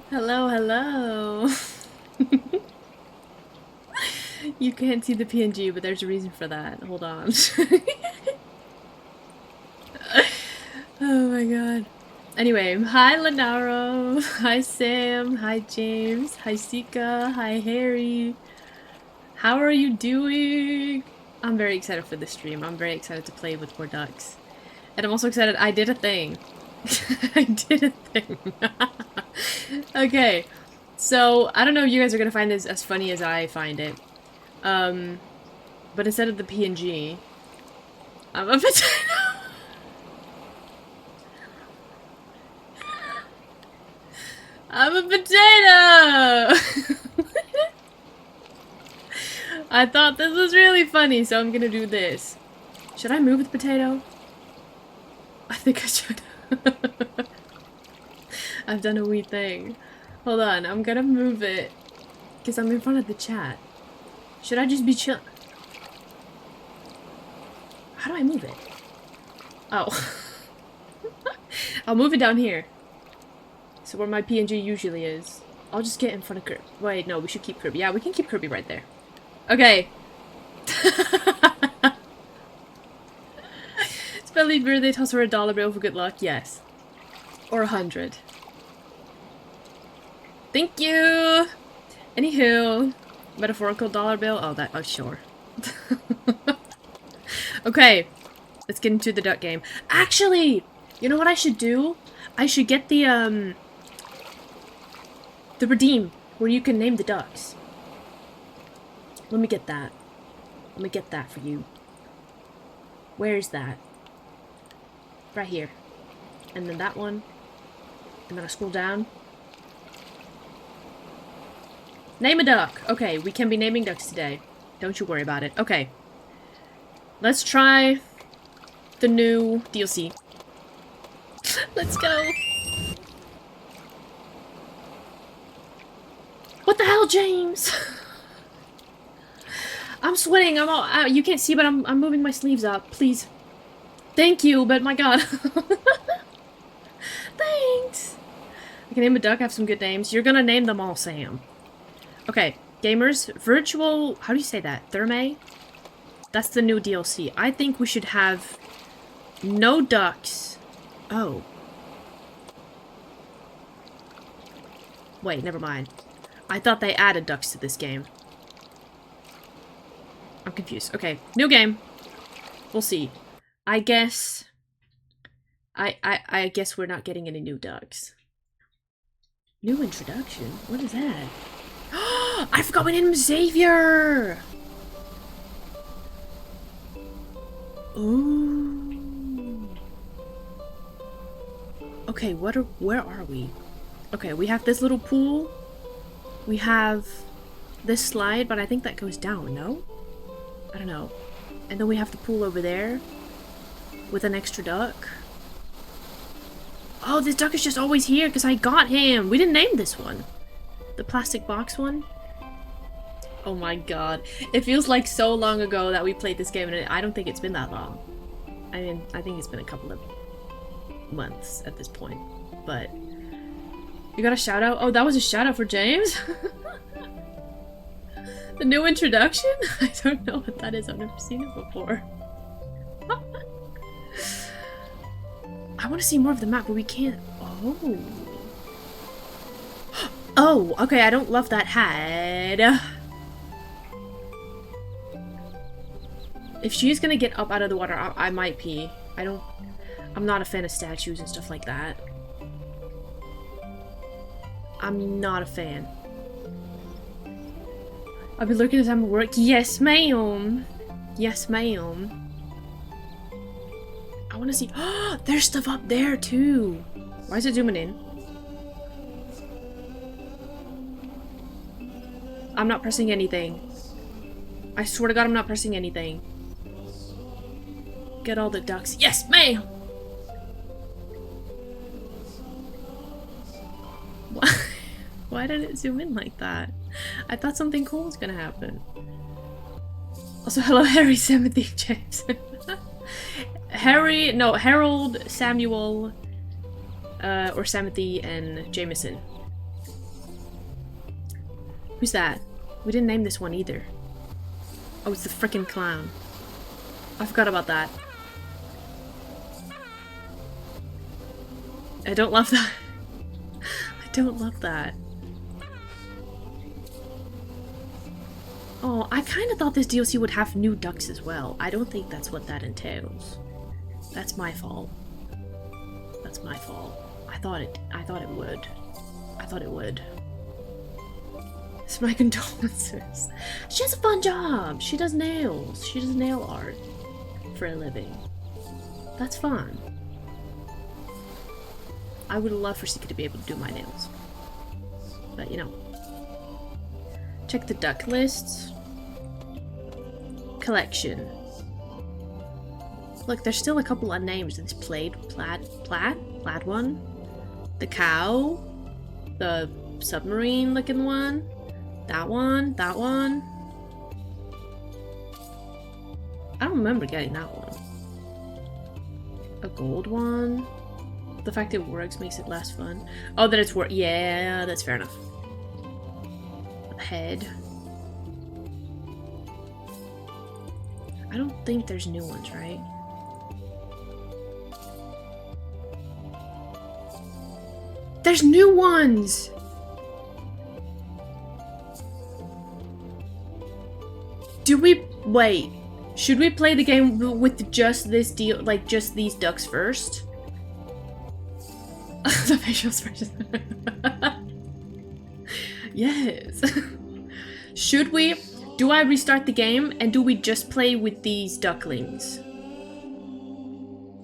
Hello, hello. You can't see the PNG, but there's a reason for that. Hold on. Oh my god. Anyway, hi Lenaro, hi Sam, hi James, hi Sika, hi Harry. How are you doing? I'm very excited for this stream. I'm very excited to play with more ducks. And I'm also excited I did a thing. I did a thing. Okay. So, I don't know if you guys are gonna find this as funny as I find it. But instead of the PNG, I'm a potato. I'm a potato! I thought this was really funny, so I'm gonna do this. Should I move the potato? I think I should. I've done a wee thing. Hold on, I'm gonna move it. Because I'm in front of the chat. Should I just be chill? How do I move it? Oh. I'll move it down here. So where my PNG usually is. I'll just get in front of Kirby. Wait, no, we should keep Kirby. Yeah, we can keep Kirby right there. Okay. Spelly birthday, toss her $1 bill for good luck. Yes. Or 100. Thank you! Anywho. Metaphorical dollar bill? Oh, that. Oh, sure. Okay. Let's get into the duck game. Actually! You know what I should do? I should get the redeem, where you can name the ducks. Let me get that. Let me get that for you. Where's that? Right here. And then that one. And then I scroll down. Name a duck! Okay, we can be naming ducks today. Don't you worry about it. Okay. Let's try the new DLC. Let's go! What the hell, James? I'm sweating. I'm all out. You can't see, but I'm moving my sleeves up. Please. Thank you, but my god. Thanks. I can name a duck. I have some good names. You're gonna name them all, Sam. Okay, gamers. Virtual. How do you say that? Thermae? That's the new DLC. I think we should have no ducks. Oh. Wait, never mind. I thought they added ducks to this game. I'm confused. Okay, new game. We'll see. I guess... I guess we're not getting any new ducks. New introduction? What is that? I forgot my name is Xavier! Ooh. Okay, where are we? Okay, we have this little pool. We have this slide, but I think that goes down, no? I don't know. And then we have the pool over there with an extra duck. Oh, this duck is just always here because I got him. We didn't name this one. The plastic box one. Oh my god. It feels like so long ago that we played this game, and I don't think it's been that long. I mean, I think it's been a couple of months at this point. But you got a shout out? Oh, that was a shout out for James? The new introduction? I don't know what that is. I've never seen it before. I want to see more of the map, but we can't. Oh. Oh, okay. I don't love that hat. If she's gonna get up out of the water, I might pee. I'm not a fan of statues and stuff like that. I'm not a fan. I'll be looking at time of work. Yes, ma'am. Yes, ma'am. I want to see. Oh, there's stuff up there too. Why is it zooming in? I'm not pressing anything. I swear to God, I'm not pressing anything. Get all the ducks. Yes, ma'am. Why did it zoom in like that? I thought something cool was gonna happen. Also, hello, Harry, Timothy, James. Harold, Samuel, or Samothy and Jameson. Who's that? We didn't name this one either. Oh, it's the frickin' clown. I forgot about that. I don't love that. I don't love that. Oh, I kind of thought this DLC would have new ducks as well. I don't think that's what that entails. That's my fault. That's my fault. I thought it would. I thought it would. It's my condolences. She has a fun job. She does nails. She does nail art for a living. That's fun. I would love for Sika to be able to do my nails. But, you know. Check the duck lists. Collection. Look, there's still a couple unnamed. This plaid one. The cow. The submarine looking one. That one. That one. I don't remember getting that one. A gold one. The fact it works makes it less fun. Oh, that it's yeah, that's fair enough. Head. I don't think there's new ones, right? There's new ones! Do we... Wait. Should we play the game with just this deal, like just these ducks first? The facial expression. Yes. Should we? Do I restart the game and do we just play with these ducklings?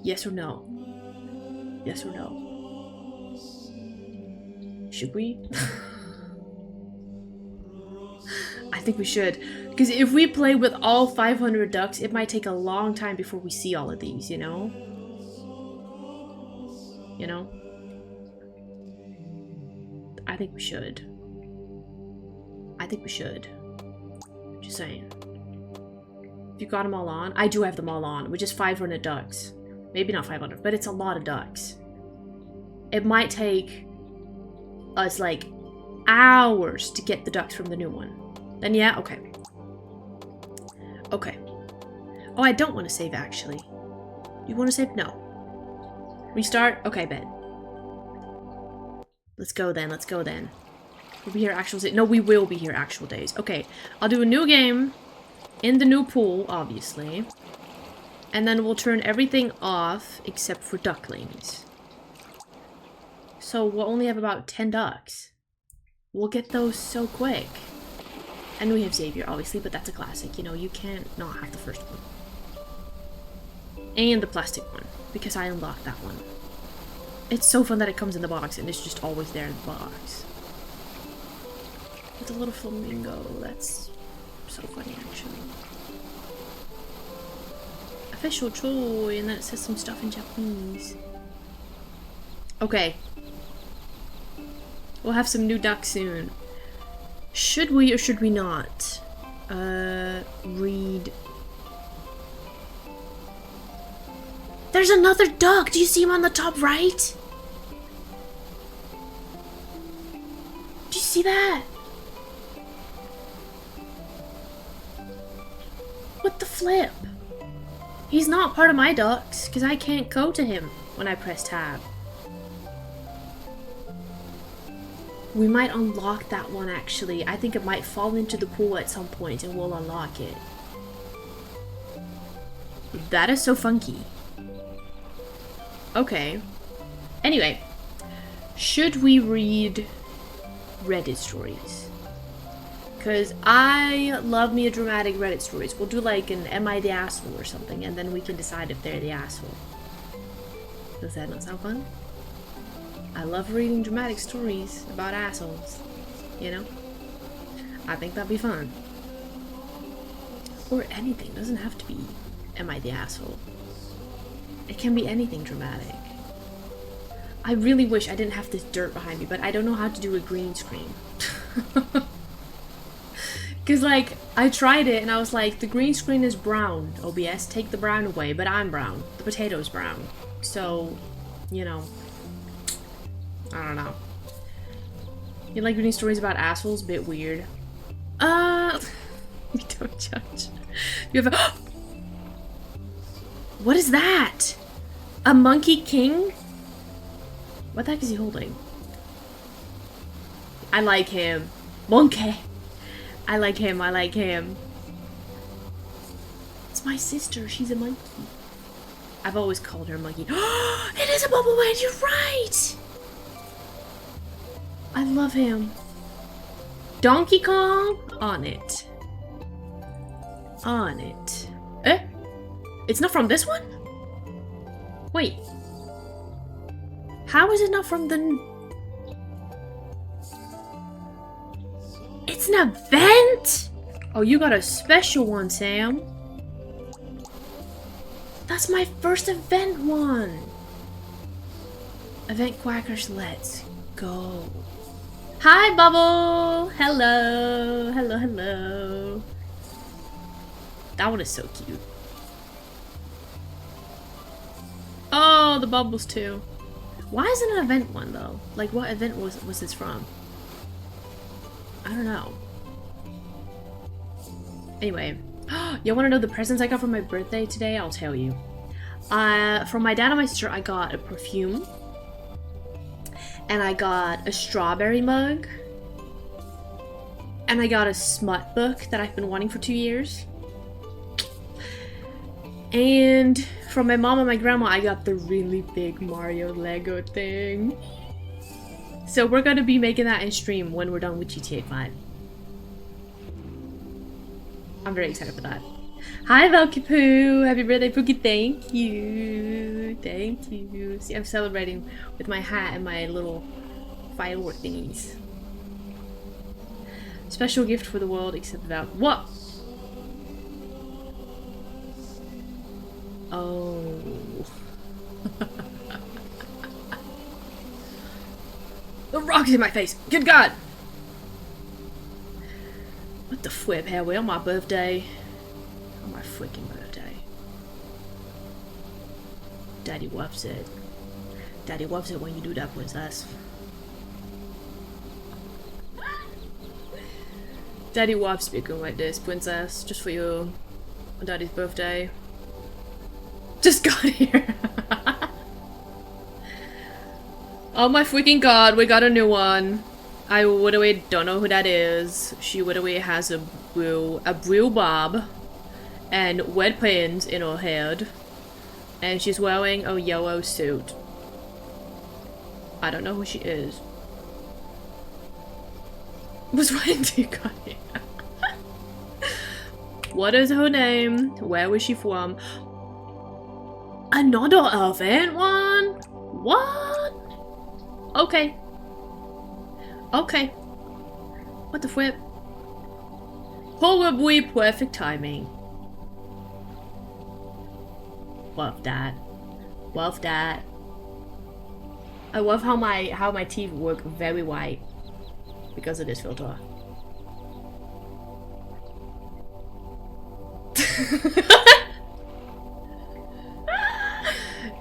Yes or no? Yes or no? Should we? I think we should. Because if we play with all 500 ducks, it might take a long time before we see all of these, you know? You know? I think we should. I think we should. Just saying. If you got them all on, I do have them all on, which is 500 ducks. Maybe not 500, but it's a lot of ducks. It might take us like hours to get the ducks from the new one. Then yeah, okay. Okay. Oh, I don't want to save actually. You want to save? No. Restart? Okay, bet. Let's go then, let's go then. We'll be here actual days. No, we will be here actual days. Okay, I'll do a new game in the new pool, obviously. And then we'll turn everything off except for ducklings. So we'll only have about 10 ducks. We'll get those so quick. And we have Xavier, obviously, but that's a classic. You know, you can't not have the first one. And the plastic one, because I unlocked that one. It's so fun that it comes in the box and it's just always there in the box. With a little flamingo, that's so funny actually. Official toy, and then it says some stuff in Japanese. Okay. We'll have some new ducks soon. Should we or should we not? Read. There's another duck! Do you see him on the top right? Do you see that? What the flip? He's not part of my ducks, because I can't go to him when I press tab. We might unlock that one actually. I think it might fall into the pool at some point and we'll unlock it. That is so funky. Okay. Anyway. Should we read Reddit stories? Because I love me a dramatic Reddit stories. We'll do like an Am I the Asshole or something and then we can decide if they're the asshole. Does that not sound fun? I love reading dramatic stories about assholes, you know? I think that'd be fun. Or anything, it doesn't have to be Am I the Asshole? It can be anything dramatic. I really wish I didn't have this dirt behind me, but I don't know how to do a green screen. Because like, I tried it and I was like, the green screen is brown, OBS, take the brown away, but I'm brown. The potato's brown. So, you know. I don't know. You like reading stories about assholes? Bit weird. We don't judge. You have a What is that? A monkey king? What the heck is he holding? I like him. Monkey. I like him, I like him. It's my sister, she's a monkey. I've always called her a monkey. It is a bobblehead, you're right! I love him. Donkey Kong? On it. On it. Eh? It's not from this one? Wait. How is it not from the... It's an event? Oh, you got a special one, Sam. That's my first event one. Event Quackers, let's go. Hi, Bubble. Hello. Hello, hello. That one is so cute. Oh, the bubbles too. Why is it an event one though? Like, what event was this from? I don't know. Anyway, you want to know the presents I got for my birthday today? I'll tell you. From my dad and my sister, I got a perfume. And I got a strawberry mug. And I got a smut book that I've been wanting for 2 years. And from my mom and my grandma, I got the really big Mario Lego thing. So we're gonna be making that in stream when we're done with GTA 5. I'm very excited for that. Hi, Valkypoo! Happy birthday, Pookie! Thank you! Thank you! See, I'm celebrating with my hat and my little firework thingies. Special gift for the world, except Val. What? Oh. The rock is in my face! Good God! What the flip, hell, we on my birthday? On my freaking birthday. Daddy loves it. Daddy loves it when you do that, princess. Daddy loves speaking like this, princess. Just for you. On Daddy's birthday. Just got here. Oh my freaking God, we got a new one. I literally don't know who that is. She literally has a blue bob and red pins in her head. And she's wearing a yellow suit. I don't know who she is. Was waiting till you got here. What is her name? Where was she from? Another event one? What? Okay. Okay. What the flip? Horribly perfect timing. Love that. Love that. I love how my teeth look very white because of this filter.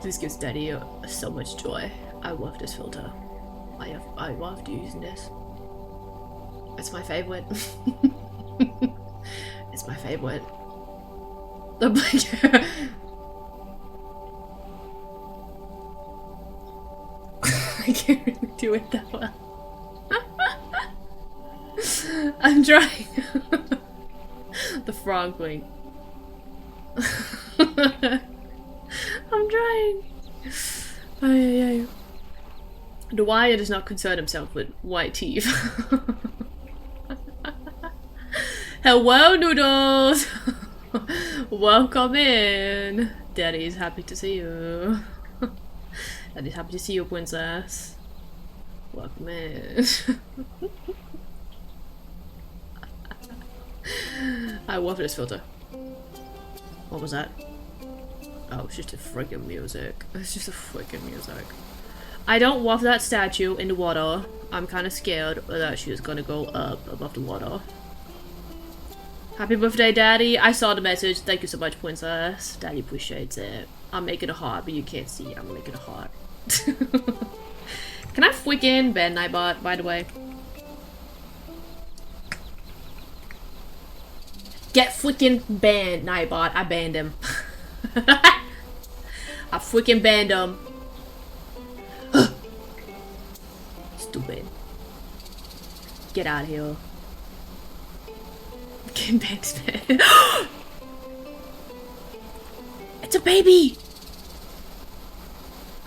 This gives Daddy so much joy. I love this filter. I loved using this. It's my favorite. It's my favorite. I'm like I can't really do it that well. I'm trying. The frog wing. I'm trying. Ay. The wire does not concern himself with white teeth. Hello, Noodles! Welcome in! Daddy's happy to see you. Daddy's happy to see you, princess. Welcome in. I love this filter. What was that? Oh, it's just a freaking music. It's just a freaking music. I don't love that statue in the water. I'm kind of scared that she's gonna go up above the water. Happy birthday, Daddy. I saw the message. Thank you so much, princess. Daddy appreciates it. I'm making a heart, but you can't see. I'm making a heart. Can I freaking Ben I bought, by the way? Get freaking banned, Nightbot. I banned him. I freaking banned him. Stupid. Get out of here. Getting banned. It's a baby!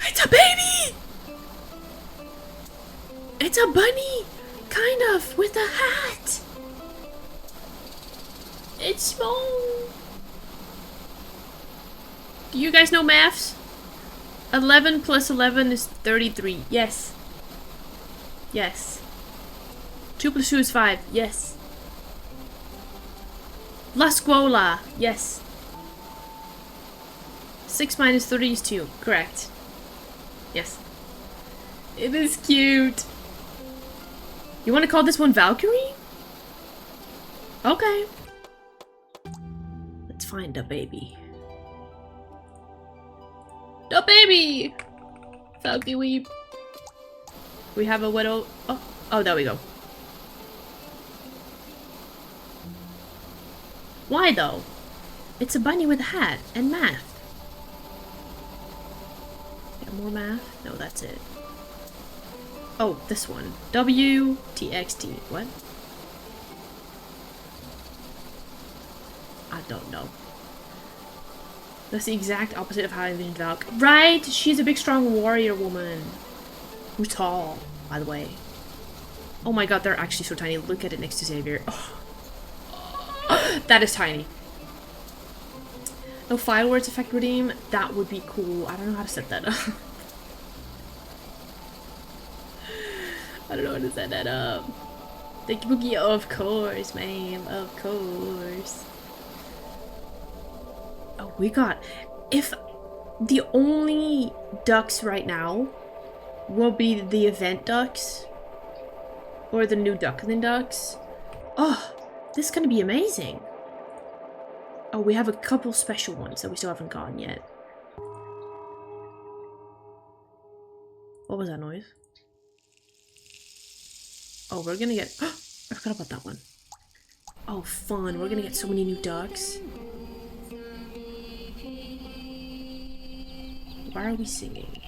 It's a baby! It's a bunny! Kind of, with a hat! It's small! Do you guys know maths? 11 plus 11 is 33. Yes. Yes. 2 plus 2 is 5. Yes. La Scuola. Yes. 6 minus 3 is 2. Correct. Yes. It is cute. You want to call this one Valkyrie? Okay. Let's find the baby. The baby! Valkyrie. We have a widow. Oh, there we go. Why though? It's a bunny with a hat and math. Yeah, more math? No, that's it. Oh, this one. WTXT. What? I don't know. That's the exact opposite of how I envisioned Valk. Right! She's a big, strong warrior woman. Who's tall, by the way. Oh my god, they're actually so tiny. Look at it next to Xavier. Oh. That is tiny. No fireworks effect redeem? That would be cool. I don't know how to set that up. I don't know how to set that up. Thank you, Boogie. Of course, ma'am. Of course. Oh, we got... If the only ducks right now will be the event ducks or the new duckling ducks. Oh, this is gonna be amazing. Oh, we have a couple special ones that we still haven't gotten yet. What was that noise? Oh, we're gonna get... I forgot about that one. Oh, fun. We're gonna get so many new ducks. Why are we singing?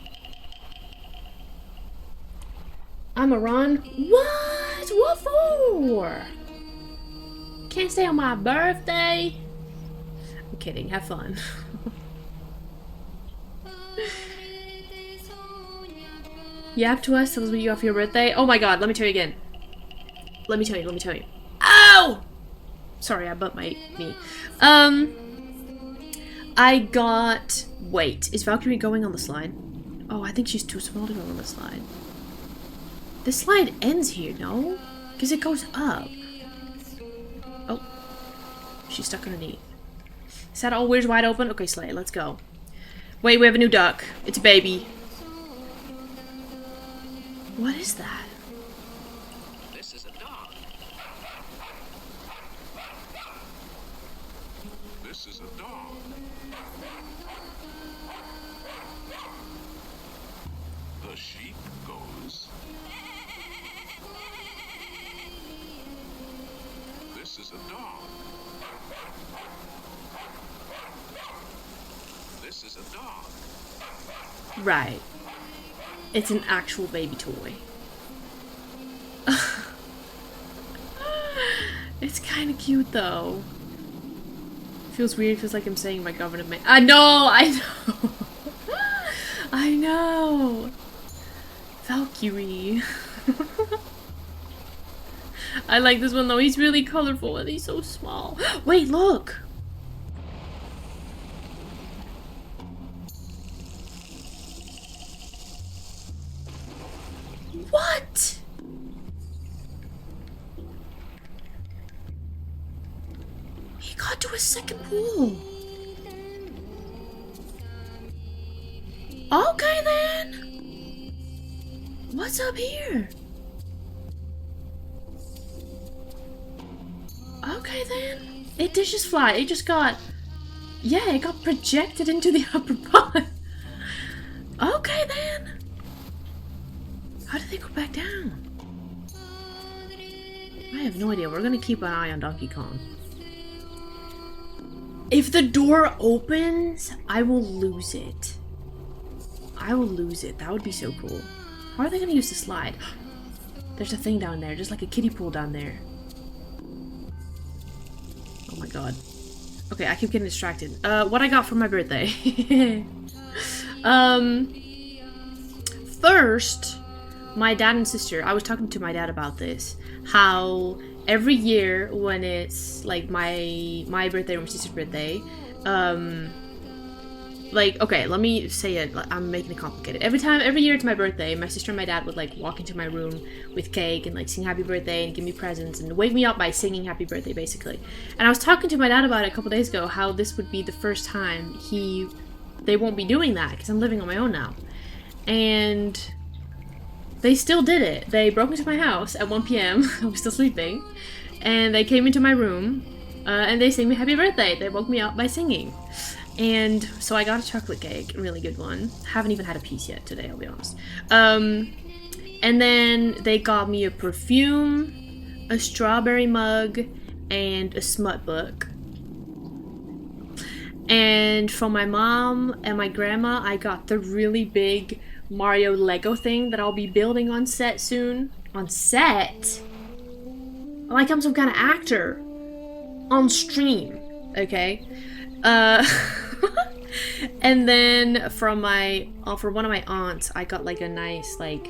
I'm a run. What? What for? Can't stay on my birthday? I'm kidding. Have fun. Yap to us. Tell us what you got for your birthday. Oh my god. Let me tell you again. Let me tell you. Ow! Sorry, I bumped my knee. I got... Wait, is Valkyrie going on the slide? Oh, I think she's too small to go on the slide. The slide ends here, no? Because it goes up. Oh. She's stuck underneath. Is that all ears wide open? Okay, Slay, let's go. Wait, we have a new duck. It's a baby. What is that? This is a dog. This is a dog. The sheep goes. This is a dog. This is a dog. Right. It's an actual baby toy. It's kind of cute though. Feels weird. Feels like I'm saying my government. I know. I know. Valkyrie. I like this one though. He's really colorful and he's so small. Wait, look. What? He got to a second pool. Okay then. What's up here? Okay then. It did just fly. It just got... Yeah, it got projected into the upper pond. Okay then. How did they go back down? I have no idea. We're gonna keep an eye on Donkey Kong. If the door opens, I will lose it. I will lose it. That would be so cool. How are they gonna use the slide? There's a thing down there, just like a kiddie pool down there. Oh my god. Okay, I keep getting distracted. What I got for my birthday. First, my dad and sister, I was talking to my dad about this, how every year when it's like my birthday or my sister's birthday, like, okay, let me say it, I'm making it complicated. Every year it's my birthday, my sister and my dad would like walk into my room with cake and like sing happy birthday and give me presents and wake me up by singing happy birthday basically. And I was talking to my dad about it a couple days ago, how this would be the first time they won't be doing that because I'm living on my own now. And they still did it. They broke into my house at 1 p.m. I was still sleeping. And they came into my room and they sang me happy birthday. They woke me up by singing. And so I got a chocolate cake, a really good one. Haven't even had a piece yet today, I'll be honest. And then they got me a perfume, a strawberry mug, and a smut book. And from my mom and my grandma, I got the really big Mario Lego thing that I'll be building on set soon. On set? Like I'm some kind of actor. On stream. Okay? And then from one of my aunts, I got like a nice like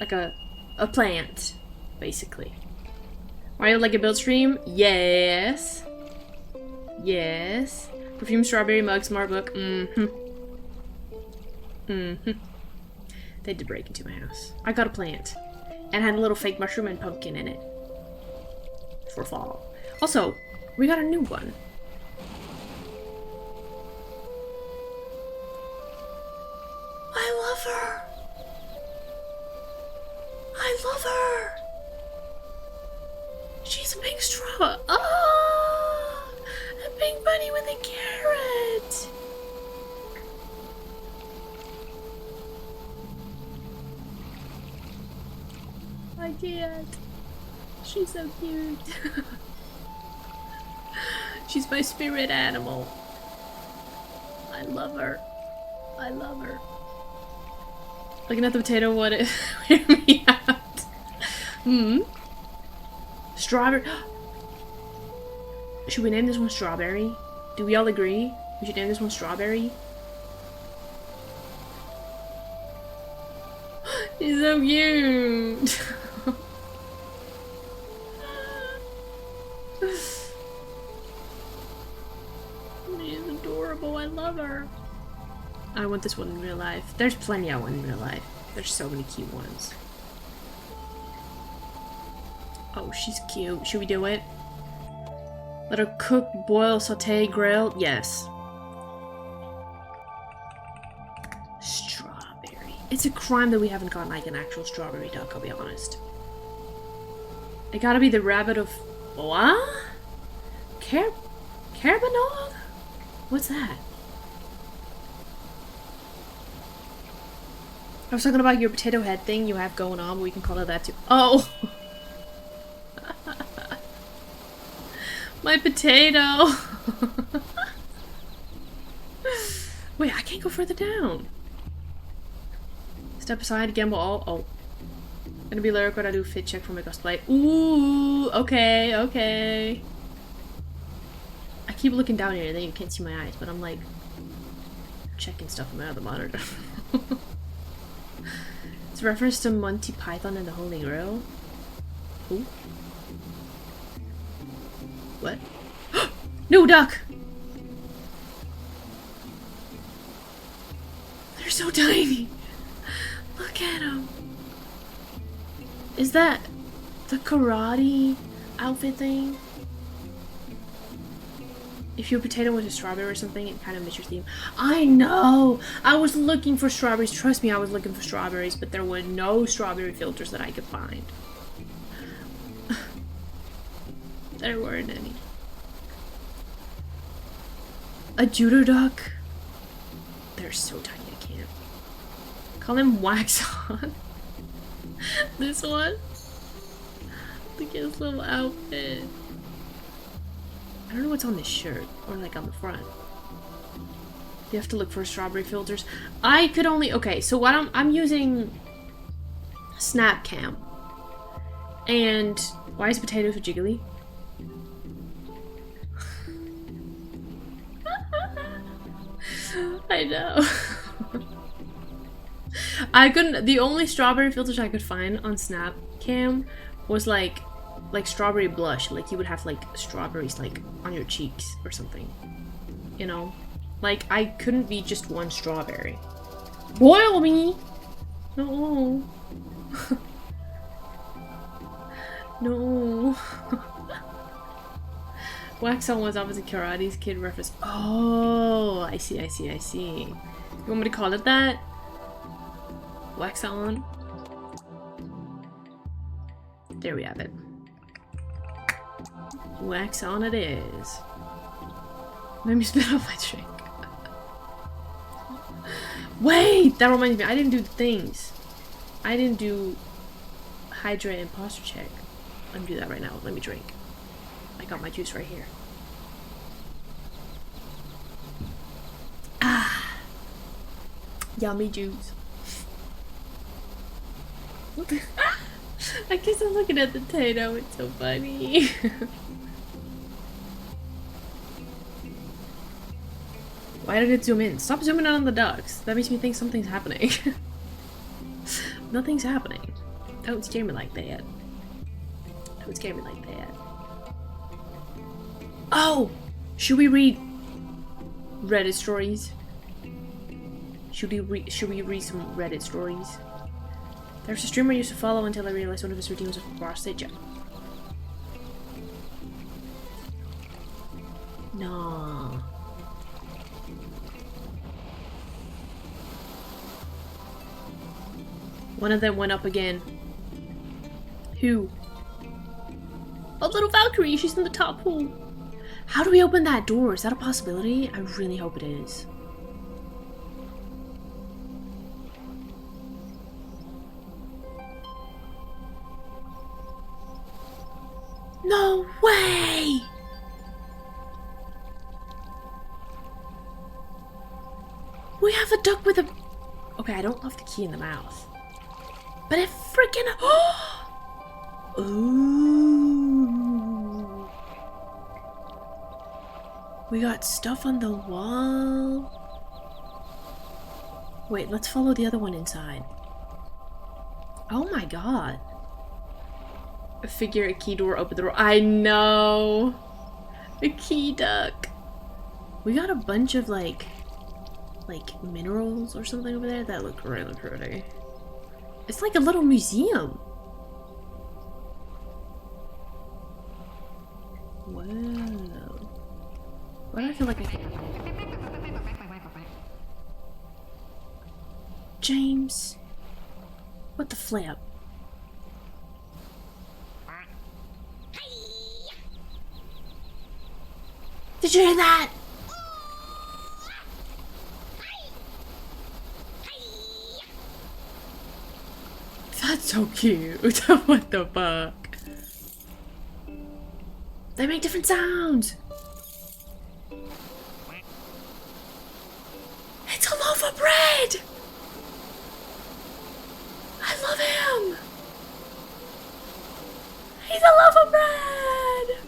a plant, basically. Mario Lego build stream? Yes. Yes. Perfume, strawberry mug, smart book. Mm-hmm. Mm-hmm. They did break into my house. I got a plant. And had a little fake mushroom and pumpkin in it. For fall. Also, we got a new one. I love her. I love her. She's a pink straw. Oh, a pink bunny with a carrot. I can't. She's so cute. She's my spirit animal. I love her. I love her. Looking at the potato, what it hear me out. Strawberry. Should we name this one Strawberry? Do we all agree? We should name this one Strawberry? She's so cute. She's adorable. I love her. I want this one in real life. There's plenty I want in real life. There's so many cute ones. Oh, she's cute. Should we do it? Let her cook, boil, saute, grill. Yes. Strawberry. It's a crime that we haven't gotten like an actual strawberry duck, I'll be honest. It gotta be the rabbit of... What? Carabanog? What's that? I was talking about your potato head thing you have going on, but we can call it that too. Oh! My potato! Wait, I can't go further down. Step aside, gamble all. Oh. Gonna be lyric when I do fit check for my cosplay. Ooh, okay, okay. I keep looking down here and then you can't see my eyes, but I'm like checking stuff on my other monitor. It's a reference to Monty Python and the Holy Grail. Ooh. What? No duck! They're so tiny! Look at them! Is that the karate outfit thing? If your potato was a strawberry or something, it kind of missed your theme. I know! I was looking for strawberries. Trust me, I was looking for strawberries, but there were no strawberry filters that I could find. There weren't any. A judo duck? They're so tiny I can't. Call him Wax On. This one? Look at his little outfit. I don't know what's on this shirt, or like on the front. You have to look for strawberry filters. I could only, okay, so what I'm using Snapcam. And why is potato so jiggly? I know. I couldn't, the only strawberry filters I could find on Snapcam was like strawberry blush, like you would have like strawberries like on your cheeks or something, you know? Like I couldn't be just one strawberry. Boil me! No. No. Wax on was obviously Karate's Kid reference. Oh, I see. You want me to call it that? Wax on. There we have it. Wax on it is. Let me spit out my drink. Wait! That reminds me, I didn't do the things. I didn't do hydrate and posture check. Let me do that right now. Let me drink. I got my juice right here. Ah! Yummy juice. I guess I'm looking at the potato. It's so funny. Why did it zoom in? Stop zooming in on the ducks. That makes me think something's happening. Nothing's happening. Don't scare me like that. Don't scare me like that. Oh! Should we read Reddit stories? Should we read some Reddit stories? There's a streamer I used to follow until I realized one of his routines was a BIRFDAY joke. No. One of them went up again. Who? Oh, little Valkyrie, she's in the top pool. How do we open that door? Is that a possibility? I really hope it is. No way! We have a duck with a... Okay, I don't love the key in the mouth. But it freaking... Ooh. We got stuff on the wall. Wait, let's follow the other one inside. Oh my god. A figure, a key door, open the door. I know! A key duck. We got a bunch of like minerals or something over there that look really pretty. It's like a little museum. Whoa. Why do I feel like I can... James. What the flip? Did you hear that? That's so cute. What the fuck? They make different sounds. It's a loaf of bread. I love him. He's a loaf of bread.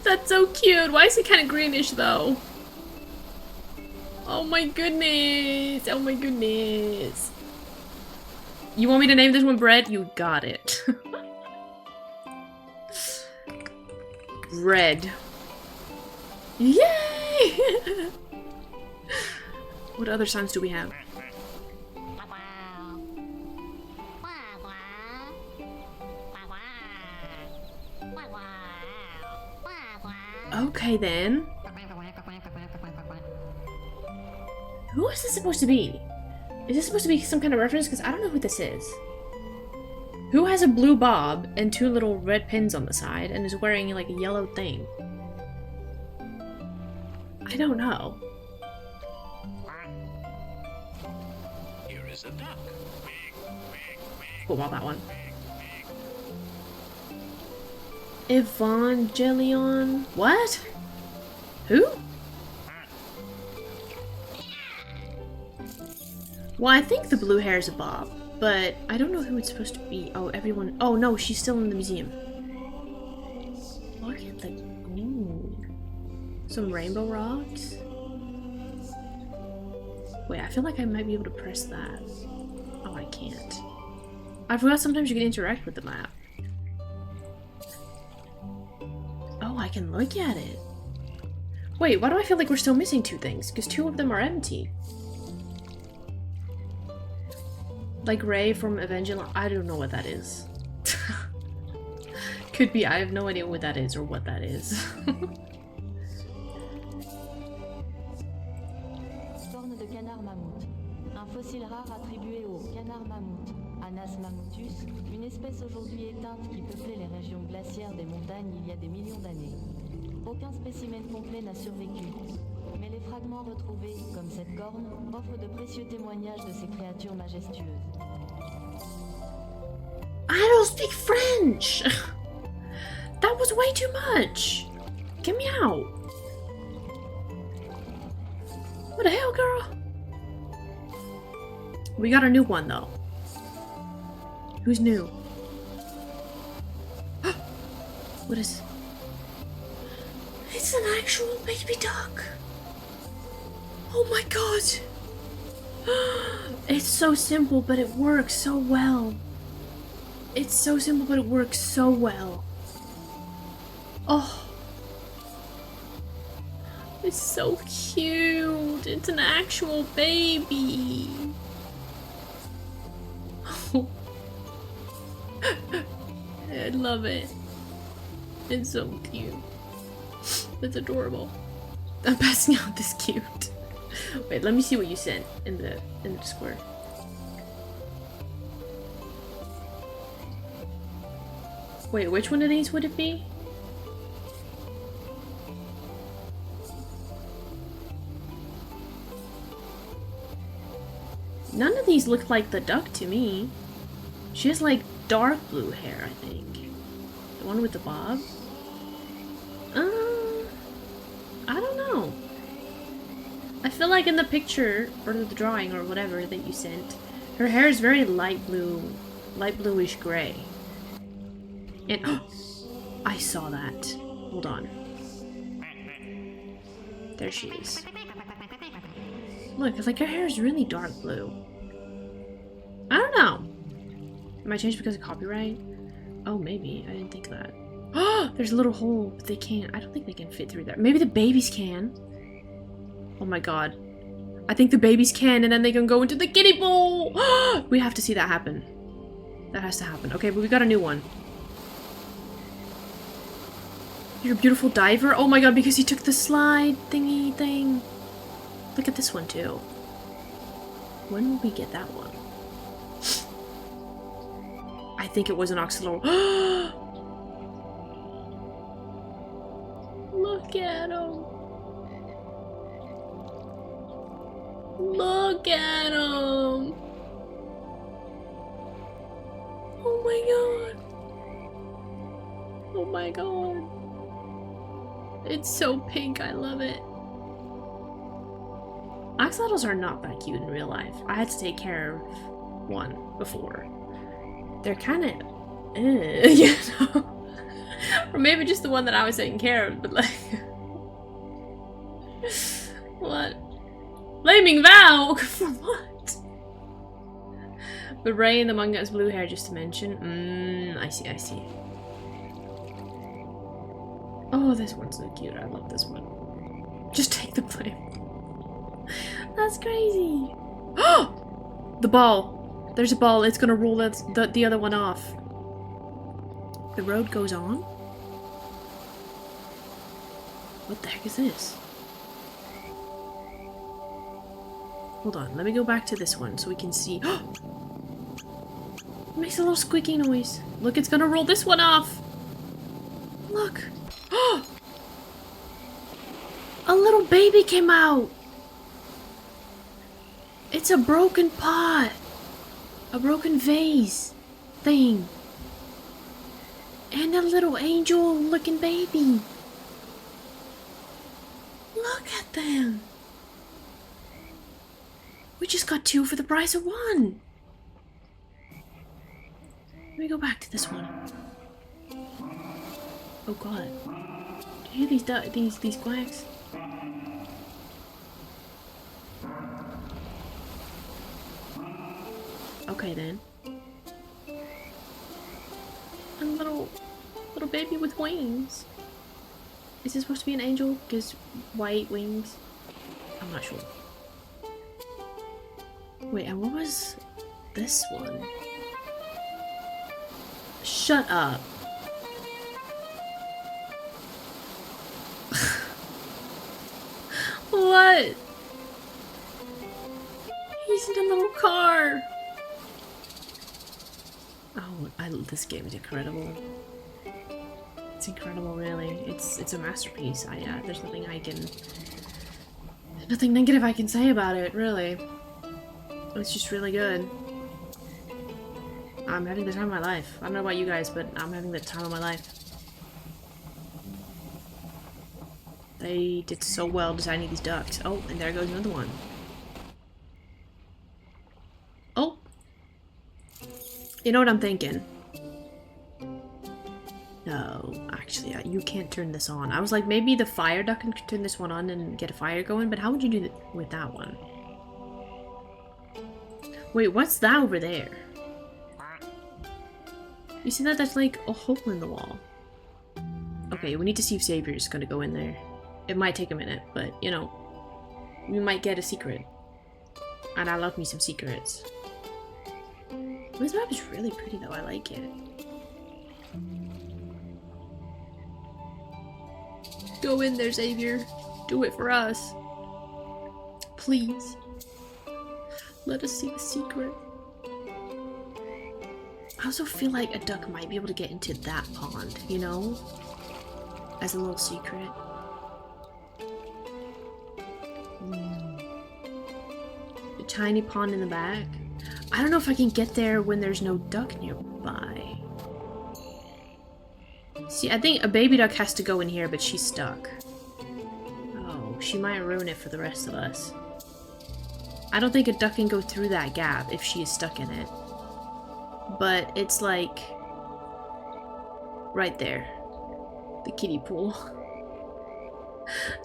That's so cute. Why is he kind of greenish though? Oh my goodness. Oh my goodness. You want me to name this one Bread? You got it. Bread. Yay! What other sounds do we have? Okay then. Who is this supposed to be? Is this supposed to be some kind of reference? Because I don't know who this is. Who has a blue bob and two little red pins on the side and is wearing like a yellow thing? I don't know. Here is a duck. What about that one? Evangelion. What? Who? Well, I think the blue hair is a Bob, but I don't know who it's supposed to be. Oh, everyone. Oh no, she's still in the museum. Look at the. Ooh. Some rainbow rocks. Wait, I feel like I might be able to press that. Oh, I can't. I forgot sometimes you can interact with the map. Oh, I can look at it. Wait, why do I feel like we're still missing two things? Because two of them are empty. Like Ray from Evangelion. I don't know what that is. Could be. I have no idea what that is or what that is. Corne de canard mammouth. Un fossile rare attribué au canard mammouth, Anas mammuthus, une espèce aujourd'hui éteinte qui peuplait les régions glaciaires des montagnes il y a des millions d'années. Aucun spécimen complet n'a survécu, mais les fragments retrouvés, comme cette corne, offrent de précieux témoignages de ces créatures majestueuses. I don't speak French! That was way too much! Get me out! What the hell, girl? We got a new one, though. Who's new? What is... It's an actual baby duck! Oh my god! It's so simple, but it works so well. It's so simple, but it works so well. Oh. It's so cute. It's an actual baby. Oh. I love it. It's so cute. It's adorable. I'm passing out this cute. Wait, let me see what you sent in the Discord. Wait, which one of these would it be? None of these look like the duck to me. She has like dark blue hair, I think. The one with the bob? I don't know. I feel like in the picture, or the drawing, or whatever that you sent, her hair is very light blue, light bluish gray. And oh, I saw that. Hold on. There she is. Look, it's like her hair is really dark blue. I don't know. Am I changed because of copyright? Oh, maybe. I didn't think of that. Oh, there's a little hole, but they can't. I don't think they can fit through there. Maybe the babies can. Oh my god. I think the babies can, and then they can go into the kiddie pool. We have to see that happen. That has to happen. Okay, but we got a new one. You're a beautiful diver? Oh my god, because he took the slide thingy thing. Look at this one too. When will we get that one? I think it was an oxalor. Look at him. Look at him. Oh my god. Oh my god. It's so pink, I love it. Axolotls are not that cute in real life. I had to take care of one before. They're kind of, you know? Or maybe just the one that I was taking care of, but like... What? Blaming Val? For what? But Ray and the manga has blue hair, just to mention. I see, I see. Oh, this one's so cute. I love this one. Just take the blame. That's crazy. Oh! The ball. There's a ball. It's gonna roll the other one off. The road goes on? What the heck is this? Hold on. Let me go back to this one so we can see. It makes a little squeaky noise. Look, it's gonna roll this one off. Look. A little baby came out. It's a broken pot. A broken vase thing. And a little angel looking baby. Look at them. We just got 2 for the price of 1. Let me go back to this one. Oh god. Do you hear these quacks? Okay then. A little baby with wings. Is this supposed to be an angel? Because white wings? I'm not sure. Wait, and what was this one? Shut up. What? He's in a little car. Oh, this game is incredible. It's incredible, really. It's a masterpiece. There's nothing negative I can say about it, really. It's just really good. I'm having the time of my life. I don't know about you guys, but I'm having the time of my life. They did so well designing these ducks. Oh, and there goes another one. Oh! You know what I'm thinking? No, actually, you can't turn this on. I was like, maybe the fire duck can turn this one on and get a fire going, but how would you do that with that one? Wait, what's that over there? You see that? That's like a hole in the wall. Okay, we need to see if Xavier's gonna go in there. It might take a minute, but, you know, we might get a secret. And I love me some secrets. This map is really pretty though, I like it. Go in there, Xavier. Do it for us. Please. Let us see the secret. I also feel like a duck might be able to get into that pond, you know? As a little secret. A tiny pond in the back. I don't know if I can get there when there's no duck nearby. See, I think a baby duck has to go in here, but she's stuck. Oh, she might ruin it for the rest of us. I don't think a duck can go through that gap if she is stuck in it. But it's like... right there. The kiddie pool.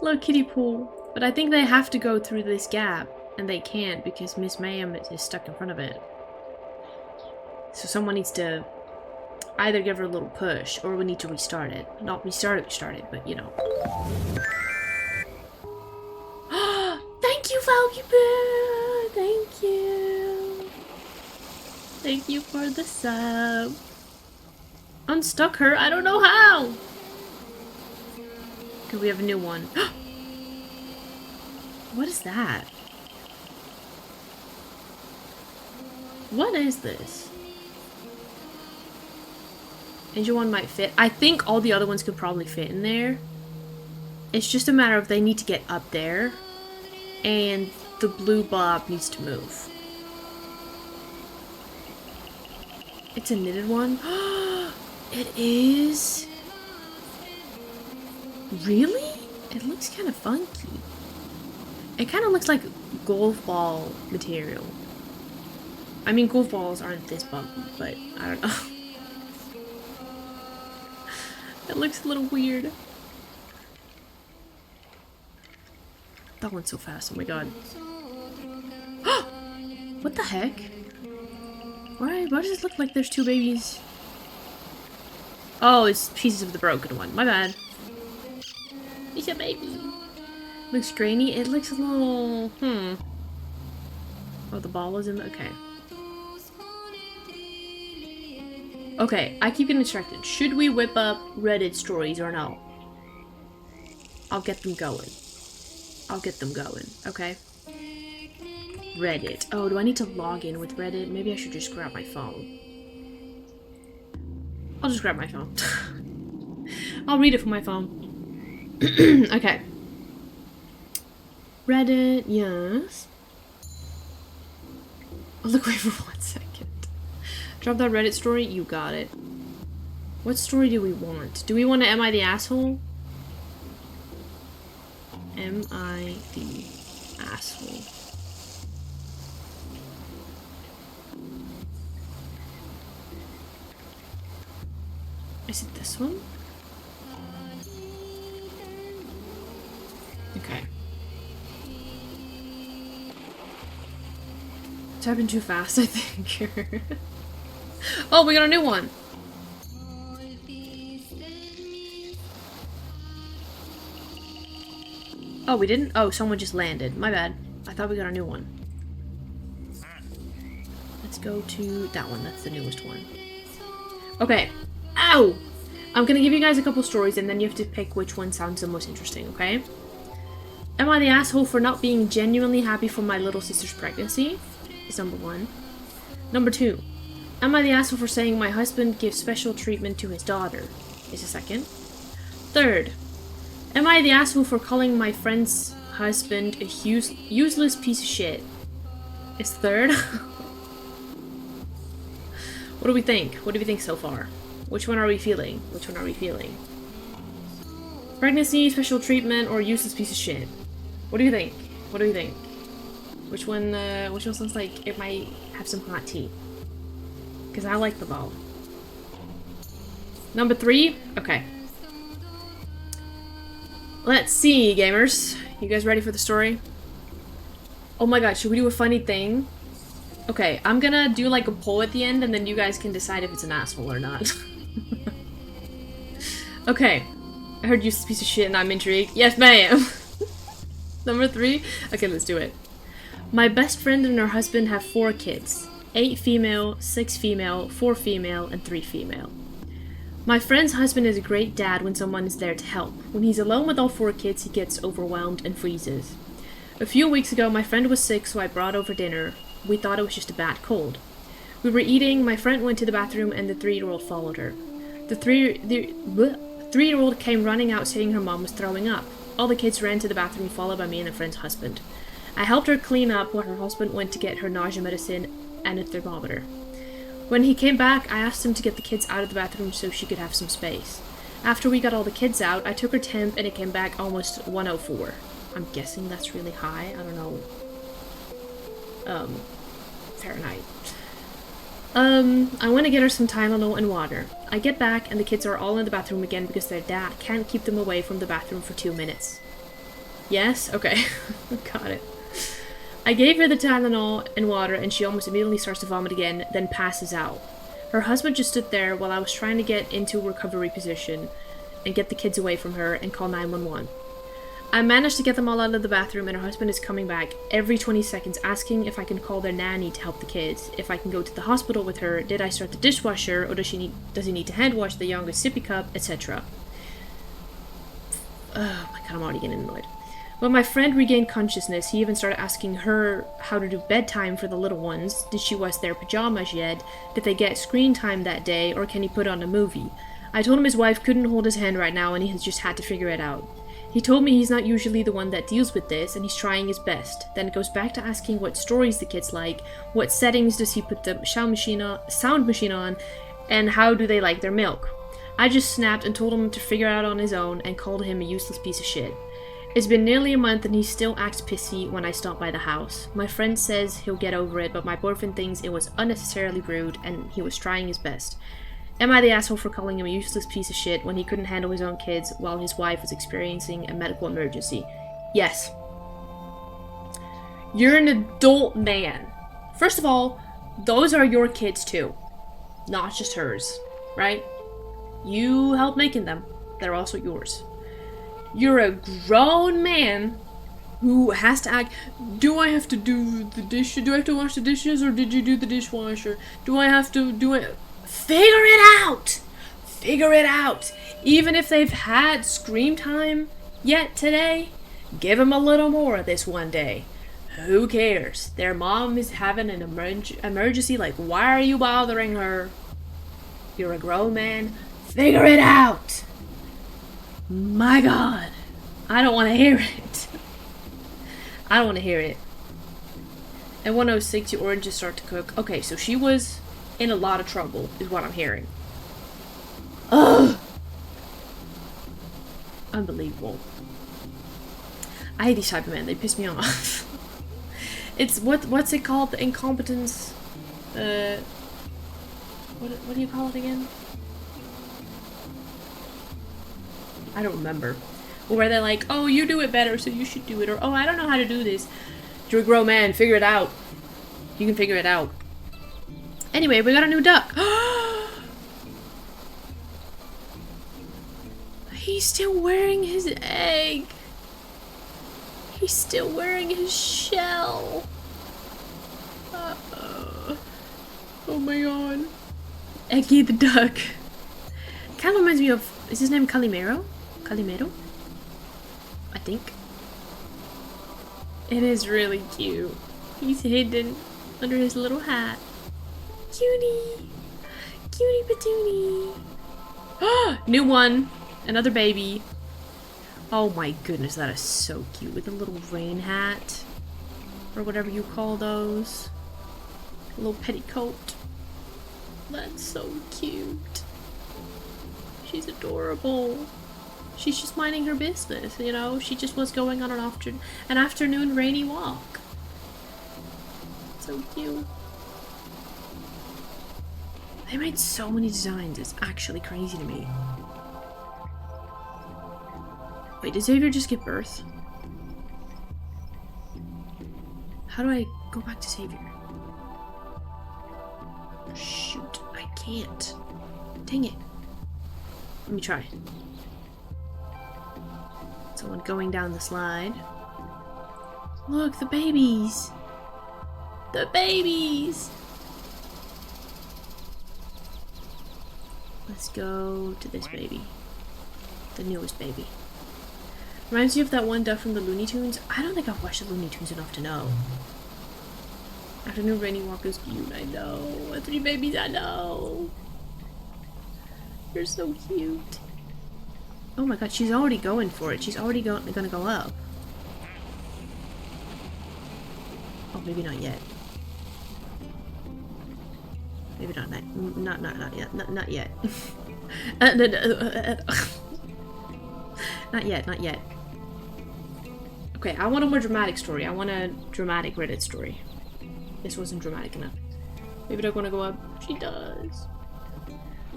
Little kiddie pool. But I think they have to go through this gap, and they can't because Miss Mayhem is stuck in front of it. So someone needs to either give her a little push, or we need to restart it. Not restart it, but you know. Thank you, Valuable! Thank you! Thank you for the sub. Unstuck her? I don't know how! Okay, we have a new one. What is that? What is this? Angel one might fit. I think all the other ones could probably fit in there. It's just a matter of they need to get up there. And the blue blob needs to move. It's a knitted one. It is? Really? It looks kind of funky. It kind of looks like golf ball material. I mean, golf balls aren't this bumpy, but I don't know. It looks a little weird. That went so fast, oh my god. What the heck? Why does it look like there's 2 babies? Oh, it's pieces of the broken one. My bad. It's a baby. Looks grainy. It looks a little... Oh, the ball is in... Okay. Okay, I keep getting distracted. Should we whip up Reddit stories or no? I'll get them going. I'll get them going, okay? Reddit. Oh, do I need to log in with Reddit? Maybe I should just grab my phone. I'll just grab my phone. I'll read it from my phone. Okay. Reddit, yes. I'll look away for 1 second. Drop that Reddit story, you got it. What story do we want? Do we want to Am I the Asshole? Am I the Asshole? Is it this one? Okay. Typing too fast, I think. Oh, we got a new one! Oh, we didn't? Oh, someone just landed. My bad. I thought we got a new one. Let's go to that one. That's the newest one. Okay. Ow! I'm gonna give you guys a couple stories and then you have to pick which one sounds the most interesting, okay? Am I the asshole for not being genuinely happy for my little sister's pregnancy? Is number 1. Number 2. Am I the asshole for saying my husband gives special treatment to his daughter? Is the second. Third. Am I the asshole for calling my friend's husband a useless piece of shit? Is third. What do we think? What do we think so far? Which one are we feeling? Which one are we feeling? Pregnancy, special treatment, or useless piece of shit? What do you think? What do you think? Which one sounds like it might have some hot tea? Because I like them all. Number 3? Okay. Let's see, gamers. You guys ready for the story? Oh my god, should we do a funny thing? Okay, I'm gonna do like a poll at the end and then you guys can decide if it's an asshole or not. Okay. I heard useless piece of shit and I'm intrigued. Yes, ma'am! Number 3? Okay, let's do it. My best friend and her husband have 4 kids. 8 female, 6 female, 4 female, and 3 female. My friend's husband is a great dad when someone is there to help. When he's alone with all 4 kids, he gets overwhelmed and freezes. A few weeks ago, my friend was sick, so I brought over dinner. We thought it was just a bad cold. We were eating, my friend went to the bathroom, and the 3-year-old followed her. The 3-year-old came running out saying her mom was throwing up. All the kids ran to the bathroom, followed by me and the friend's husband. I helped her clean up while her husband went to get her nausea medicine and a thermometer. When he came back, I asked him to get the kids out of the bathroom so she could have some space. After we got all the kids out, I took her temp and it came back almost 104. I'm guessing that's really high. I don't know. Fahrenheit. I went to get her some Tylenol and water. I get back and the kids are all in the bathroom again because their dad can't keep them away from the bathroom for 2 minutes. Yes? Okay. Got it. I gave her the Tylenol and water and she almost immediately starts to vomit again, then passes out. Her husband just stood there while I was trying to get into a recovery position and get the kids away from her and call 911. I managed to get them all out of the bathroom and her husband is coming back every 20 seconds asking if I can call their nanny to help the kids, if I can go to the hospital with her, did I start the dishwasher, or does he need to hand wash the youngest sippy cup, etc. Oh my god, I'm already getting annoyed. When my friend regained consciousness, he even started asking her how to do bedtime for the little ones. Did she wash their pajamas yet? Did they get screen time that day, or can he put on a movie? I told him his wife couldn't hold his hand right now and he has just had to figure it out. He told me he's not usually the one that deals with this and he's trying his best. Then it goes back to asking what stories the kids like, what settings does he put the sound machine on, and how do they like their milk. I just snapped and told him to figure it out on his own and called him a useless piece of shit. It's been nearly a month and he still acts pissy when I stop by the house. My friend says he'll get over it, but my boyfriend thinks it was unnecessarily rude and he was trying his best. Am I the asshole for calling him a useless piece of shit when he couldn't handle his own kids while his wife was experiencing a medical emergency? Yes. You're an adult man. First of all, those are your kids too. Not just hers, right? You helped making them. They're also yours. You're a grown man who has to act. Do I have to do the dishes? Do I have to wash the dishes, or did you do the dishwasher? Do I have to do it? Figure it out! Figure it out! Even if they've had screen time yet today, give them a little more this one day. Who cares? Their mom is having an emergency, like, why are you bothering her? You're a grown man. Figure it out! My god. I don't want to hear it. I don't want to hear it. At 106, your oranges start to cook. Okay, so she was in a lot of trouble, is what I'm hearing. Ugh. Unbelievable. I hate these Cybermen, they piss me off. It's what's it called? The incompetence. What do you call it again? I don't remember. Where they're like, oh, you do it better, so you should do it, or oh, I don't know how to do this. You're a grown man, figure it out. You can figure it out. Anyway, we got a new duck. He's still wearing his egg. He's still wearing his shell. Oh my god. Eggy the duck. Kind of reminds me of, is his name Calimero? Calimero? I think. It is really cute. He's hidden under his little hat. Cutie! Cutie patootie! New one! Another baby. Oh my goodness, that is so cute. With a little rain hat. Or whatever you call those. A little petticoat. That's so cute. She's adorable. She's just minding her business, you know? She just was going on an afternoon rainy walk. So cute. They made so many designs, it's actually crazy to me. Wait, did Xavier just give birth? How do I go back to Xavier? Shoot, I can't. Dang it. Let me try. Someone going down the slide. Look, the babies! The babies! Let's go to this baby. The newest baby. Reminds me of that one duck from the Looney Tunes. I don't think I've watched the Looney Tunes enough to know. Afternoon rainy walk is cute, I know. 3 babies, I know. You're so cute. Oh my god, she's already going for it. She's already gonna go up. Oh, maybe not yet. Maybe not yet. Not yet. Not yet, not yet. Okay, I want a more dramatic story. I want a dramatic Reddit story. This wasn't dramatic enough. Maybe they're gonna go up. She does.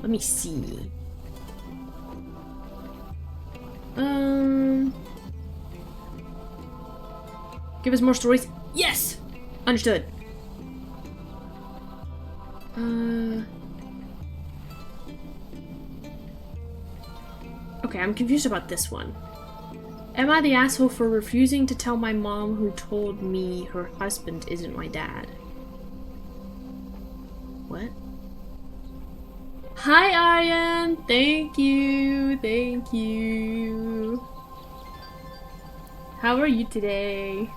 Let me see. Give us more stories. Yes! Understood. Okay, I'm confused about this one. Am I the asshole for refusing to tell my mom who told me her husband isn't my dad? What? Hi, Aryan! Thank you! Thank you! How are you today?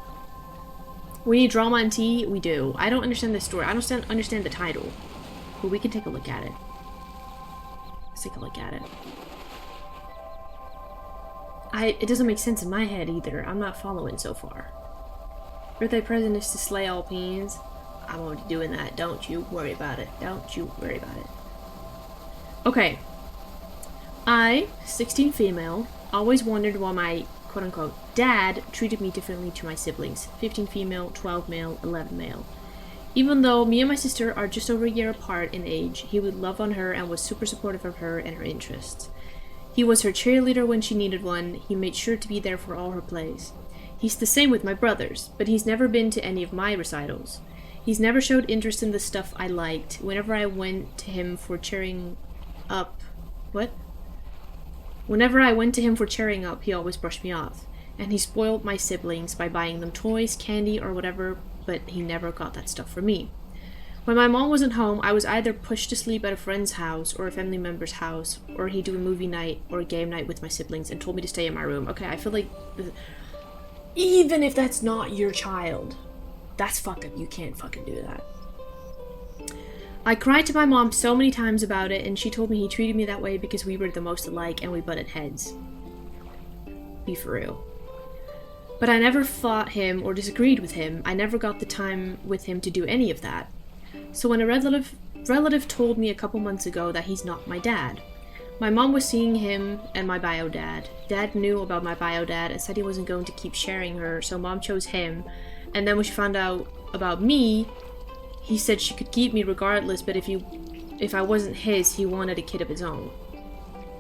We need drama and tea? We do. I don't understand this story. I don't understand the title. But we can take a look at it. Let's take a look at it. It doesn't make sense in my head either. I'm not following so far. Birthday present is to slay all peens. I'm already doing that. Don't you worry about it. Don't you worry about it. Okay. I, 16 female, always wondered why my quote-unquote dad treated me differently to my siblings. 15 female, 12 male, 11 male. Even though me and my sister are just over a year apart in age, he would love on her and was super supportive of her and her interests. He was her cheerleader when she needed one. He made sure to be there for all her plays. He's the same with my brothers, but he's never been to any of my recitals. He's never showed interest in the stuff I liked. Whenever I went to him for cheering up... What? Whenever I went to him for cheering up, he always brushed me off. And he spoiled my siblings by buying them toys, candy, or whatever, but he never got that stuff for me. When my mom wasn't home, I was either pushed to sleep at a friend's house or a family member's house, or he'd do a movie night or a game night with my siblings and told me to stay in my room. Okay, I feel like... Even if that's not your child, that's fucked up. You can't fucking do that. I cried to my mom so many times about it, and she told me he treated me that way because we were the most alike and we butted heads. Be for real. But I never fought him or disagreed with him. I never got the time with him to do any of that. So when a relative told me a couple months ago that he's not my dad, My mom was seeing him and my bio dad. Dad knew about my bio dad and said he wasn't going to keep sharing her, so mom chose him. And then when she found out about me, he said she could keep me regardless, but if I wasn't his, he wanted a kid of his own.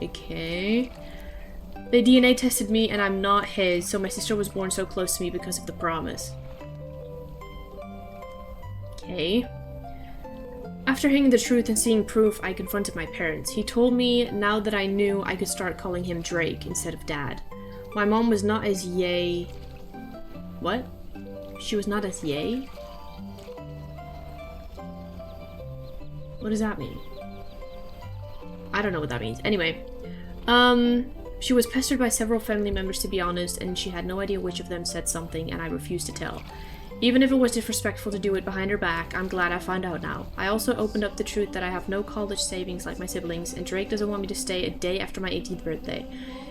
Okay. They DNA tested me and I'm not his, so my sister was born so close to me because of the promise. Okay. After hearing the truth and seeing proof, I confronted my parents. He told me now that I knew I could start calling him Drake instead of Dad. My mom was not as yay... What? She was not as yay? What does that mean? I don't know what that means. Anyway. She was pestered by several family members, to be honest, and she had no idea which of them said something, and I refused to tell. Even if it was disrespectful to do it behind her back, I'm glad I found out now. I also opened up the truth that I have no college savings like my siblings, and Drake doesn't want me to stay a day after my 18th birthday.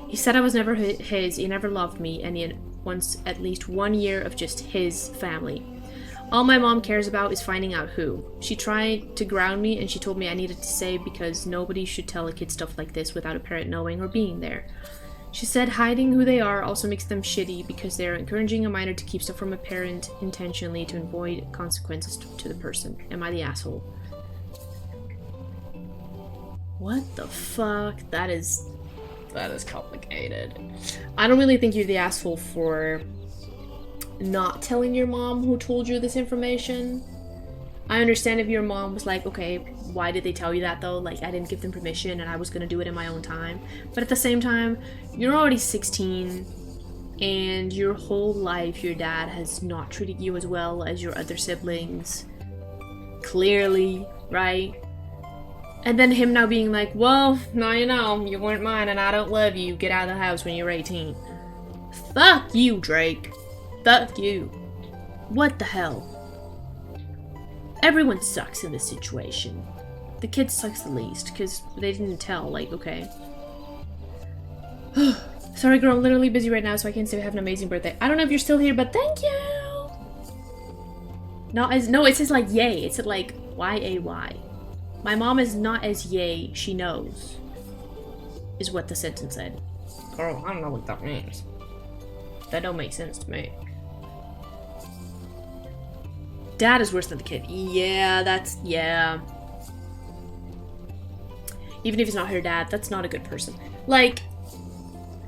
He said I was never his, he never loved me, and he wants at least 1 year of just his family. All my mom cares about is finding out who. She tried to ground me, and she told me I needed to say because nobody should tell a kid stuff like this without a parent knowing or being there. She said hiding who they are also makes them shitty because they're encouraging a minor to keep stuff from a parent intentionally to avoid consequences to the person. Am I the asshole? What the fuck? That is complicated. I don't really think you're the asshole for not telling your mom who told you this information. I understand if your mom was like, okay, why did they tell you that though? Like, I didn't give them permission and I was gonna do it in my own time. But at the same time, you're already 16 and your whole life your dad has not treated you as well as your other siblings. Clearly, right? And then him now being like, well, now you know, you weren't mine and I don't love you. Get out of the house when you're 18. Fuck you, Drake. Fuck you. What the hell? Everyone sucks in this situation. The kid sucks the least, because they didn't tell, like, okay. Sorry girl, I'm literally busy right now, so I can't say have an amazing birthday. I don't know if you're still here, but thank you! No, it says like yay. It said like Y-A-Y. My mom is not as yay, she knows. Is what the sentence said. Girl, I don't know what that means. That don't make sense to me. Dad is worse than the kid. Yeah, yeah. Even if he's not her dad, that's not a good person. Like,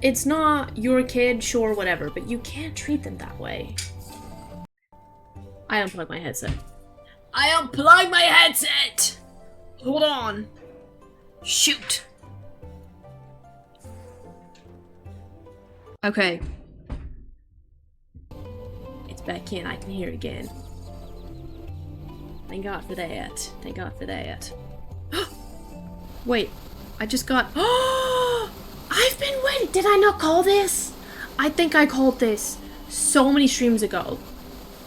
it's not your kid, sure, whatever, but you can't treat them that way. I unplugged my headset. I unplugged my headset! Hold on. Shoot. Okay. It's back in, I can hear it again. Thank God for that. Thank God for that. Wait, I just got... I've been waiting! Did I not call this? I think I called this so many streams ago.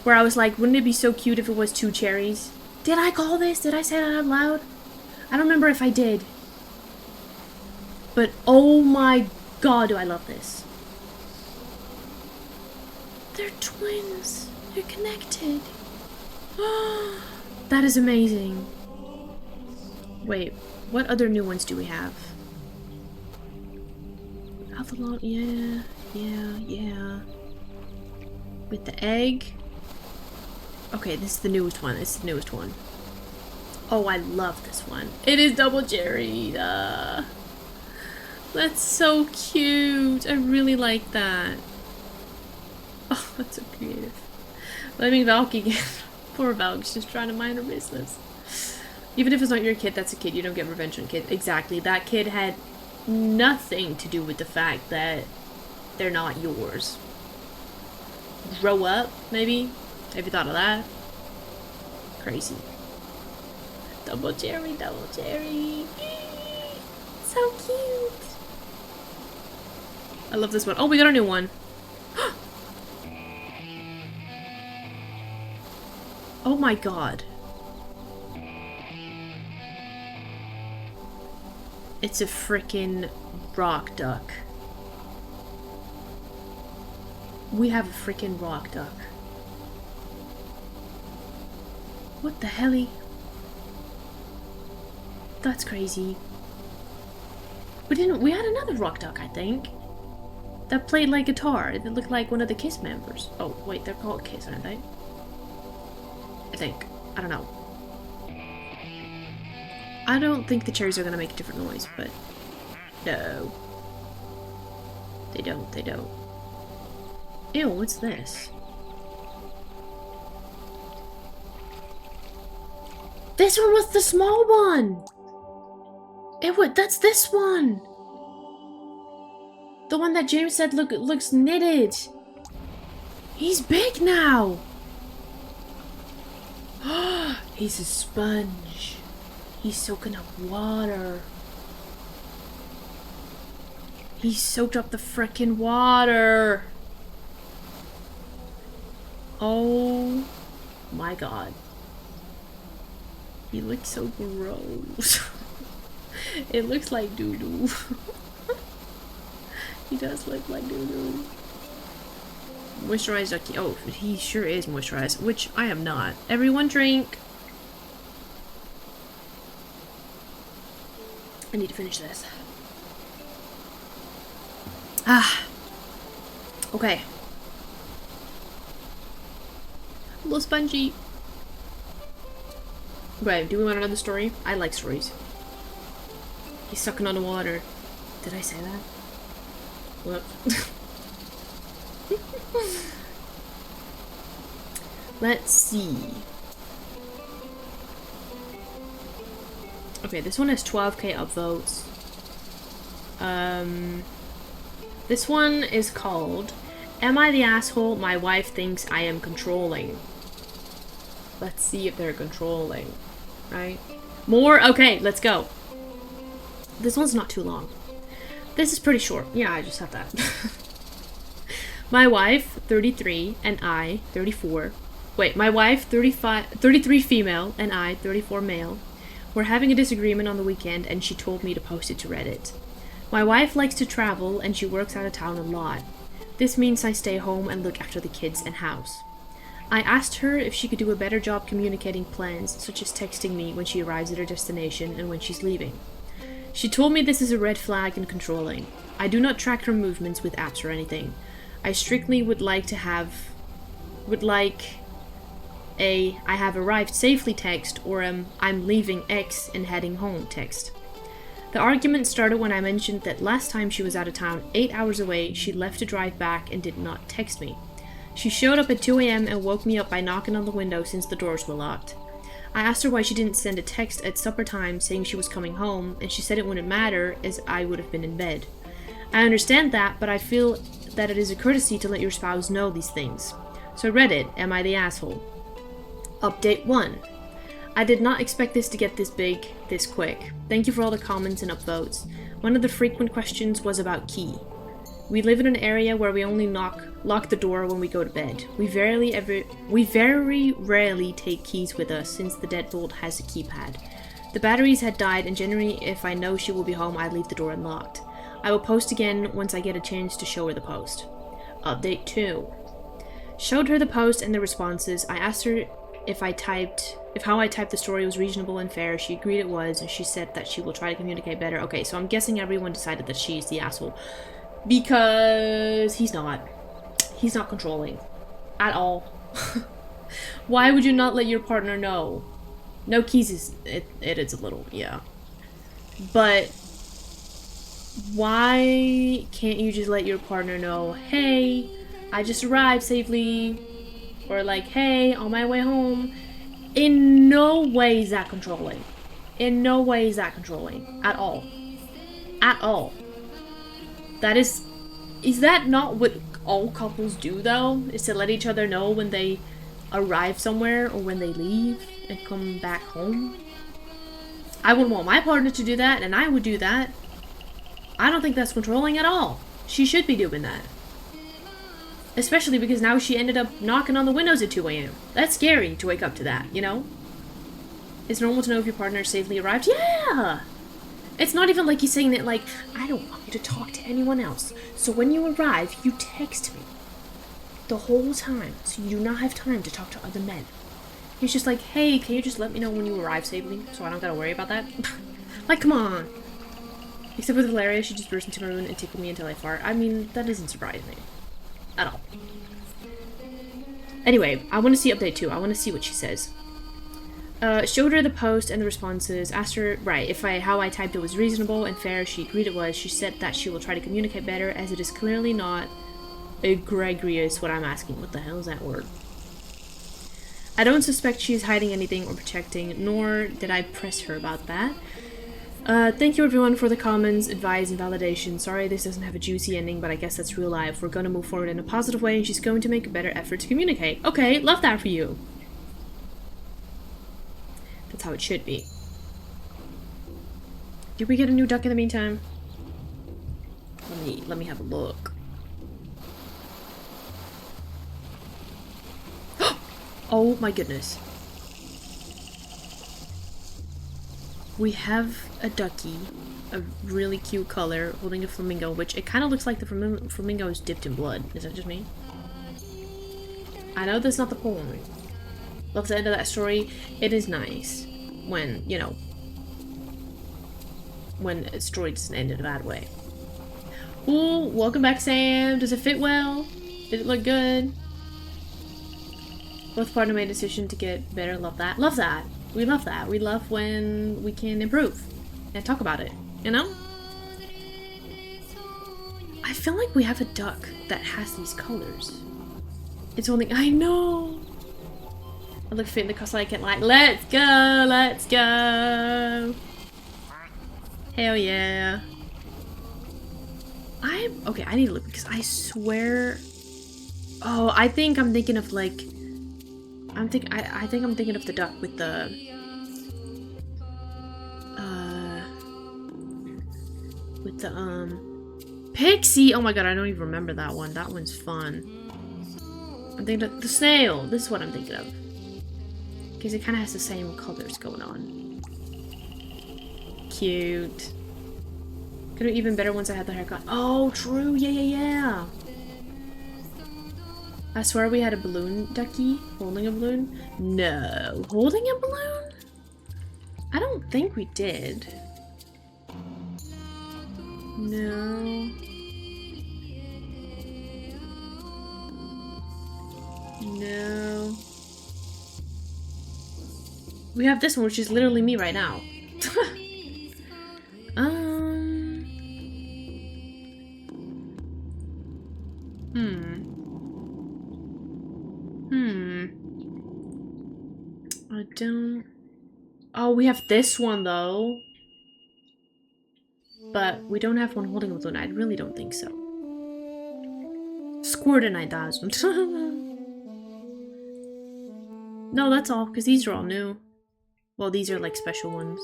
Where I was like, wouldn't it be so cute if it was 2 cherries? Did I call this? Did I say that out loud? I don't remember if I did. But oh my god, do I love this. They're twins. They're connected. That is amazing. Wait, what other new ones do we have? Avalon, yeah. With the egg. Okay, this is the newest one. Oh, I love this one. It is double cherry. That's so cute. I really like that. Oh, that's so creative. Let me Valky again. Poor Valk's just trying to mind her business. Even if it's not your kid, that's a kid. You don't get revenge on kids. Exactly. That kid had nothing to do with the fact that they're not yours. Grow up, maybe? Have you thought of that? Crazy. Double cherry, double cherry. So cute. I love this one. Oh, we got a new one. Oh my god. It's a frickin' rock duck. We have a frickin' rock duck. What the helly? That's crazy. We had another rock duck, I think, that played like guitar. It looked like one of the Kiss members. Oh, wait, they're called Kiss, aren't they? I think. I don't know. I don't think the cherries are gonna make a different noise, but no. They don't, they don't. Ew, what's this? This one was the small one! That's this one! The one that James said looks knitted. He's big now! He's a sponge. He's soaking up water. He soaked up the frickin' water. Oh my god. He looks so gross. It looks like doo-doo. He does look like doo-doo. Moisturized ducky. Oh, he sure is moisturized, which I am not. Everyone drink. I need to finish this. Ah. Okay. A little spongy. Right, do we want another story? I like stories. He's sucking on the water. Did I say that? What? Let's see. Okay, this one has 12k upvotes. This one is called Am I the Asshole My Wife Thinks I Am Controlling? Let's see if they're controlling. Right? More? Okay, let's go. This one's not too long. This is pretty short. Yeah, I just have that. My wife, 33, and I, 34. Wait, my wife, 33 female, and I, 34 male. We're having a disagreement on the weekend, and she told me to post it to Reddit. My wife likes to travel, and she works out of town a lot. This means I stay home and look after the kids and house. I asked her if she could do a better job communicating plans, such as texting me when she arrives at her destination and when she's leaving. She told me this is a red flag and controlling. I do not track her movements with apps or anything. I strictly would like a I have arrived safely text or I'm leaving X and heading home text. The argument started when I mentioned that last time she was out of town 8 hours away, she left to drive back and did not text me. She showed up at 2 a.m. and woke me up by knocking on the window since the doors were locked. I asked her why she didn't send a text at supper time saying she was coming home, and she said it wouldn't matter as I would have been in bed. I understand that, but I feel that it is a courtesy to let your spouse know these things. So Reddit, am I the asshole? Update 1. I did not expect this to get this big, this quick. Thank you for all the comments and upvotes. One of the frequent questions was about key. We live in an area where we only lock the door when we go to bed. We very rarely take keys with us since the deadbolt has a keypad. The batteries had died, and generally if I know she will be home, I leave the door unlocked. I will post again once I get a chance to show her the post. Update 2. Showed her the post and the responses. I asked her if how I typed the story was reasonable and fair. She agreed it was, and she said that she will try to communicate better. Okay, so I'm guessing everyone decided that she's the asshole. Because he's not. He's not controlling. At all. Why would you not let your partner know? No keys is... It is a little, yeah. But... why can't you just let your partner know, hey, I just arrived safely, or like, hey, on my way home? In no way is that controlling. In no way is that controlling. At all. At all. That is that not what all couples do though? Is to let each other know when they arrive somewhere or when they leave and come back home? I wouldn't want my partner to do that, and I would do that. I don't think that's controlling at all. She should be doing that. Especially because now she ended up knocking on the windows at 2 a.m. That's scary to wake up to that, you know? It's normal to know if your partner safely arrived. Yeah! It's not even like he's saying that, like, I don't want you to talk to anyone else. So when you arrive, you text me. The whole time. So you do not have time to talk to other men. He's just like, hey, can you just let me know when you arrive safely? So I don't gotta worry about that? Like, come on. Except with Valeria, she just burst into my room and tickled me until I fart. I mean, that doesn't surprise me. At all. Anyway, I want to see update 2. I want to see what she says. Showed her the post and the responses. Asked her, right, if how I typed it was reasonable and fair. She agreed it was. She said that she will try to communicate better, as it is clearly not egregious what I'm asking. What the hell is that word? I don't suspect she is hiding anything or protecting, nor did I press her about that. Thank you everyone for the comments, advice, and validation. Sorry this doesn't have a juicy ending, but I guess that's real life. We're gonna move forward in a positive way, and she's going to make a better effort to communicate. Okay, love that for you. That's how it should be. Did we get a new duck in the meantime? Let me have a look. Oh my goodness. We have a ducky, a really cute color, holding a flamingo, which it kind of looks like the flamingo is dipped in blood. Is that just me? I know that's not the point. Love the end of that story. It is nice when, you know, when a story doesn't end in a bad way. Ooh, welcome back, Sam. Does it fit well? Did it look good? Both partner made a decision to get better. Love that. Love that. We love that. We love when we can improve and talk about it, you know? I feel like we have a duck that has these colors. It's only, I know! I look fit in the costume I can't like. Let's go! Let's go! Hell yeah. Okay, I need to look because I swear. Oh, I think I'm thinking of like, I think I'm thinking of the duck with the Pixie. Oh my god, I don't even remember that one. That one's fun. I'm thinking of the snail. This is what I'm thinking of. Because it kind of has the same colors going on. Cute. Could have even better once I had the haircut. Oh, true. Yeah, yeah, yeah. I swear we had a balloon ducky holding a balloon. No. Holding a balloon? I don't think we did. No. No. We have this one, which is literally me right now. I don't... Oh, we have this one, though. But we don't have one holding a balloon. I really don't think so. Squirt 9000. No, that's all, because these are all new. Well, these are like special ones.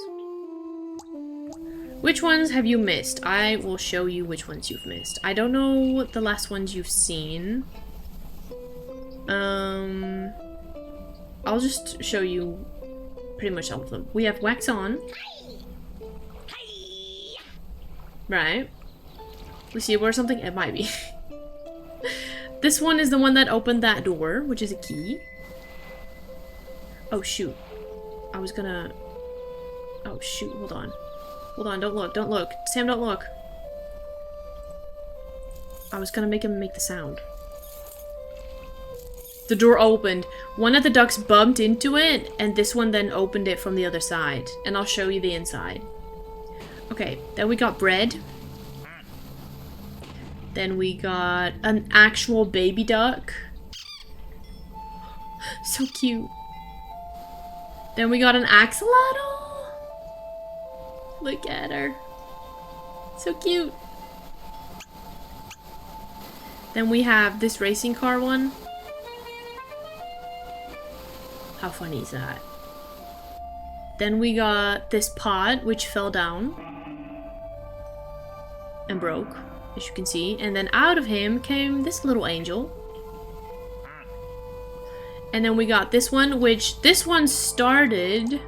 Which ones have you missed? I will show you which ones you've missed. I don't know what the last ones you've seen. I'll just show you pretty much all of them. We have Wax On. Right. We see where something? It might be. This one is the one that opened that door, which is a key. Oh shoot. I was gonna... Oh shoot, hold on. Hold on, don't look, don't look. Sam, don't look. I was gonna make him make the sound. The door opened. One of the ducks bumped into it, and this one then opened it from the other side. And I'll show you the inside. Okay, then we got bread. Then we got an actual baby duck. So cute. Then we got an axolotl. Look at her. So cute. Then we have this racing car one. How funny is that? Then we got this pot, which fell down and broke, as you can see. And then out of him came this little angel. And then we got this one, which this one started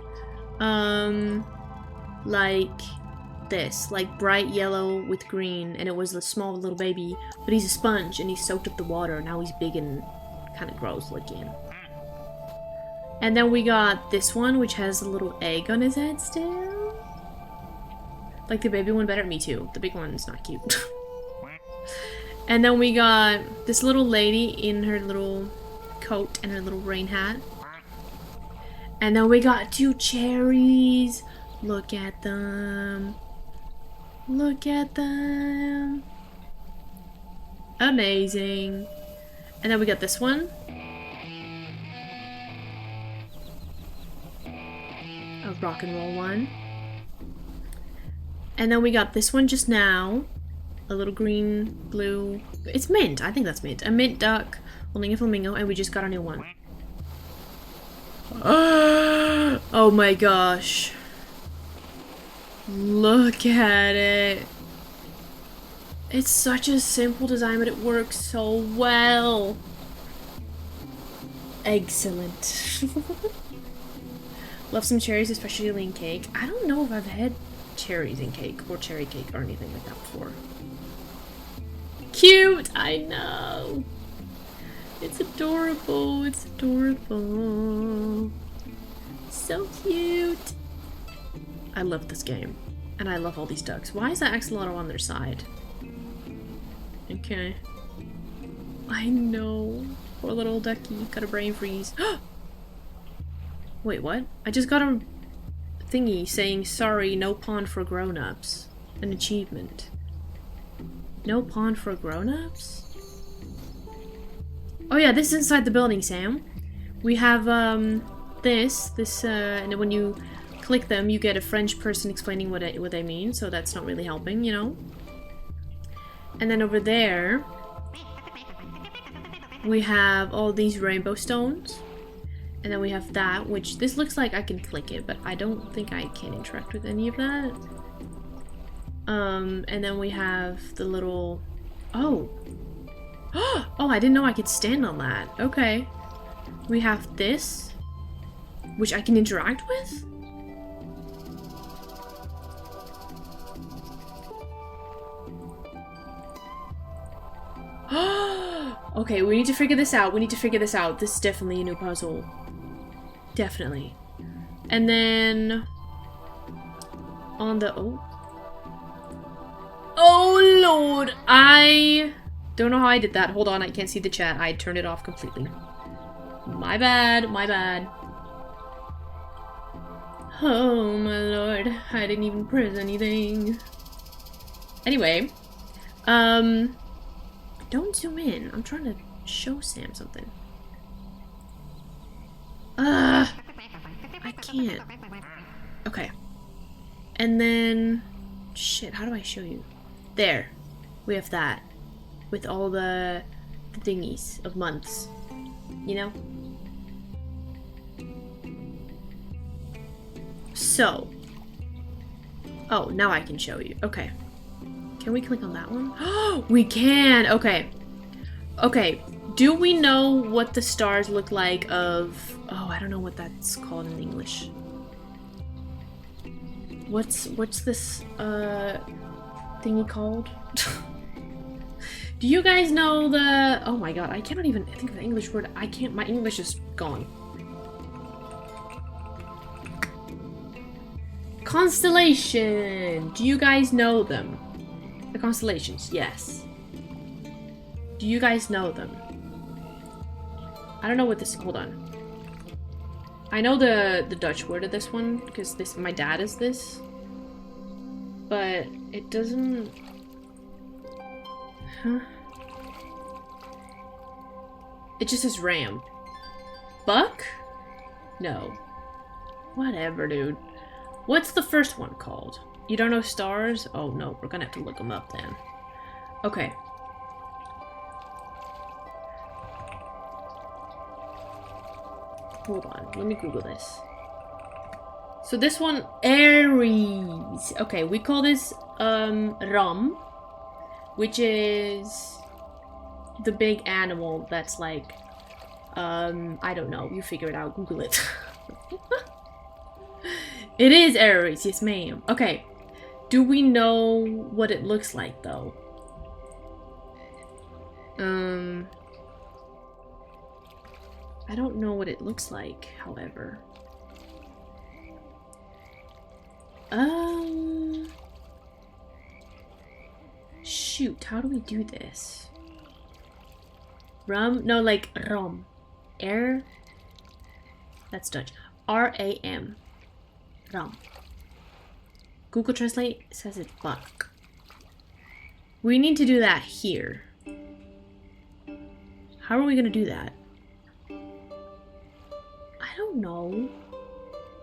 like this, like bright yellow with green, and it was a small little baby, but he's a sponge and he soaked up the water. Now he's big and kind of gross looking. And then we got this one, which has a little egg on his head still. Like the baby one better? Me too. The big one's not cute. And then we got this little lady in her little coat and her little rain hat. And then we got 2 cherries. Look at them. Look at them. Amazing. And then we got this one. A rock and roll one. And then we got this one just now. A little green, blue. It's mint. I think that's mint. A mint duck holding a flamingo, and we just got a new one. Oh my gosh. Look at it. It's such a simple design, but it works so well. Excellent. Love some cherries, especially in cake. I don't know if I've had cherries in cake or cherry cake or anything like that before. Cute! I know. It's adorable. It's adorable. So cute. I love this game. And I love all these ducks. Why is that axolotl on their side? Okay. I know. Poor little ducky. Got a brain freeze. Wait, what? I just got a thingy saying, sorry, no pond for grown-ups. An achievement. No pond for grown-ups? Oh yeah, this is inside the building, Sam. We have, this, and when you click them, you get a French person explaining what they mean, so that's not really helping, you know? And then over there, we have all these rainbow stones. And then we have that, which this looks like I can click it, but I don't think I can interact with any of that. And then we have the little... Oh! Oh, I didn't know I could stand on that. Okay. We have this, which I can interact with? Okay, we need to figure this out. We need to figure this out. This is definitely a new puzzle. Definitely. And then... on the... Oh, Lord! I don't know how I did that. Hold on, I can't see the chat. I turned it off completely. My bad, my bad. Oh, my Lord. I didn't even press anything. Anyway. Don't zoom in. I'm trying to show Sam something. I can't. Okay. And then... Shit, how do I show you? There. We have that. With all the thingies of months. You know? So. Oh, now I can show you. Okay. Can we click on that one? Oh, we can! Okay. Okay. Do we know what the stars look like of... Oh, I don't know what that's called in English. What's this, thingy called? Do you guys know the... Oh my god, I cannot even think of the English word. I can't... My English is gone. Constellation! Do you guys know them? The constellations, yes. Do you guys know them? I don't know what this... Hold on. I know the Dutch word of this one, because this... My dad is this. But it doesn't... Huh? It just says ram. Buck? No. Whatever, dude. What's the first one called? You don't know stars? Oh no, we're gonna have to look them up then. Okay. Hold on, let me Google this. So this one, Aries. Okay, we call this ram, which is the big animal that's like, I don't know, you figure it out, Google it. It is Aries, yes ma'am. Okay, do we know what it looks like though? I don't know what it looks like, however. Shoot, how do we do this? Rum? No, like rom. Air? That's Dutch. R-A-M. Rum. Google Translate says it's buck. We need to do that here. How are we gonna do that? I don't know.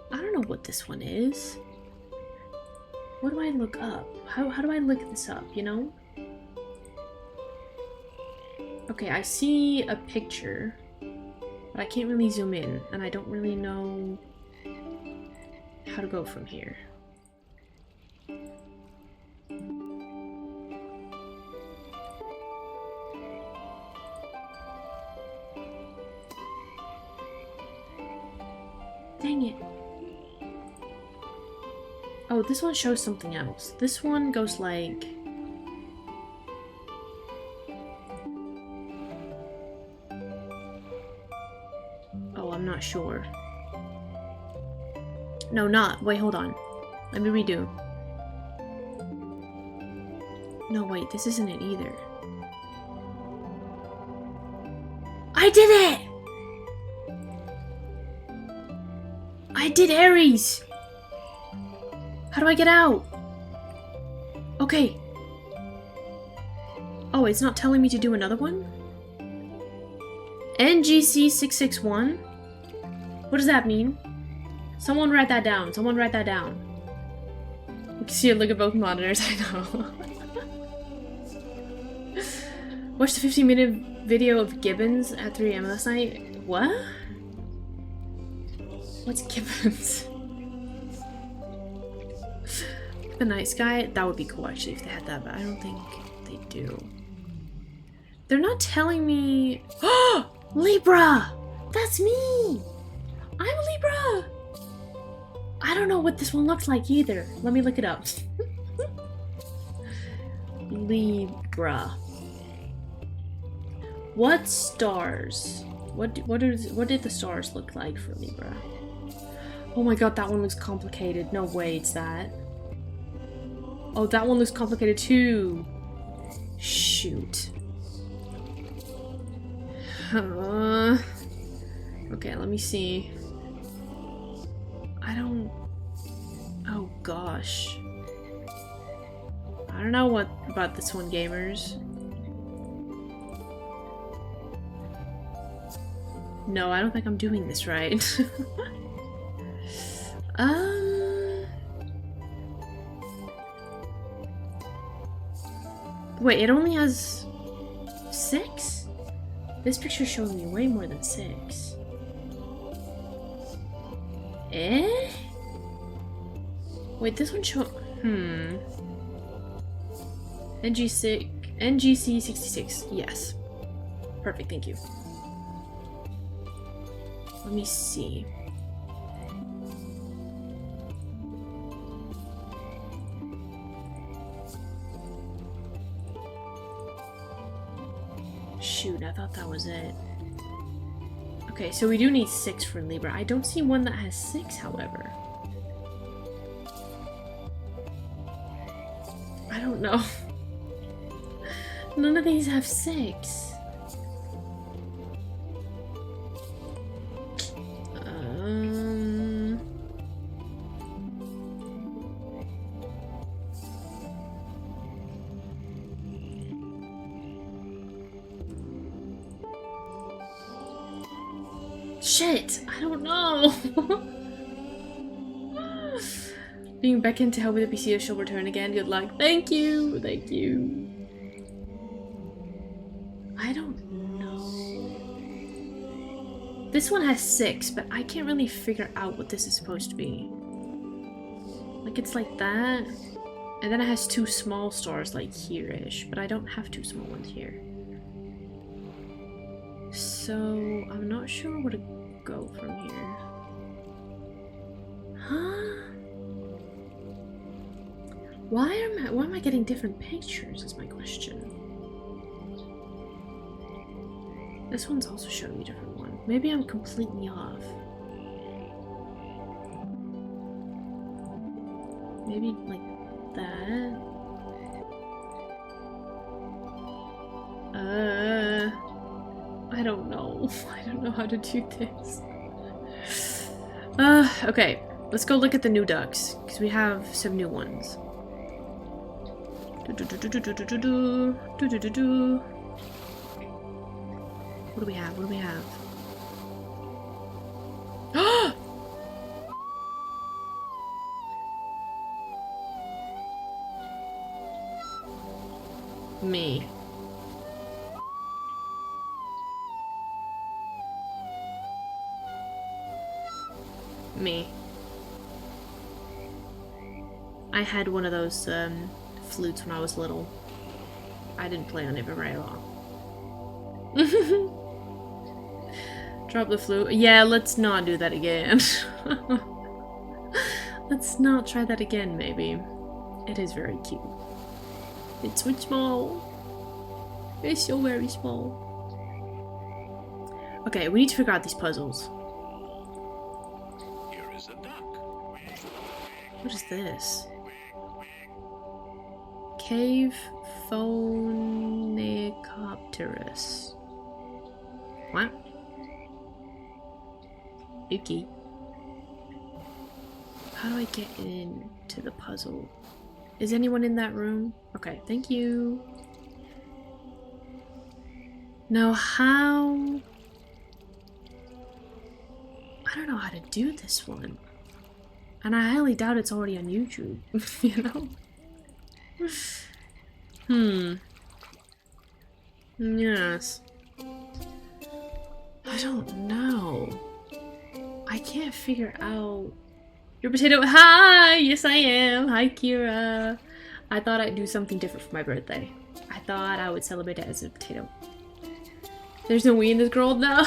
I don't know what this one is. What do I look up? How do I look this up, you know? Okay, I see a picture, but I can't really zoom in, and I don't really know how to go from here. Dang it. Oh, this one shows something else. This one goes like... Oh, I'm not sure. No, not. Wait, hold on. Let me redo. No, wait, this isn't it either. I did it! I did Aries! How do I get out? Okay. Oh, it's not telling me to do another one? NGC661? What does that mean? Someone write that down. Someone write that down. You can see a look at both monitors, I know. Watched a 15-minute video of Gibbons at 3 AM last night. What? What's Gibbons? The night sky? That would be cool actually if they had that, but I don't think they do. They're not telling me. Oh! Libra! That's me! I'm a Libra! I don't know what this one looks like either. Let me look it up. Libra. What stars? What did the stars look like for Libra? Oh my god, that one looks complicated. No way, it's that. Oh, that one looks complicated too. Shoot. Okay, let me see. I don't... Oh gosh. I don't know what about this one, gamers. No, I don't think I'm doing this right. Wait, it only has 6? This picture's showing me way more than 6. Eh? Wait, this one show... NGC66. Yes. Perfect, thank you. Let me see. Shoot, I thought that was it. Okay, so we do need 6 for Libra. I don't see one that has 6, however. I don't know. None of these have 6. Shit! I don't know! Being beckoned to help with the PC she'll return again. Good luck. Thank you! Thank you. I don't know. This one has 6, but I can't really figure out what this is supposed to be. Like, it's like that. And then it has 2 small stars, like here-ish. But I don't have 2 small ones here. So, I'm not sure where to go from here. Huh? Why am I getting different pictures is my question. This one's also showing me a different one. Maybe I'm completely off. Maybe like that. I don't know. I don't know how to do this. Okay. Let's go look at the new ducks, because we have some new ones. What do we have? What do we have? Me. Me. I had one of those flutes when I was little. I didn't play on it for very long. Drop the flute. Yeah, let's not do that again. Let's not try that again, maybe. It is very cute. It's so small. It's so very small. Okay, we need to figure out these puzzles. Here is a duck. What is this? Cave Phonicopterus. What? Okay. How do I get into the puzzle? Is anyone in that room? Okay, thank you. Now how... I don't know how to do this one. And I highly doubt it's already on YouTube, you know? Yes. I don't know. I can't figure out... Your potato- Hi! Yes I am! Hi Kira! I thought I'd do something different for my birthday. I thought I would celebrate it as a potato. There's no we in this girl? No!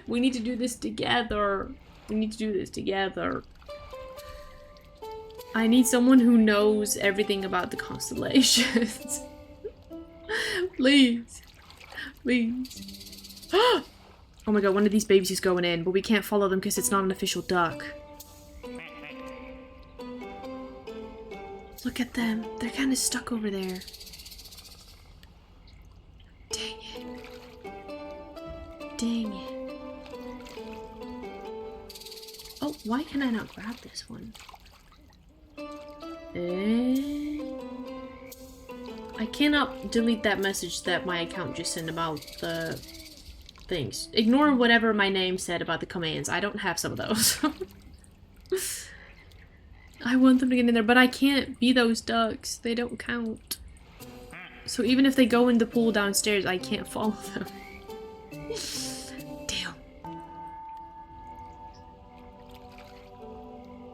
We need to do this together. We need to do this together. I need someone who knows everything about the constellations. Please. Please. Oh my god, one of these babies is going in, but we can't follow them because it's not an official duck. Look at them. They're kind of stuck over there. Dang it. Dang it. Oh, why can I not grab this one? I cannot delete that message that my account just sent about the things. Ignore whatever my name said about the commands. I don't have some of those. I want them to get in there, but I can't be those ducks. They don't count. So even if they go in the pool downstairs, I can't follow them. Damn.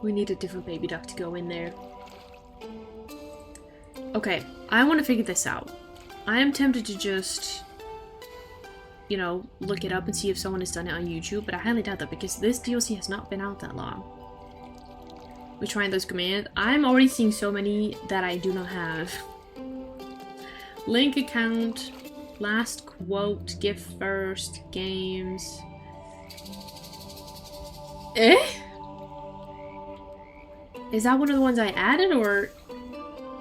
We need a different baby duck to go in there. Okay, I want to figure this out. I am tempted to just, you know, look it up and see if someone has done it on YouTube, but I highly doubt that because this DLC has not been out that long. We're trying those commands. I'm already seeing so many that I do not have. Link account, last quote, gift first, games. Eh? Is that one of the ones I added, or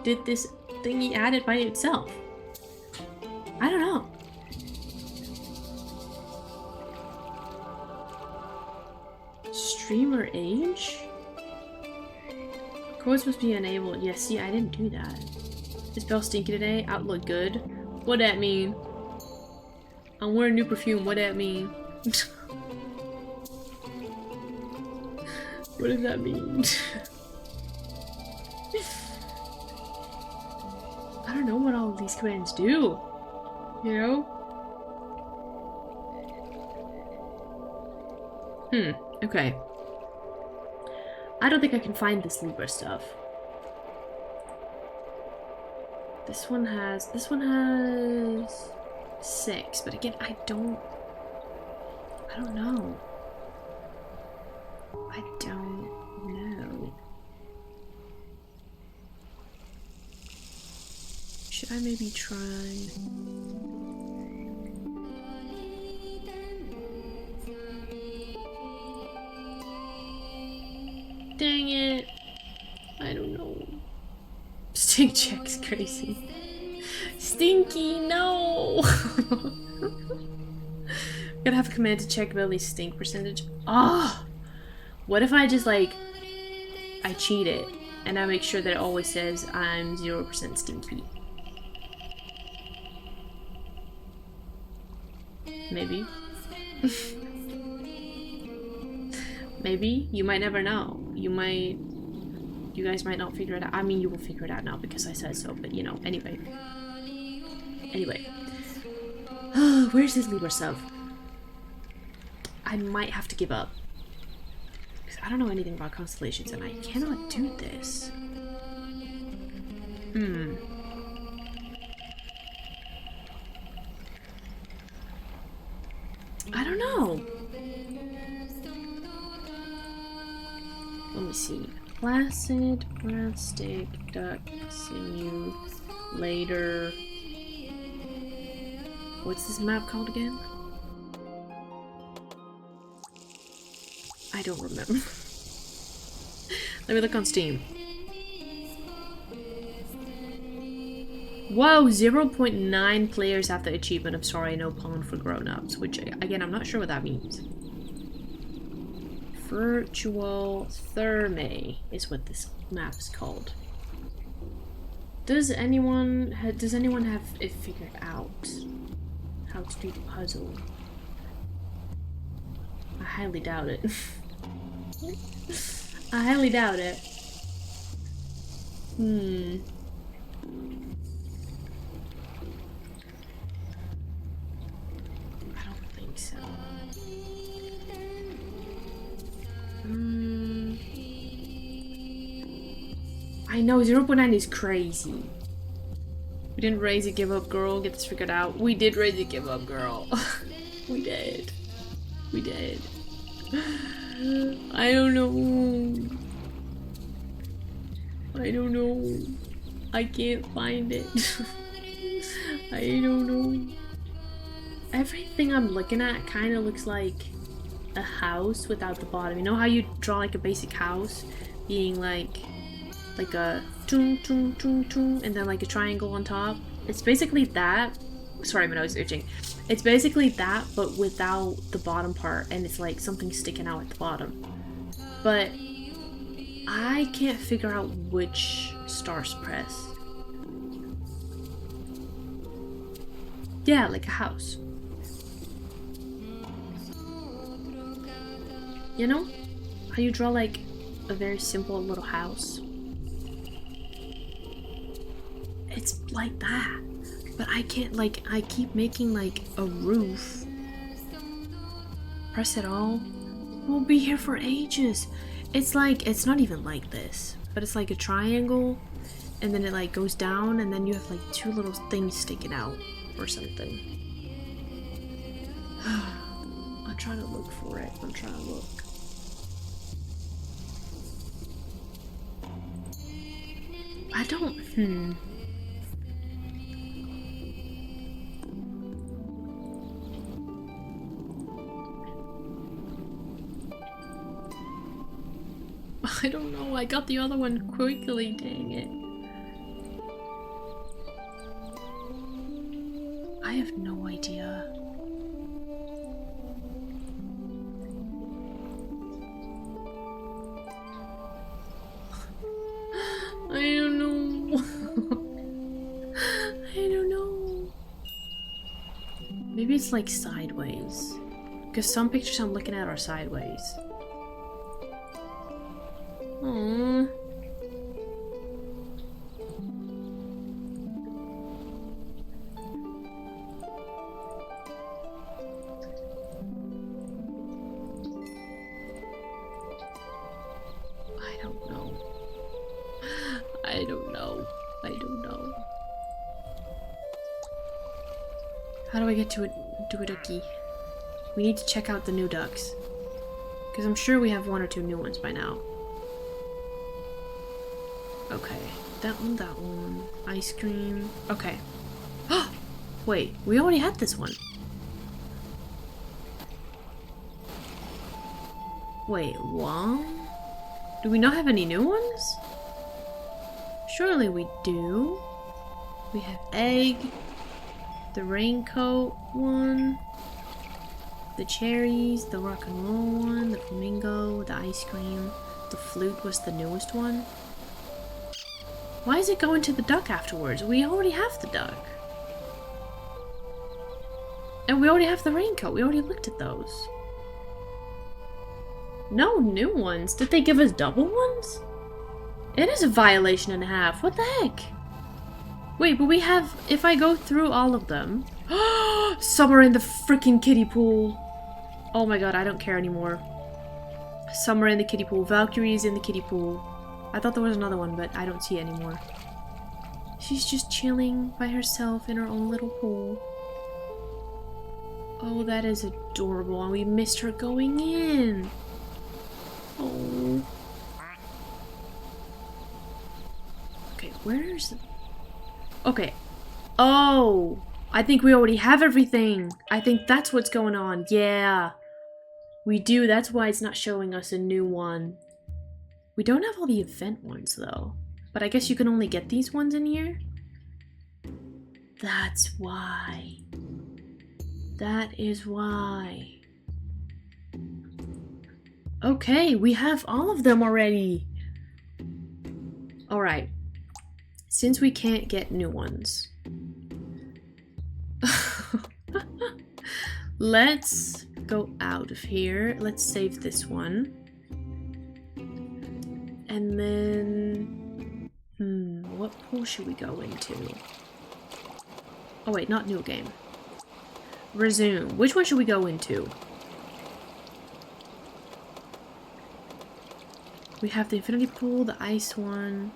did this thingy add it by itself? I don't know. Streamer age? Codes must be enabled. Yeah, see, I didn't do that. Is Belle stinky today? Outlook good. What that mean? I'm wearing new perfume. What that mean? What does that mean? I don't know what all of these commands do. You know? Okay. I don't think I can find this Libra stuff. This one has 6, but again, I don't know. I don't know. Should I maybe try? Dang it. I don't know. Stink check's crazy. Stinky, no! Gonna have a command to check Billy's stink percentage. Oh! What if I just like I cheat it and I make sure that it always says I'm 0% stinky? Maybe. Maybe. You might never know. You guys might not figure it out. I mean, you will figure it out now because I said so, but you know, anyway. Anyway. Where does this leave ourselves? I might have to give up. Because I don't know anything about constellations and I cannot do this. I don't know. Let me see. Placid, plastic, duck, simulator. What's this map called again? I don't remember. Let me look on Steam. Whoa, 0.9 players have the achievement of Sorry No Pond for grown-ups, which, again, I'm not sure what that means. Virtual Therme is what this map is called. Does anyone have it figured out how to do the puzzle? I highly doubt it. I highly doubt it. I don't think so. I know 0.9 is crazy. We didn't raise it, give up, girl. Get this figured out. We did raise it, give up, girl. We did. We did. I don't know. I don't know. I can't find it. I don't know. Everything I'm looking at kind of looks like a house without the bottom. You know how you draw like a basic house being like a tung tung tung tung and then like a triangle on top? It's basically that. Sorry, my nose is itching. It's basically that, but without the bottom part, and it's like something sticking out at the bottom. But I can't figure out which stars press. Yeah, like a house. You know? How you draw like a very simple little house? It's like that. But I can't, like, I keep making like a roof. Press it all. We'll be here for ages. It's like, it's not even like this, but it's like a triangle, and then it like goes down, and then you have like two little things sticking out or something. I'm trying to look for it. I'm trying to look. I don't, I don't know, I got the other one quickly, dang it. I have no idea. I don't know. I don't know. Maybe it's like sideways. Because some pictures I'm looking at are sideways. Aww. I don't know. I don't know. I don't know. How do I get to a ducky? We need to check out the new ducks. Because I'm sure we have one or two new ones by now. Okay, that one. Ice cream. Okay. Wait, we already had this one. Wait, what? Do we not have any new ones? Surely we do. We have egg, the raincoat one, the cherries, the rock and roll one, the flamingo, the ice cream, the flute was the newest one. Why is it going to the duck afterwards? We already have the duck. And we already have the raincoat. We already looked at those. No new ones. Did they give us double ones? It is a violation and a half. What the heck? Wait, but we have... If I go through all of them... Some are in the freaking kiddie pool. Oh my god, I don't care anymore. Some are in the kiddie pool. Valkyrie's in the kiddie pool. I thought there was another one, but I don't see it anymore. She's just chilling by herself in her own little pool. Oh, that is adorable. And we missed her going in. Oh. Okay, where's... Okay. Oh! I think we already have everything. I think that's what's going on. Yeah. We do. That's why it's not showing us a new one. We don't have all the event ones, though. But I guess you can only get these ones in here? That's why. That is why. Okay, we have all of them already. Alright. Since we can't get new ones. Let's go out of here. Let's save this one. And then... what pool should we go into? Oh wait, not new game. Resume. Which one should we go into? We have the infinity pool, the ice one,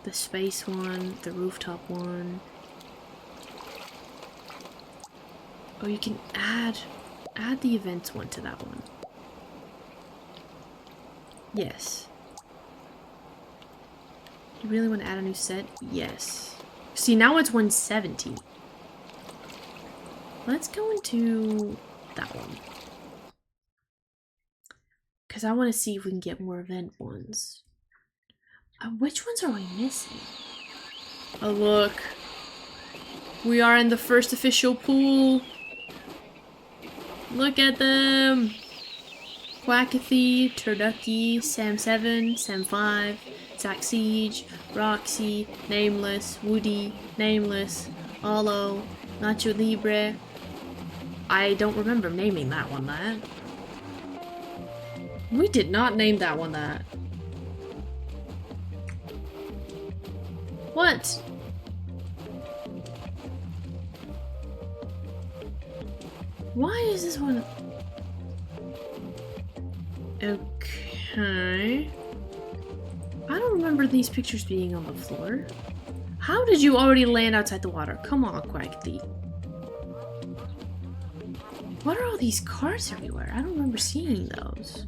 the space one, the rooftop one. Oh, you can add the events one to that one. Yes. You really want to add a new set? Yes. See, now it's 170. Let's go into that one. Because I want to see if we can get more event ones. Which ones are we missing? Oh, look. We are in the first official pool. Look at them. Quackathy, Turducky, Sam7, Sam5, Zack Siege, Roxy, Nameless, Woody, Nameless, Olo, Nacho Libre. I don't remember naming that one that. We did not name that one that. What? Why is this one... Okay... I don't remember these pictures being on the floor. How did you already land outside the water? Come on, Quackathy. What are all these cards everywhere? I don't remember seeing those.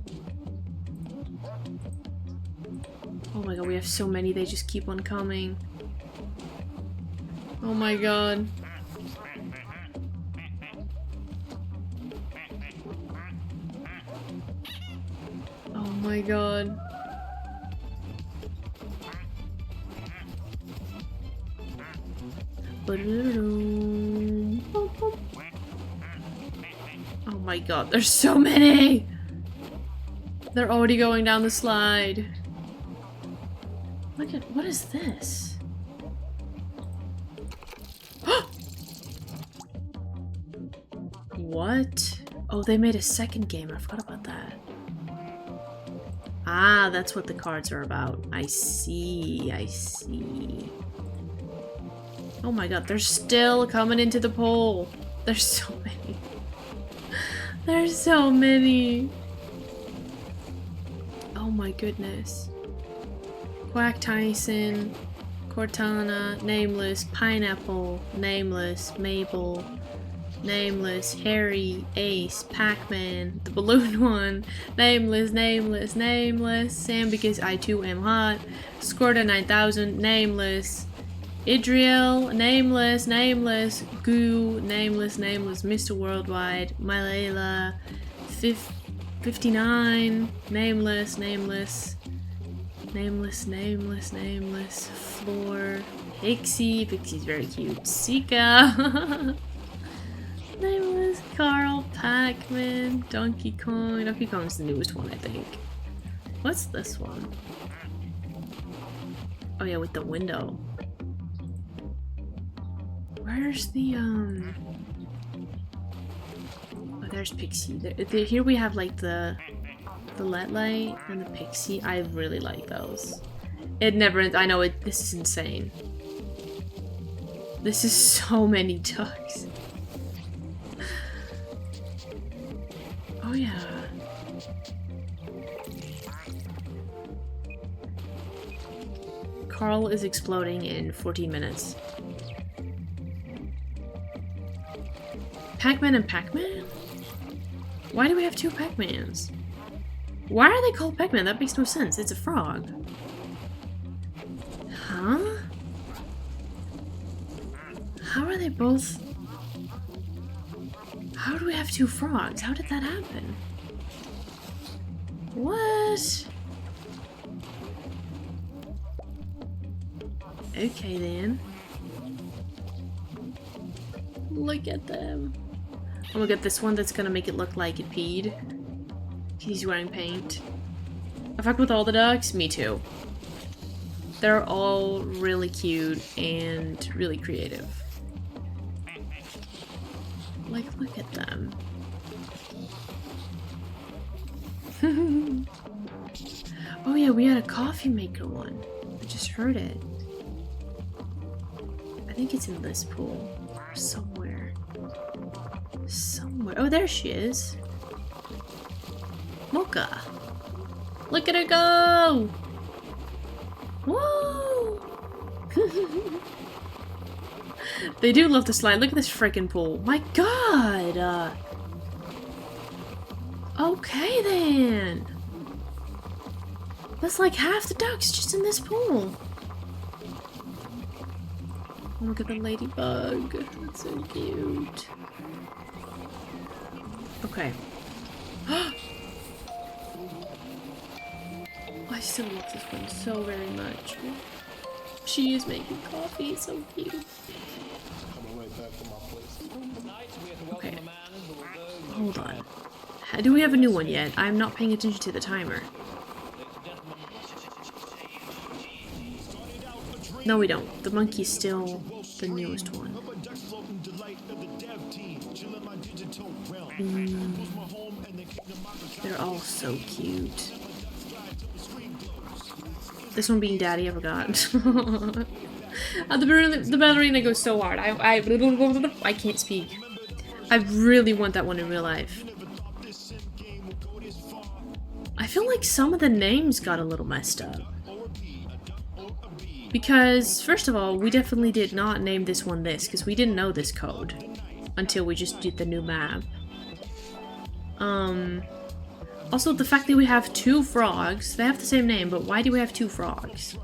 Oh my god, we have so many, they just keep on coming. Oh my god. Oh my god. Oh my god, there's so many! They're already going down the slide. Look at, what is this? What? Oh, they made a second game. I forgot about that. Ah, that's what the cards are about. I see, I see. Oh my god, they're still coming into the poll. There's so many. There's so many. Oh my goodness. Quack Tyson, Cortana, Nameless, Pineapple, Nameless, Mabel, Nameless, Harry, Ace, Pac-Man, the balloon one, Nameless, Nameless, Nameless, Sam because I too am hot, Scorda 9000, Nameless, Idriel, Nameless, Nameless, Goo, Nameless, Nameless, Mr. Worldwide, Mylayla, 59, Nameless, Nameless, Nameless, Nameless, Nameless, Floor, Pixie. Pixie's very cute. Sika. Name was Carl, Pac-Man, Donkey Kong. Donkey Kong's the newest one, I think. What's this one? Oh yeah, with the window. Where's the Oh, there's Pixie. Here we have like the LED light and the Pixie. I really like those. It never ends. I know it. This is insane. This is so many ducks. Oh yeah. Carl is exploding in 14 minutes. Pac-Man and Pac-Man? Why do we have two Pac-Mans? Why are they called Pac-Man? That makes no sense. It's a frog. Huh? How are they both... How do we have two frogs? How did that happen? What? Okay then. Look at them. I'm gonna get this one that's gonna make it look like it peed. He's wearing paint. I fuck with all the ducks? Me too. They're all really cute and really creative. Like, look at them. Oh yeah, we had a coffee maker one. I just heard it. I think it's in this pool. Somewhere. Somewhere. Oh, there she is. Mocha. Look at her go! Woo! They do love to slide. Look at this freaking pool. My god! Okay then. That's like half the ducks just in this pool. Look at the ladybug. That's so cute. Okay. I still love this one so very much. She is making coffee. It's so cute. Okay. Hold on. Do we have a new one yet? I'm not paying attention to the timer. No, we don't. The monkey's still the newest one. They're all so cute. This one being daddy, I forgot. The ballerina goes so hard. I can't speak. I really want that one in real life. I feel like some of the names got a little messed up. Because, first of all, we definitely did not name this one this, because we didn't know this code until we just did the new map. Also, the fact that we have two frogs, they have the same name, but why do we have two frogs?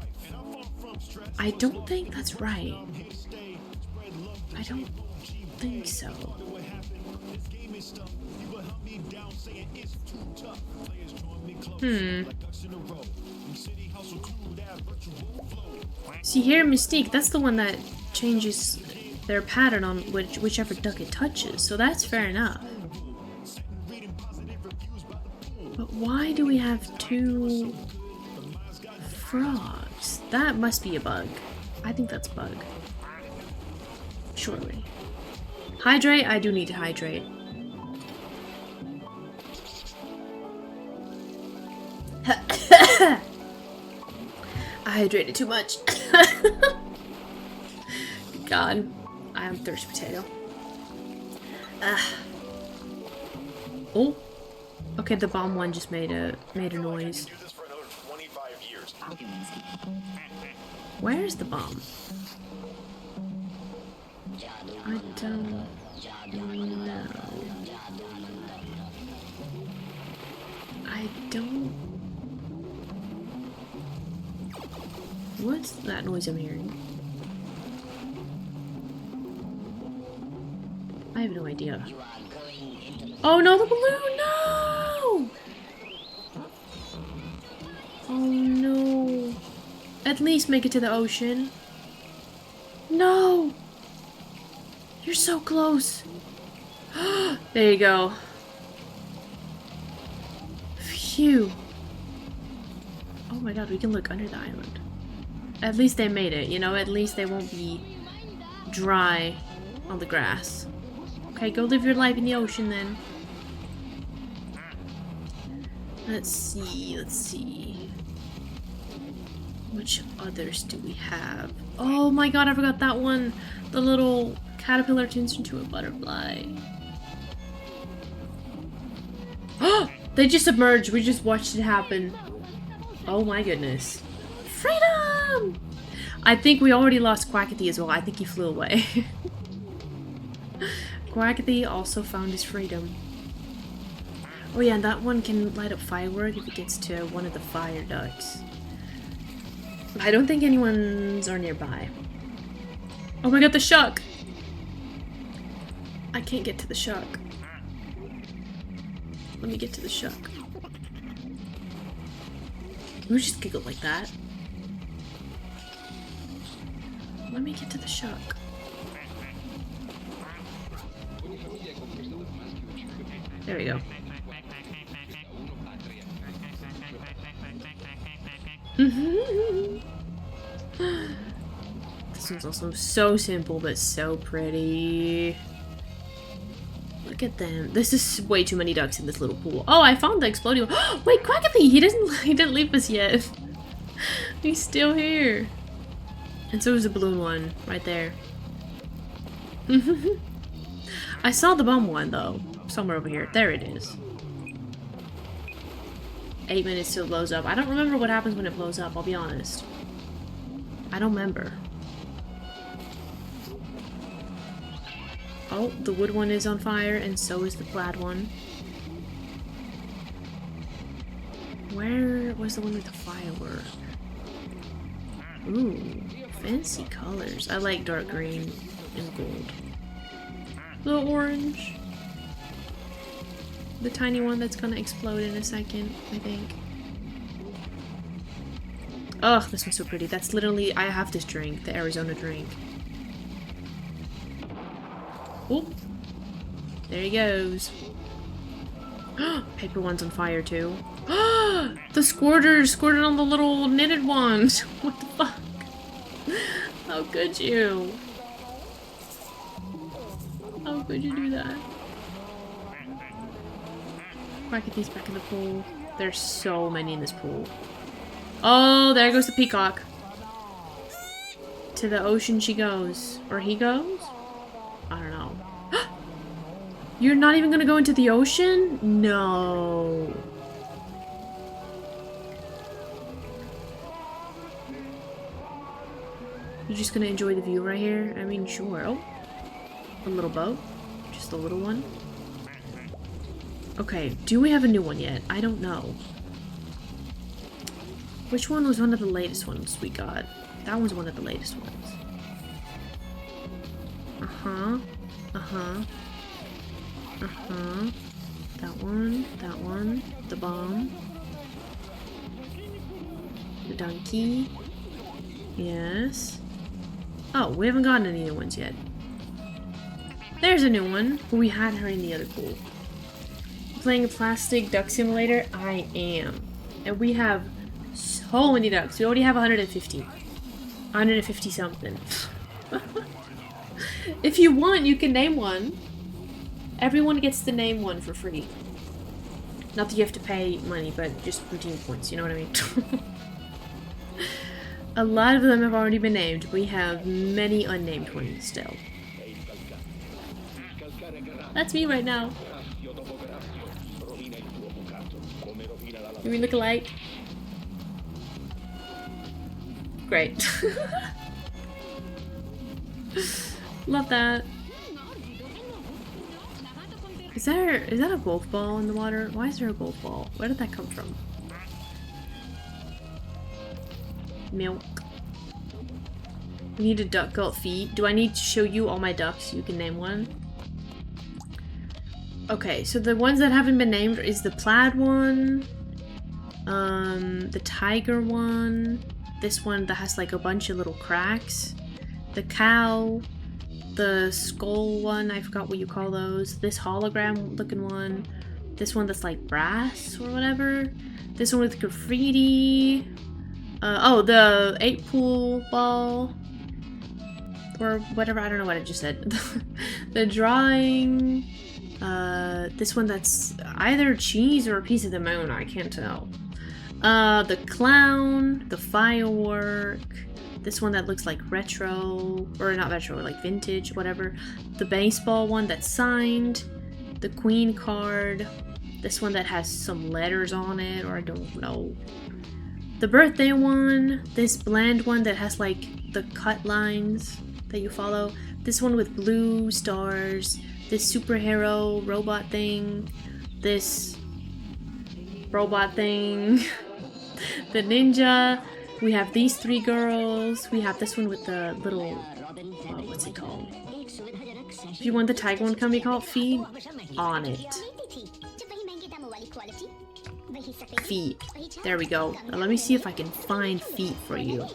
I don't think that's right. I don't think so. See here, Mystique, that's the one that changes their pattern on whichever duck it touches, so that's fair enough. But why do we have two frogs? That must be a bug. I think that's a bug. Surely. Hydrate? I do need to hydrate. I hydrated too much. God, I am thirsty potato. Oh. Okay, the bomb one just made a noise. Where's the bomb? I don't know. I don't... What's that noise I'm hearing? I have no idea. Oh no, the balloon! No! Oh no. At least make it to the ocean. No! You're so close. There you go. Phew. Oh my god, we can look under the island. At least they made it, you know? At least they won't be dry on the grass. Okay, go live your life in the ocean then. Let's see, let's see. Which others do we have? Oh my god, I forgot that one. The little caterpillar turns into a butterfly. Oh! They just submerged. We just watched it happen. Oh my goodness. Freedom! I think we already lost Quackity as well. I think he flew away. Quackity also found his freedom. Oh yeah, and that one can light up firework if it gets to one of the fire ducts. I don't think anyone's are nearby. Oh my god, the shark! I can't get to the shark. Let me get to the shark. Who just giggled like that? Let me get to the shark. There we go. This one's also so simple but so pretty. Look at them. This is way too many ducks in this little pool. Oh, I found the exploding one. Wait, Quackity! He didn't leave us yet. He's still here. And so is the balloon one right there. I saw the bomb one though. Somewhere over here. There it is. 8 minutes till it blows up. I don't remember what happens when it blows up, I'll be honest. I don't remember. Oh, the wood one is on fire, and so is the plaid one. Where was the one with the firework? Ooh, fancy colors. I like dark green and gold. The orange. The tiny one that's gonna explode in a second, I think. Ugh, this one's so pretty. That's literally, I have this drink, the Arizona drink. Oh, there he goes. Paper one's on fire too. The squirter squirted on the little knitted ones. What the fuck? How could you? How could you do that? Quackity's back in the pool. There's so many in this pool. Oh, there goes the peacock. To the ocean she goes. Or he goes? I don't know. You're not even gonna go into the ocean? No. You're just gonna enjoy the view right here? I mean, sure. Oh. A little boat. Just a little one. Okay, do we have a new one yet? I don't know. Which one was one of the latest ones we got? That one's one of the latest ones. Uh-huh. Uh-huh. Uh-huh. That one, the bomb. The donkey. Yes. Oh, we haven't gotten any new ones yet. There's a new one. We had her in the other pool. Playing a plastic duck simulator? I am. And we have so many ducks. We already have 150. 150 something. If you want, you can name one. Everyone gets to name one for free. Not that you have to pay money, but just routine points, you know what I mean? A lot of them have already been named. We have many unnamed ones still. That's me right now. Do we look alike? Great. Love that. Is that a golf ball in the water? Why is there a golf ball? Where did that come from? Milk. We need a duck called feet. Do I need to show you all my ducks? You can name one. Okay, so the ones that haven't been named is the plaid one, the tiger one, this one that has like a bunch of little cracks, the cow, the skull one, I forgot what you call those, this hologram looking one, this one that's like brass or whatever, this one with graffiti, oh, the 8-pool ball, or whatever, I don't know what I just said, the drawing, this one that's either cheese or a piece of the moon, I can't tell, the clown, the firework, this one that looks like retro, or not retro, like vintage, whatever. The baseball one that's signed. The queen card. This one that has some letters on it, or I don't know. The birthday one. This bland one that has like the cut lines that you follow. This one with blue stars. This superhero robot thing. This robot thing. The ninja. We have these 3 girls. We have this one with the little, what's it called? If you want the tiger one, can we call it feet? On it. Feet. There we go. Now let me see if I can find feet for you.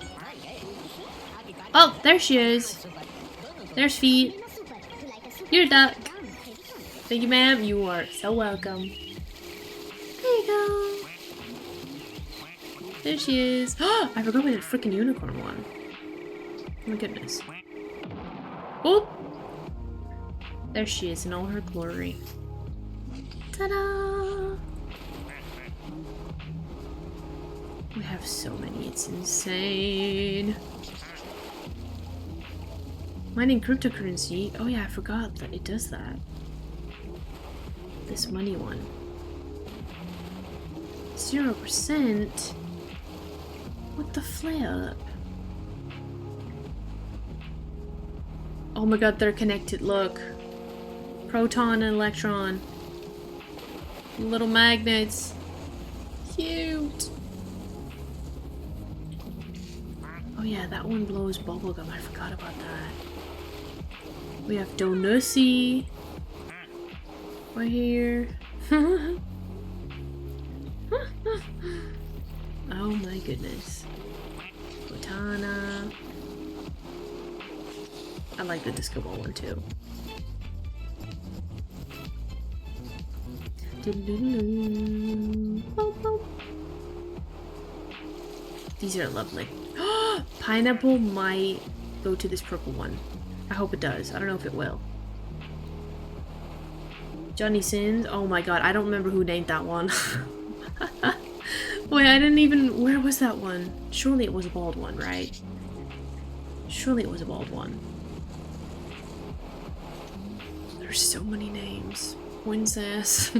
Oh, there she is. There's feet. You're a duck. Thank you, ma'am. You are so welcome. There you go. There she is. Oh, I forgot we had a freaking unicorn one. Oh my goodness. Oh! There she is in all her glory. Ta-da! We have so many, it's insane. Mining cryptocurrency. Oh yeah, I forgot that it does that. This money one. 0%? What the flip? Oh my god, they're connected, look. Proton and electron. Little magnets. Cute. Oh yeah, that one blows bubblegum. I forgot about that. We have Donussi. Right here. Oh my goodness. Botana. I like the disco ball one too. These are lovely. Pineapple might go to this purple one. I hope it does. I don't know if it will. Johnny Sins. Oh my god, I don't remember who named that one. Wait, I didn't even... Where was that one? Surely it was a bald one, right? Surely it was a bald one. There's so many names. Wincess.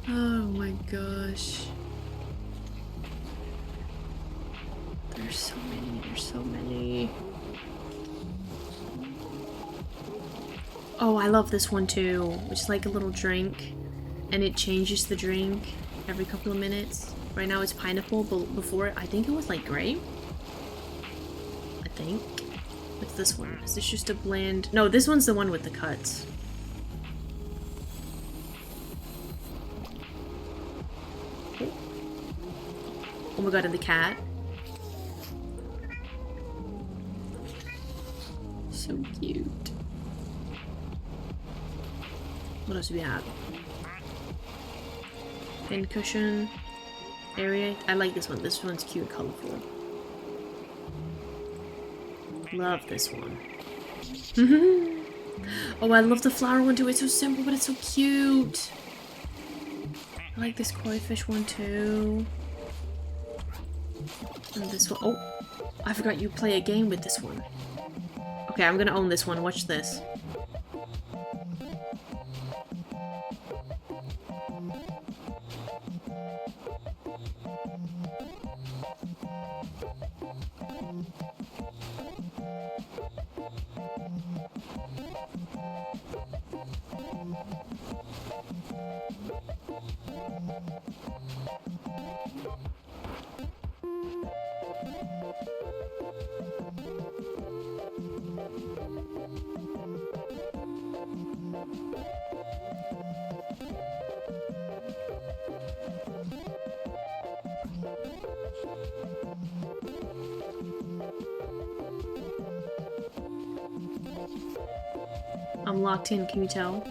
Oh my gosh. There's so many, there's so many. Oh, I love this one too, which is like a little drink. And it changes the drink every couple of minutes. Right now it's pineapple, but before I think it was like grape. I think. What's this one? Is this just a bland? No, this one's the one with the cuts. Oh my god, and the cat. So cute. What else do we have? Pin cushion area. I like this one. This one's cute and colorful. Love this one. Oh, I love the flower one too. It's so simple, but it's so cute. I like this koi fish one too. And this one. Oh, I forgot you play a game with this one. Okay, I'm gonna own this one. Watch this. I'm locked in, can you tell?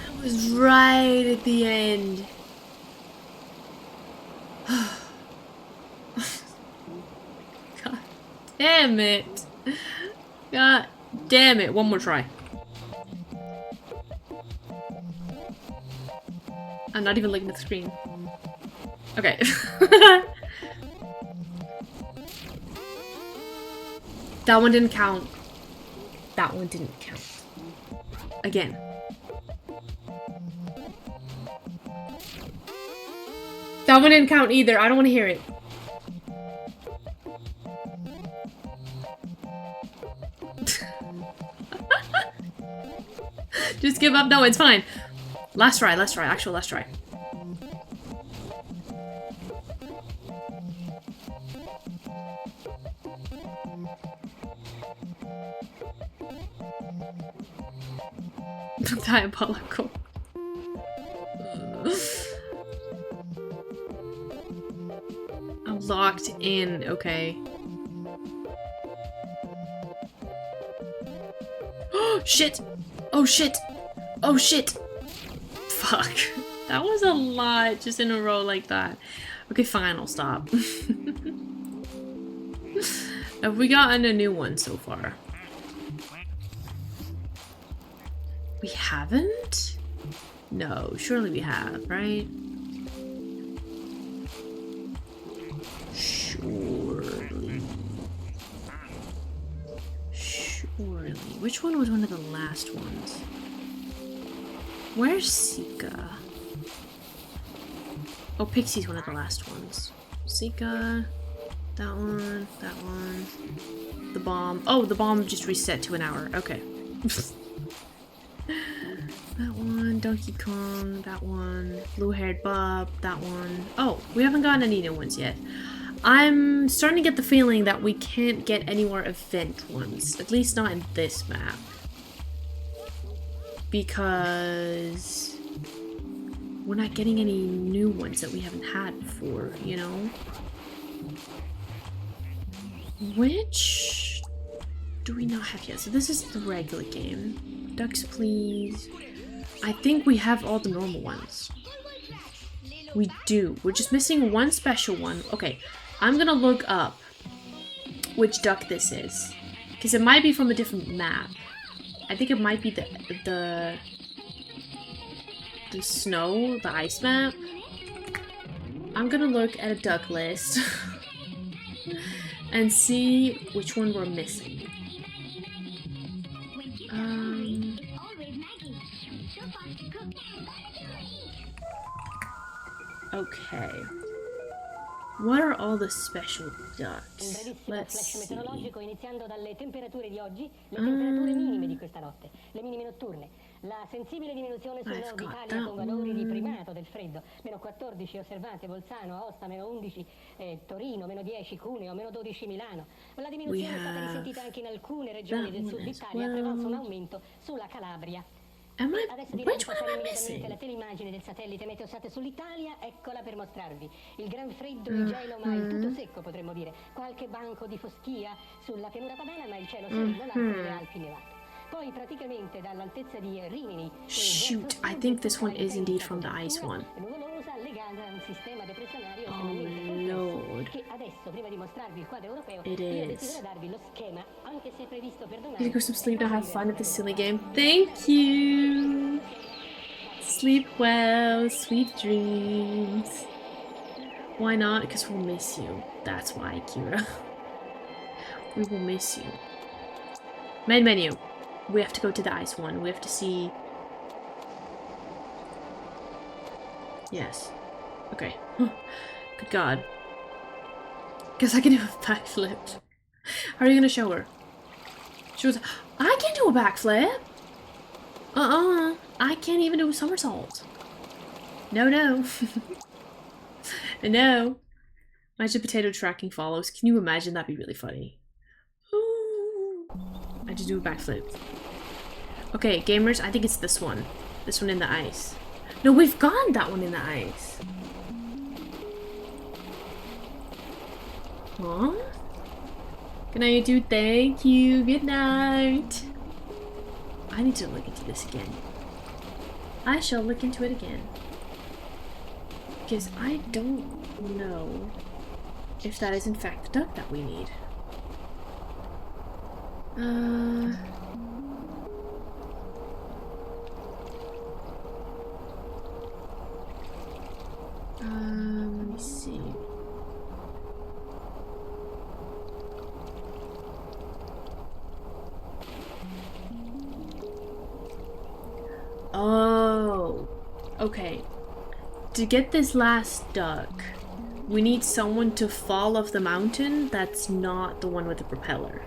I was right at the end. God damn it. God damn it. One more try. I'm not even looking at the screen. Okay. That one didn't count. That one didn't count. Again. That one didn't count either. I don't want to hear it. Just give up. No, it's fine. Last try, last try. Actual last try. Diabolical. I'm locked in, okay. Oh shit! Oh shit! Oh shit! Fuck. That was a lot just in a row like that. Okay, fine, I'll stop. Have we gotten a new one so far? We haven't? No, surely we have, right? Surely. Surely. Which one was one of the last ones? Where's Sika? Oh, Pixie's one of the last ones. Sika. That one. That one. The bomb. Oh, the bomb just reset to an hour. Okay. That one, Donkey Kong, that one, blue-haired Bob, that one. Oh, we haven't gotten any new ones yet. I'm starting to get the feeling that we can't get any more event ones, at least not in this map. Because we're not getting any new ones that we haven't had before, you know? Which do we not have yet? So this is the regular game. Ducks, please. I think we have all the normal ones. We do. We're just missing one special one. Okay, I'm gonna look up which duck this is. Because it might be from a different map. I think it might be the snow, the ice map. I'm gonna look at a duck list and see which one we're missing. Okay. What are all the special ducks? Let's see. Meteorologico iniziando dalle temperature di oggi, le temperature minime di questa notte, le minime notturne. La sensibile diminuzione sul nord Italia con valori di primato del freddo, meno 14 osservate Bolzano, Aosta, meno 11 Torino, meno 10 Cuneo, meno 12 Milano. La diminuzione è stata risentita anche in alcune regioni del sud Italia, prevalso un aumento sulla Calabria. Adesso direi di passare immediatamente alla teleimmagine del satellite Meteosat sull'Italia, eccola per mostrarvi. Il gran freddo, il gelo, ma il tutto secco potremmo dire. Qualche banco di foschia sulla pianura padana, ma il cielo sereno largo delle Alpi nevate. Poi praticamente dall'altezza di Rimini. Shoot, I think this one is indeed from the ice one. Nuvolosa legata a un sistema depressionario Lord. che adesso, prima di mostrarvi il quadro europeo, It io is. desidero darvi lo schema, anche se previsto per domani. You go some sleep to have fun at this silly game. Thank you. Sleep well, sweet dreams. Why not? Because we'll miss you. That's why, Kira. We will miss you. Main menu. We have to go to the ice one. We have to see. Yes. Okay. Good God. Guess I can do a backflip. How are you gonna show her? She was. I can do a backflip. I can't even do a somersault. No, no. No. Imagine potato tracking follows. Can you imagine? That'd be really funny. Ooh. I just do a backflip. Okay, gamers, I think it's this one. This one in the ice. No, we've gone that one in the ice. Huh? Good night, dude. Thank you. Good night. I need to look into this again. I shall look into it again. Because I don't know if that is in fact the duck that we need. Let me see. Oh, okay. To get this last duck, we need someone to fall off the mountain that's not the one with the propeller.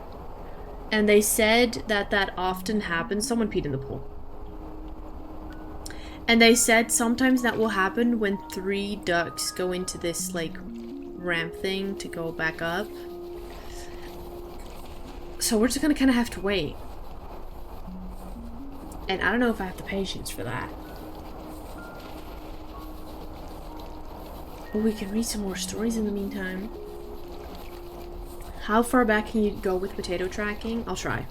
And they said that that often happens. Someone peed in the pool. And they said sometimes that will happen when 3 ducks go into this, like, ramp thing to go back up. So we're just gonna kind of have to wait. And I don't know if I have the patience for that. But we can read some more stories in the meantime. How far back can you go with potato tracking? I'll try.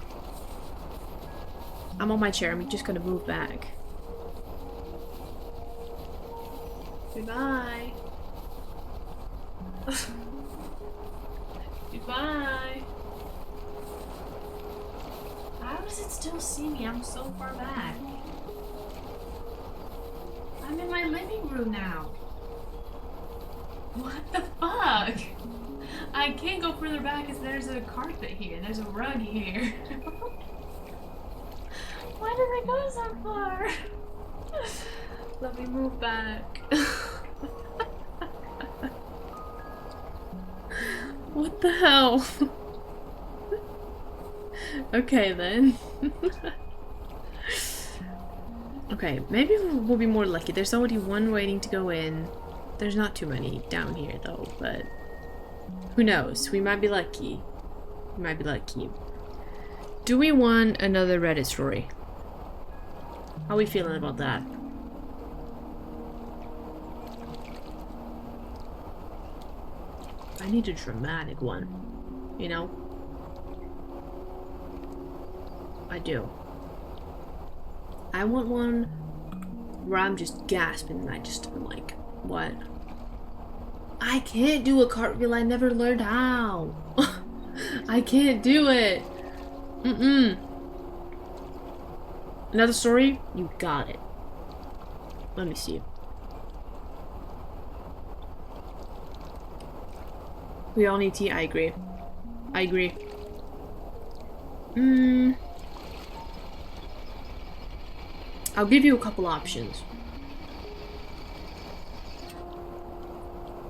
I'm on my chair. I'm just gonna move back. Goodbye. Goodbye. How does it still see me? I'm so far back. I'm in my living room now. What the fuck? I can't go further back because there's a carpet here. There's a rug here. Why did I go so far? Let me move back. What the hell? Okay then. Okay, maybe we'll be more lucky. There's already one waiting to go in. There's not too many down here though, but who knows? We might be lucky. We might be lucky. Do we want another Reddit story? How are we feeling about that? I need a dramatic one, you know? I do. I want one where I'm just gasping and I'm like, what? I can't do a cartwheel. I never learned how. I can't do it. Another story? You got it. Let me see. We all need tea. I agree. I agree. I'll give you a couple options.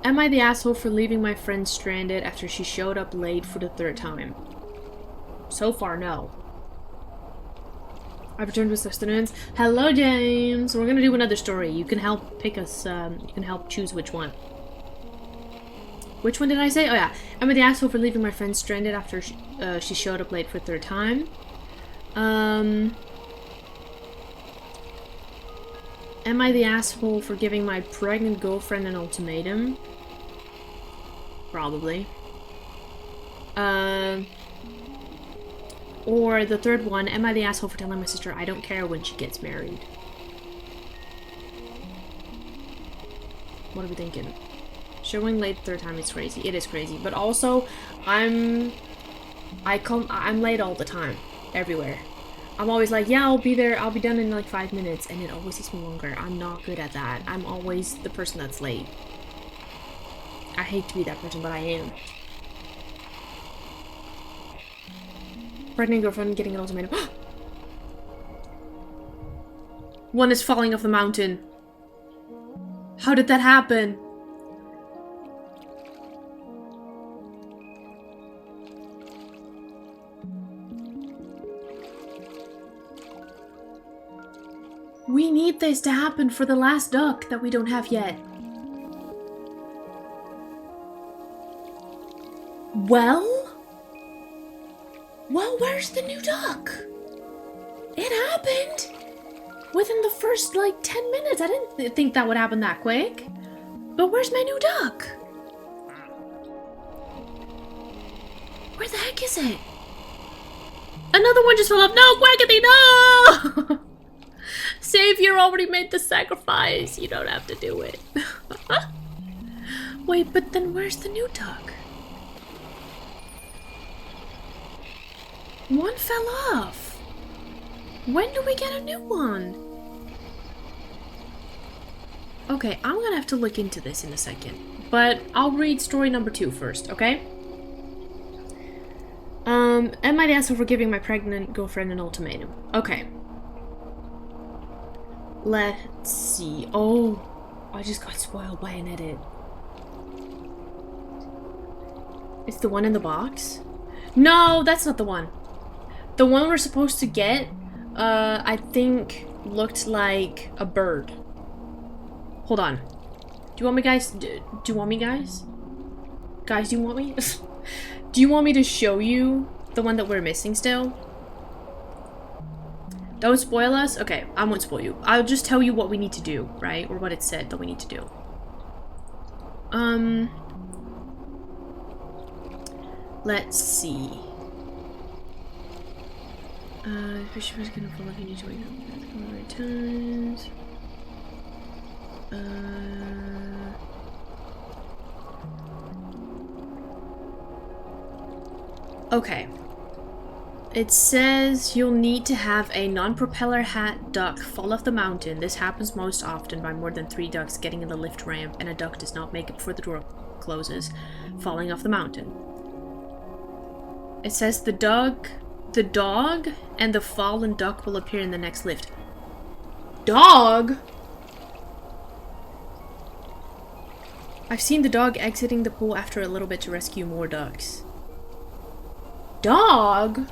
Am I the asshole for leaving my friend stranded after she showed up late for the 3rd time? So far, no. I've returned with sustenance. Hello, James! We're gonna do another story. You can help pick us, you can help choose which one. Which one did I say? Oh yeah. Am I the asshole for leaving my friend stranded after she showed up late for the 3rd time? Am I the asshole for giving my pregnant girlfriend an ultimatum? Probably. Or the 3rd one, am I the asshole for telling my sister I don't care when she gets married? What are we thinking? Showing late 3rd time is crazy. It is crazy. But also, I'm late all the time. Everywhere. I'm always like, yeah, I'll be there, I'll be done in like 5 minutes, and it always takes me longer. I'm not good at that. I'm always the person that's late. I hate to be that person, but I am. Pregnant girlfriend getting an ultimatum. One is falling off the mountain. How did that happen? We need this to happen for the last duck that we don't have yet. Well? Well, where's the new duck? It happened! Within the first, like, 10 minutes. I didn't think that would happen that quick. But where's my new duck? Where the heck is it? Another one just fell off. No, Quackity, no! Savior already made the sacrifice. You don't have to do it. Wait, but then where's the new duck? One fell off. When do we get a new one? Okay, I'm gonna have to look into this in a second. But I'll read story number 2 first, okay? Am I the asshole for giving my pregnant girlfriend an ultimatum? Okay. Let's see. Oh, I just got spoiled by an edit. It's the one in the box? No, that's not the one. The one we're supposed to get, I think, looked like a bird. Hold on. Do you want me, guys? Do you want me, guys? Guys, do you want me? Do you want me to show you the one that we're missing still? Don't spoil us? Okay, I won't spoil you. I'll just tell you what we need to do, right? Or what it said that we need to do. Let's see. Fish was gonna fall if you need to wake up at the right times. Okay. It says you'll need to have a non-propeller hat duck fall off the mountain. This happens most often by more than 3 ducks getting in the lift ramp and a duck does not make it before the door closes, falling off the mountain. It says the dog and the fallen duck will appear in the next lift. Dog? I've seen the dog exiting the pool after a little bit to rescue more ducks. Dog?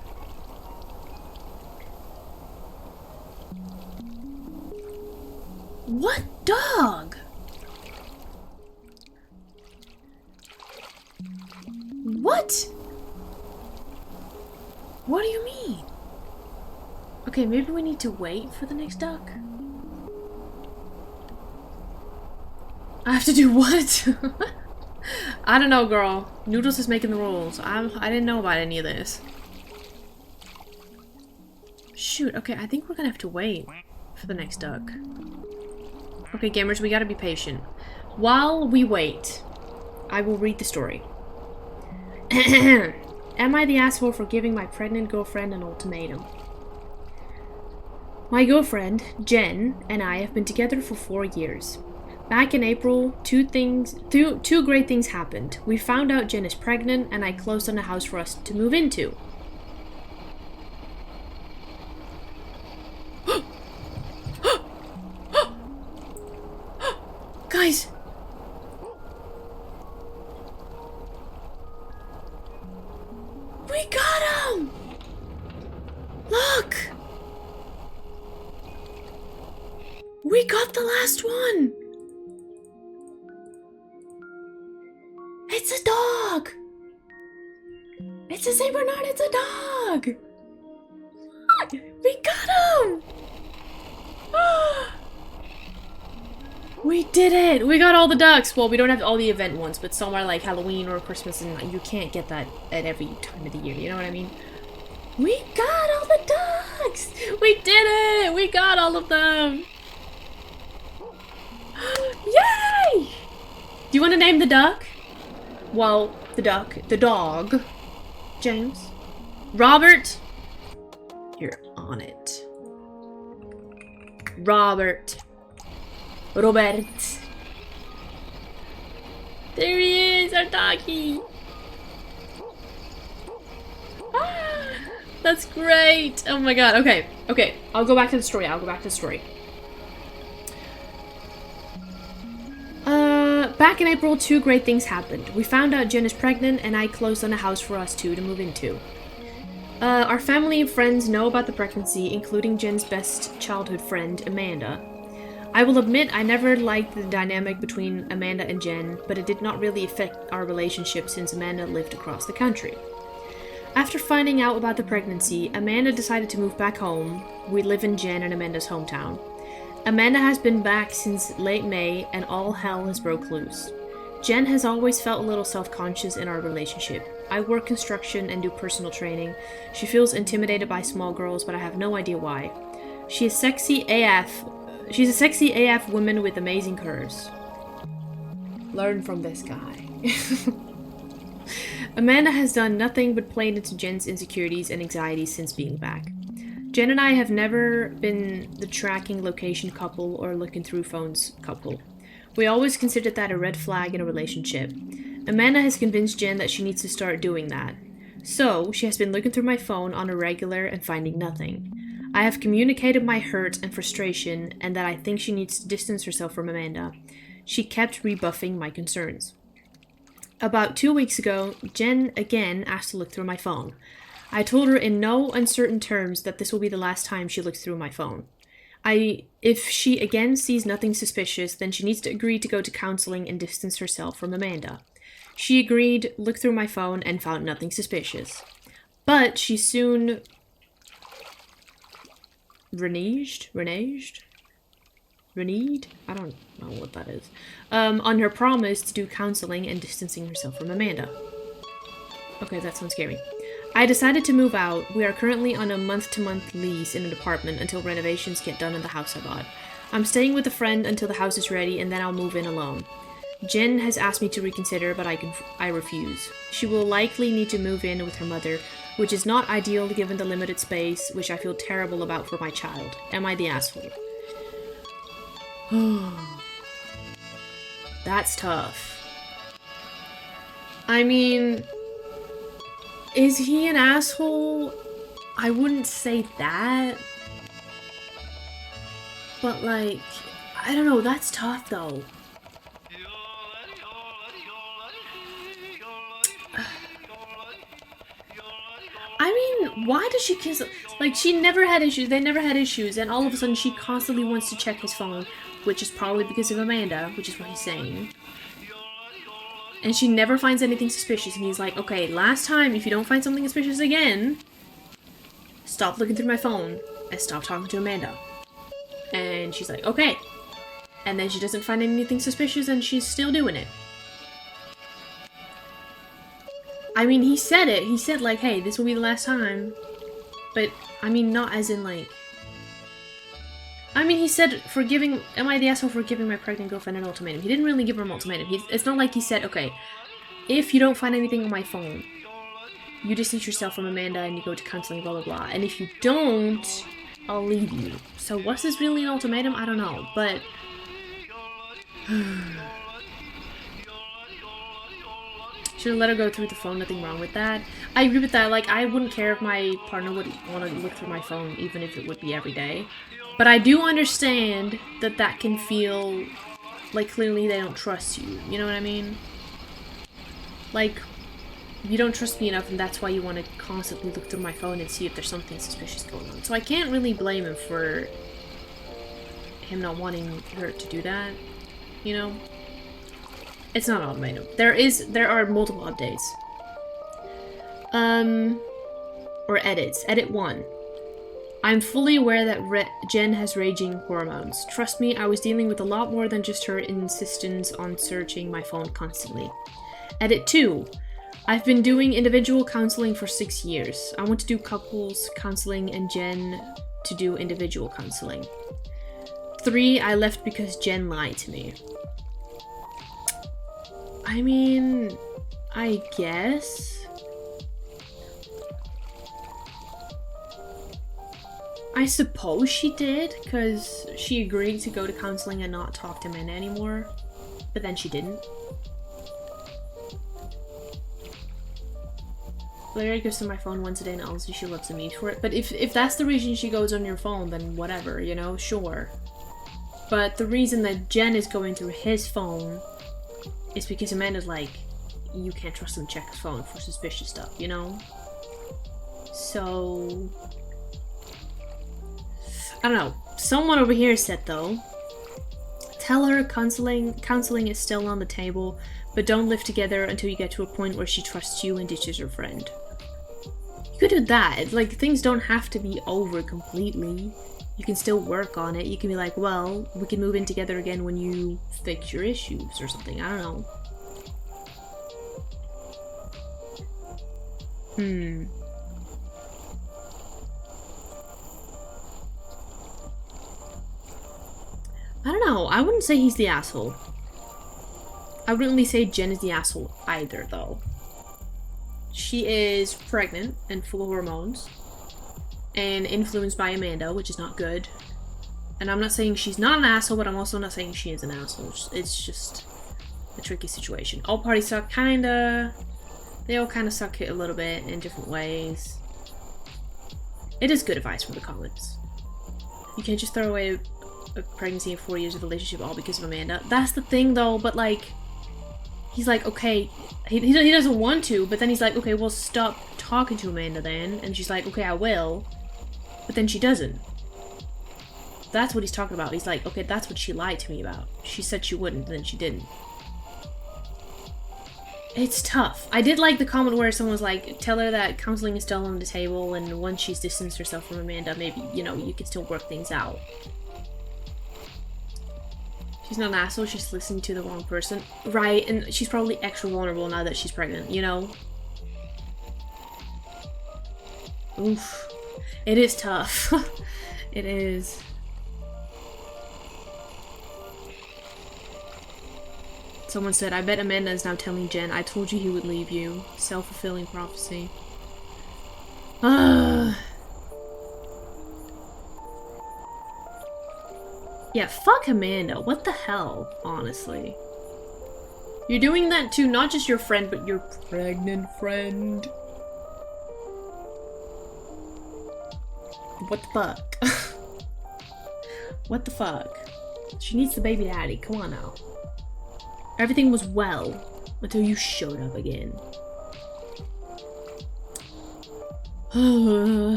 What dog? What? What do you mean? Okay, maybe we need to wait for the next duck. I have to do what? I don't know, girl. Noodles is making the rules. I didn't know about any of this. Shoot, okay, I think we're gonna have to wait for the next duck. Okay, gamers, we gotta be patient. While we wait, I will read the story. Am I the asshole for giving my pregnant girlfriend an ultimatum? My girlfriend, Jen, and I have been together for 4 years. Back in April, two great things happened. We found out Jen is pregnant, and I closed on a house for us to move into. Guys! We got him! Look! We got the last one! It's a dog! It's a Saint Bernard, it's a dog! We got him! We did it! We got all the ducks! Well, we don't have all the event ones, but some are like Halloween or Christmas, and you can't get that at every time of the year, you know what I mean? We got all the ducks! We did it! We got all of them! Yay! Do you want to name the duck? Well, the dog. James. Robert. You're on it. Robert. There he is, our doggy. Ah, that's great. Oh my god. Okay. I'll go back to the story. Back in April, 2 great things happened. We found out Jen is pregnant, and I closed on a house for us two to move into. Our family and friends know about the pregnancy, including Jen's best childhood friend, Amanda. I will admit I never liked the dynamic between Amanda and Jen, but it did not really affect our relationship since Amanda lived across the country. After finding out about the pregnancy, Amanda decided to move back home. We live in Jen and Amanda's hometown. Amanda has been back since late May, and all hell has broke loose. Jen has always felt a little self-conscious in our relationship. I work construction and do personal training. She feels intimidated by small girls, but I have no idea why. She's a sexy AF woman with amazing curves. Learn from this guy. Amanda has done nothing but play into Jen's insecurities and anxieties since being back. Jen and I have never been the tracking location couple or looking through phones couple. We always considered that a red flag in a relationship. Amanda has convinced Jen that she needs to start doing that. So, she has been looking through my phone on a regular and finding nothing. I have communicated my hurt and frustration and that I think she needs to distance herself from Amanda. She kept rebuffing my concerns. About 2 weeks ago, Jen again asked to look through my phone. I told her in no uncertain terms that this will be the last time she looks through my phone. If she again sees nothing suspicious, then she needs to agree to go to counseling and distance herself from Amanda. She agreed, looked through my phone, and found nothing suspicious. But she soon reneged? I don't know what that is. On her promise to do counseling and distancing herself from Amanda. Okay, that sounds scary. I decided to move out. We are currently on a month-to-month lease in an apartment until renovations get done in the house I bought. I'm staying with a friend until the house is ready and then I'll move in alone. Jen has asked me to reconsider, but I refuse. She will likely need to move in with her mother, which is not ideal given the limited space, which I feel terrible about for my child. Am I the asshole? That's tough. I mean, is he an asshole? I wouldn't say that. But like, I don't know, that's tough though. I mean, why does she kiss? Like, she never had issues, they never had issues, and all of a sudden she constantly wants to check his phone, which is probably because of Amanda, which is what he's saying. And she never finds anything suspicious, and he's like, okay, last time, if you don't find something suspicious again, stop looking through my phone, and stop talking to Amanda. And she's like, okay. And then she doesn't find anything suspicious, and she's still doing it. I mean, he said it. He said, like, hey, this will be the last time. But, I mean, not as in, like... I mean, he said, am I the asshole for giving my pregnant girlfriend an ultimatum? He didn't really give her an ultimatum. It's not like he said, okay, if you don't find anything on my phone, you distance yourself from Amanda and you go to counseling, blah, blah, blah. And if you don't, I'll leave you. So was this really an ultimatum? I don't know, but... Should have let her go through the phone, nothing wrong with that. I agree with that, like, I wouldn't care if my partner would want to look through my phone, even if it would be every day. But I do understand that that can feel like clearly they don't trust you, you know what I mean? Like, you don't trust me enough and that's why you want to constantly look through my phone and see if there's something suspicious going on. So I can't really blame him for him not wanting her to do that, you know? It's not an ultimatum. There are multiple updates. Or edits. Edit 1. I'm fully aware that Jen has raging hormones. Trust me, I was dealing with a lot more than just her insistence on searching my phone constantly. Edit 2. I've been doing individual counseling for 6 years. I want to do couples counseling and Jen to do individual counseling. 3. I left because Jen lied to me. I mean, I guess. I suppose she did, because she agreed to go to counseling and not talk to men anymore, but then she didn't. Larry goes to my phone once a day and honestly she loves me for it. But if that's the reason she goes on your phone, then whatever, you know, sure. But the reason that Jen is going through his phone is because Amanda's like, you can't trust him to check his phone for suspicious stuff, you know? So... I don't know. Someone over here said, though, Tell her counseling is still on the table, but don't live together until you get to a point where she trusts you and ditches her friend. You could do that. Like, things don't have to be over completely. You can still work on it. You can be like, well, we can move in together again when you fix your issues or something. I don't know. I don't know. I wouldn't say he's the asshole. I wouldn't really say Jen is the asshole either, though. She is pregnant and full of hormones. And influenced by Amanda, which is not good. And I'm not saying she's not an asshole, but I'm also not saying she is an asshole. It's just a tricky situation. All parties suck, kinda. They all kind of suck it a little bit in different ways. It is good advice from the comments. You can't just throw away a pregnancy and 4 years of relationship all because of Amanda. That's the thing, though, but like, he's like, okay, he doesn't want to, but then he's like, okay, well, stop talking to Amanda then. And she's like, okay, I will. But then she doesn't. That's what he's talking about. He's like, okay, that's what she lied to me about. She said she wouldn't, and then she didn't. It's tough. I did like the comment where someone was like, tell her that counseling is still on the table, and once she's distanced herself from Amanda, maybe, you know, you can still work things out. She's not an asshole, she's listening to the wrong person. Right, and she's probably extra vulnerable now that she's pregnant, you know? Oof. It is tough. It is. Someone said, I bet Amanda is now telling Jen, I told you he would leave you. Self-fulfilling prophecy. Yeah, fuck Amanda. What the hell, honestly? You're doing that to not just your friend, but your pregnant friend. What the fuck? What the fuck? She needs the baby daddy. Come on now. Everything was well until you showed up again.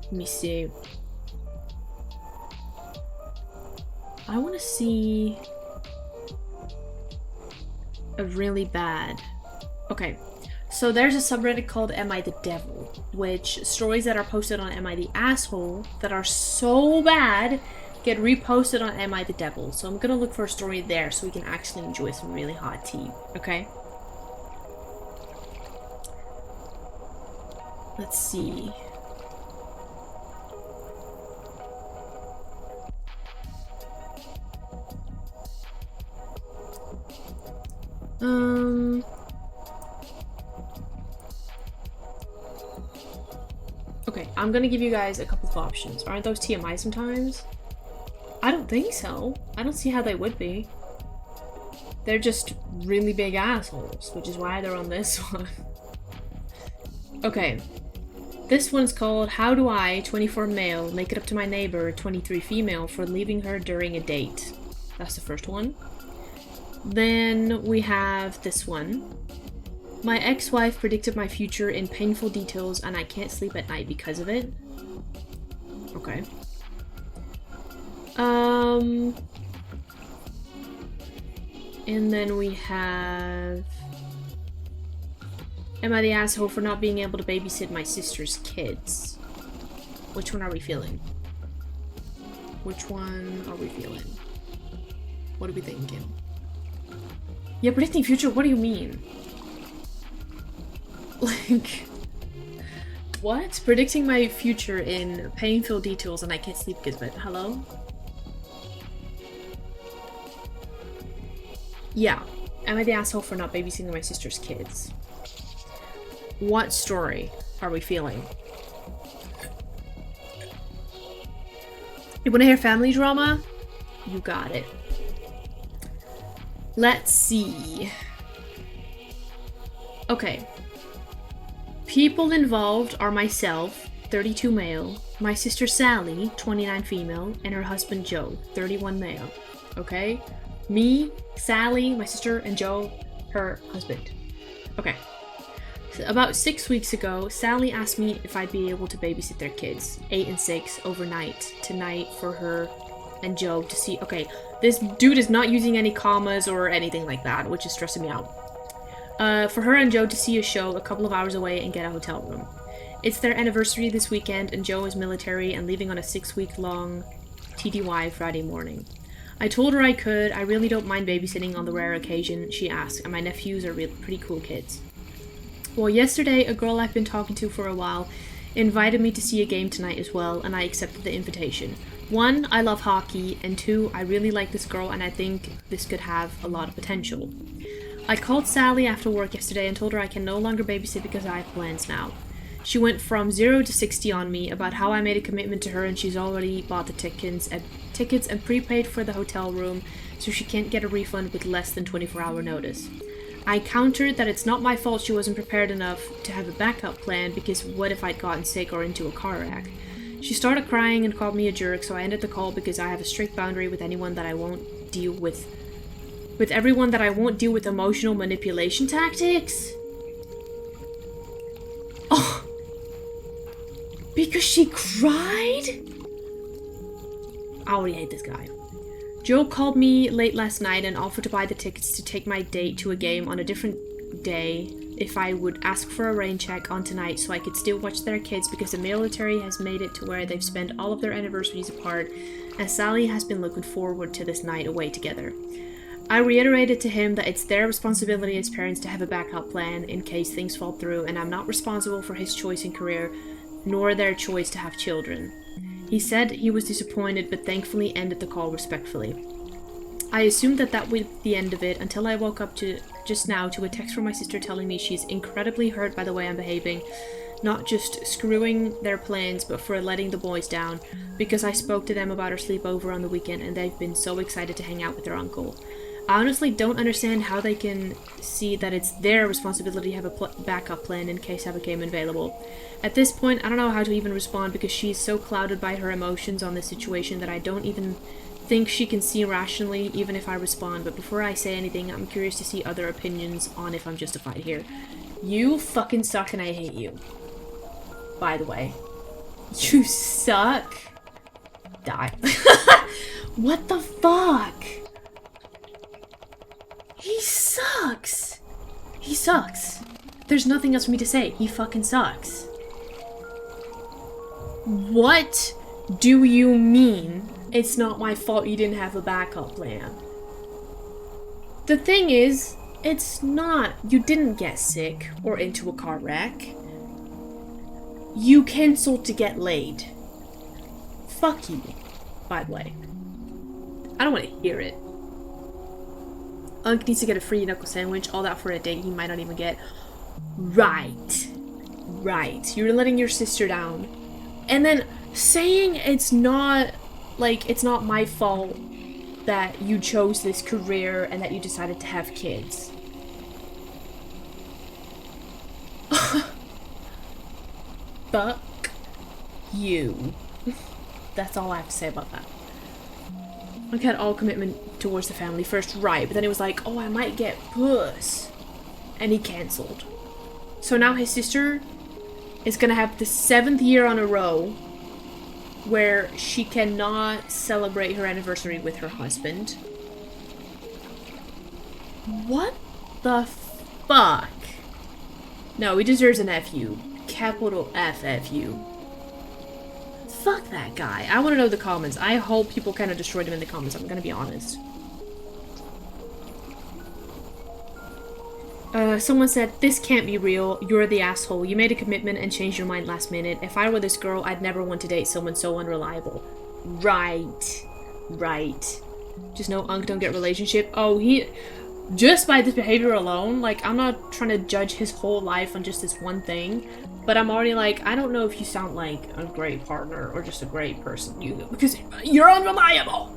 Let me see. I want to see a really bad... Okay, so there's a subreddit called Am I the Devil, which stories that are posted on Am I the Asshole that are so bad get reposted on Am I the Devil. So I'm gonna look for a story there so we can actually enjoy some really hot tea, okay? Let's see. Okay, I'm gonna give you guys a couple of options. Aren't those TMI sometimes? I don't think so. I don't see how they would be. They're just really big assholes, which is why they're on this one. Okay. This one's called How Do I, 24 male, make it up to my neighbor, 23 female, for leaving her during a date? That's the first one. Then we have this one. My ex-wife predicted my future in painful details and I can't sleep at night because of it. Okay. And then we have... Am I the asshole for not being able to babysit my sister's kids? Which one are we feeling? Which one are we feeling? What are we thinking? Yeah, predicting future, what do you mean? Like... What? Predicting my future in painful details and I can't sleep because of it. Hello? Yeah. Am I the asshole for not babysitting my sister's kids? What story are we feeling? You wanna hear family drama? You got it. Let's see. Okay. People involved are myself, 32 male, my sister Sally, 29 female, and her husband Joe, 31 male. Okay? Me, Sally, my sister, and Joe, her husband. Okay. About 6 weeks ago, Sally asked me if I'd be able to babysit their kids, 8 and 6, overnight, tonight for her and Joe to see. Okay, this dude is not using any commas or anything like that, which is stressing me out. For her and Joe to see a show a couple of hours away and get a hotel room. It's their anniversary this weekend, and Joe is military and leaving on a 6-week-long TDY Friday morning. I told her I could. I really don't mind babysitting on the rare occasion she asked, and my nephews are pretty cool kids. Well, yesterday, a girl I've been talking to for a while invited me to see a game tonight as well, and I accepted the invitation. 1, I love hockey, and 2, I really like this girl and I think this could have a lot of potential. I called Sally after work yesterday and told her I can no longer babysit because I have plans now. She went from 0 to 60 on me about how I made a commitment to her and she's already bought the tickets and prepaid for the hotel room, so she can't get a refund with less than 24-hour notice. I countered that it's not my fault she wasn't prepared enough to have a backup plan, because what if I'd gotten sick or into a car wreck? She started crying and called me a jerk, so I ended the call because I have a strict boundary with anyone that I won't deal with. With everyone that I won't deal with emotional manipulation tactics? Oh! Because she cried? I already hate this guy. Joe called me late last night and offered to buy the tickets to take my date to a game on a different day if I would ask for a rain check on tonight so I could still watch their kids, because the military has made it to where they've spent all of their anniversaries apart, and Sally has been looking forward to this night away together. I reiterated to him that it's their responsibility as parents to have a backup plan in case things fall through, and I'm not responsible for his choice in career, nor their choice to have children. He said he was disappointed, but thankfully ended the call respectfully. I assumed that would be the end of it until I woke up just now to a text from my sister telling me she's incredibly hurt by the way I'm behaving, not just screwing their plans, but for letting the boys down, because I spoke to them about our sleepover on the weekend and they've been so excited to hang out with their uncle. I honestly don't understand how they can see that it's their responsibility to have a backup plan in case I became available. At this point, I don't know how to even respond because she's so clouded by her emotions on this situation that I don't even think she can see rationally even if I respond. But before I say anything, I'm curious to see other opinions on if I'm justified here. You fucking suck and I hate you. By the way. You suck. Die. What the fuck? He sucks. He sucks. There's nothing else for me to say. He fucking sucks. What do you mean it's not my fault you didn't have a backup plan? The thing is, it's not. You didn't get sick or into a car wreck. You canceled to get laid. Fuck you, by the way. I don't want to hear it. Unc needs to get a free knuckle sandwich, all that for a date he might not even get. Right. Right. You're letting your sister down. And then saying it's not my fault that you chose this career and that you decided to have kids. Fuck you. That's all I have to say about that. Unc had all commitment towards the family first, right, but then it was like, oh, I might get puss. And he cancelled. So now his sister is gonna have the 7th year on a row where she cannot celebrate her anniversary with her husband. What the fuck? No, he deserves an FU. Capital FFU. Fuck that guy. I want to know the comments. I hope people kind of destroyed him in the comments. I'm gonna be honest. Someone said, this can't be real. You're the asshole. You made a commitment and changed your mind last minute. If I were this girl, I'd never want to date someone so unreliable. Right. Right. Just no Unc don't get relationship. Oh, he... Just by this behavior alone, like, I'm not trying to judge his whole life on just this one thing, but I'm already like, I don't know if you sound like a great partner or just a great person. Because you're unreliable!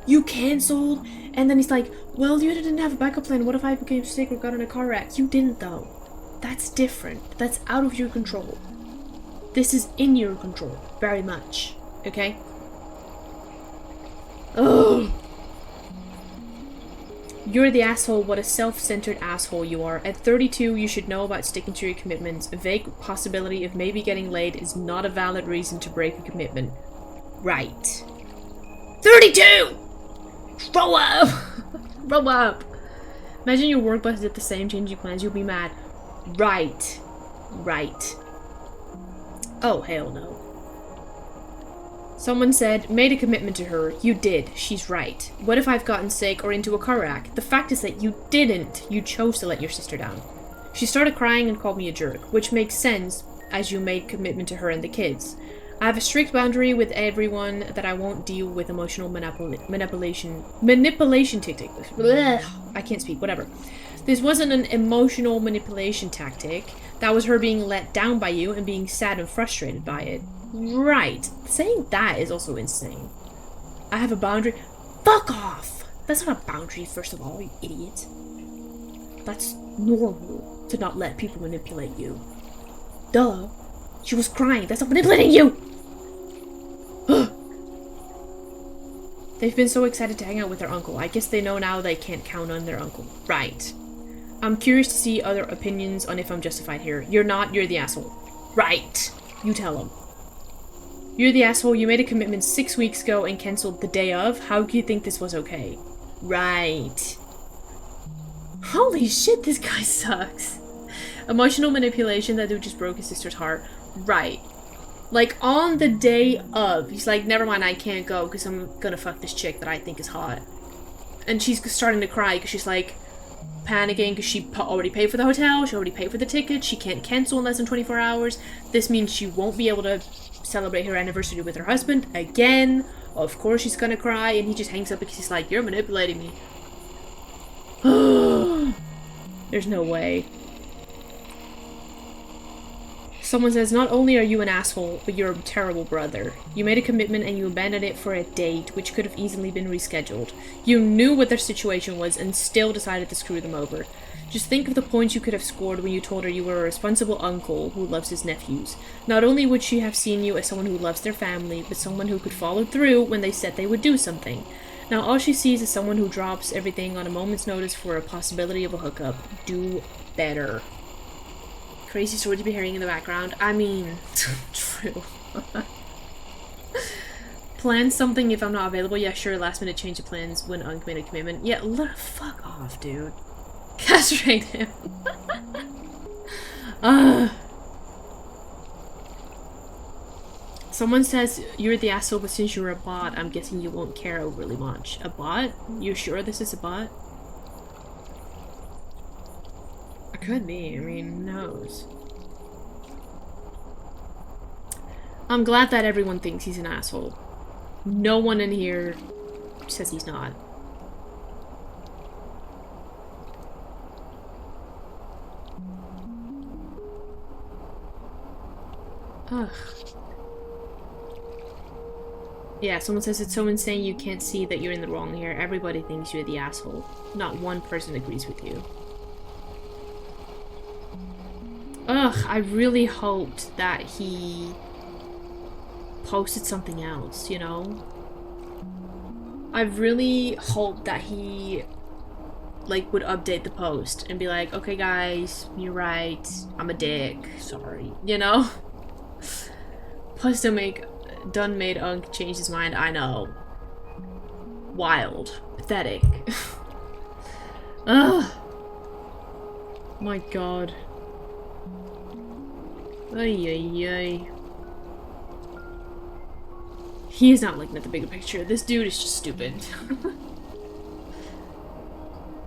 You canceled, and then he's like, well, you didn't have a backup plan. What if I became sick or got in a car wreck? You didn't, though. That's different. That's out of your control. This is in your control. Very much. Okay? Ugh. You're the asshole, what a self-centered asshole you are. At 32, you should know about sticking to your commitments. A vague possibility of maybe getting laid is not a valid reason to break a commitment. Right. 32! Grow up! Grow up! Imagine your work boss did the same, changing plans, you'll be mad. Right. Right. Oh, hell no. Someone said, made a commitment to her. You did. She's right. What if I've gotten sick or into a car wreck? The fact is that you didn't. You chose to let your sister down. She started crying and called me a jerk, which makes sense as you made commitment to her and the kids. I have a strict boundary with everyone that I won't deal with emotional manipulation tactic. I can't speak, whatever. This wasn't an emotional manipulation tactic. That was her being let down by you and being sad and frustrated by it. Right. Saying that is also insane. I have a boundary. Fuck off! That's not a boundary, first of all, you idiot. That's normal to not let people manipulate you. Duh. She was crying. That's not manipulating you! They've been so excited to hang out with their uncle. I guess they know now they can't count on their uncle. Right. I'm curious to see other opinions on if I'm justified here. You're not. You're the asshole. Right. You tell them. You're the asshole. You made a commitment 6 weeks ago and cancelled the day of. How do you think this was okay? Right. Holy shit, this guy sucks. Emotional manipulation. That dude just broke his sister's heart. Right. Like, on the day of, he's like, never mind, I can't go because I'm gonna fuck this chick that I think is hot. And she's starting to cry because she's like panicking because she already paid for the hotel, she already paid for the ticket, she can't cancel in less than 24 hours. This means she won't be able to celebrate her anniversary with her husband again. Of course she's gonna cry, and he just hangs up because he's like, you're manipulating me. There's no way. Someone says, not only are you an asshole, but you're a terrible brother. You made a commitment and you abandoned it for a date, which could have easily been rescheduled. You knew what their situation was and still decided to screw them over. Just think of the points you could have scored when you told her you were a responsible uncle who loves his nephews. Not only would she have seen you as someone who loves their family, but someone who could follow through when they said they would do something. Now all she sees is someone who drops everything on a moment's notice for a possibility of a hookup. Do better. Crazy story to be hearing in the background. I mean, true. Plan something if I'm not available. Yeah, sure, last minute change of plans when uncommitted commitment. Yeah, fuck off, dude. Castrate him. Someone says, you're the asshole, but since you're a bot, I'm guessing you won't care overly much. A bot? You sure this is a bot? It could be, I mean, who knows? I'm glad that everyone thinks he's an asshole. No one in here says he's not. Ugh. Yeah, someone says it's so insane you can't see that you're in the wrong here. Everybody thinks you're the asshole. Not one person agrees with you. Ugh, I really hoped that he posted something else, you know? I really hoped that he, like, would update the post and be like, okay guys, you're right, I'm a dick, sorry, you know? Plus done made Unk change his mind, I know. Wild. Pathetic. Ugh. My god. Ay ay ay. He is not looking at the bigger picture. This dude is just stupid.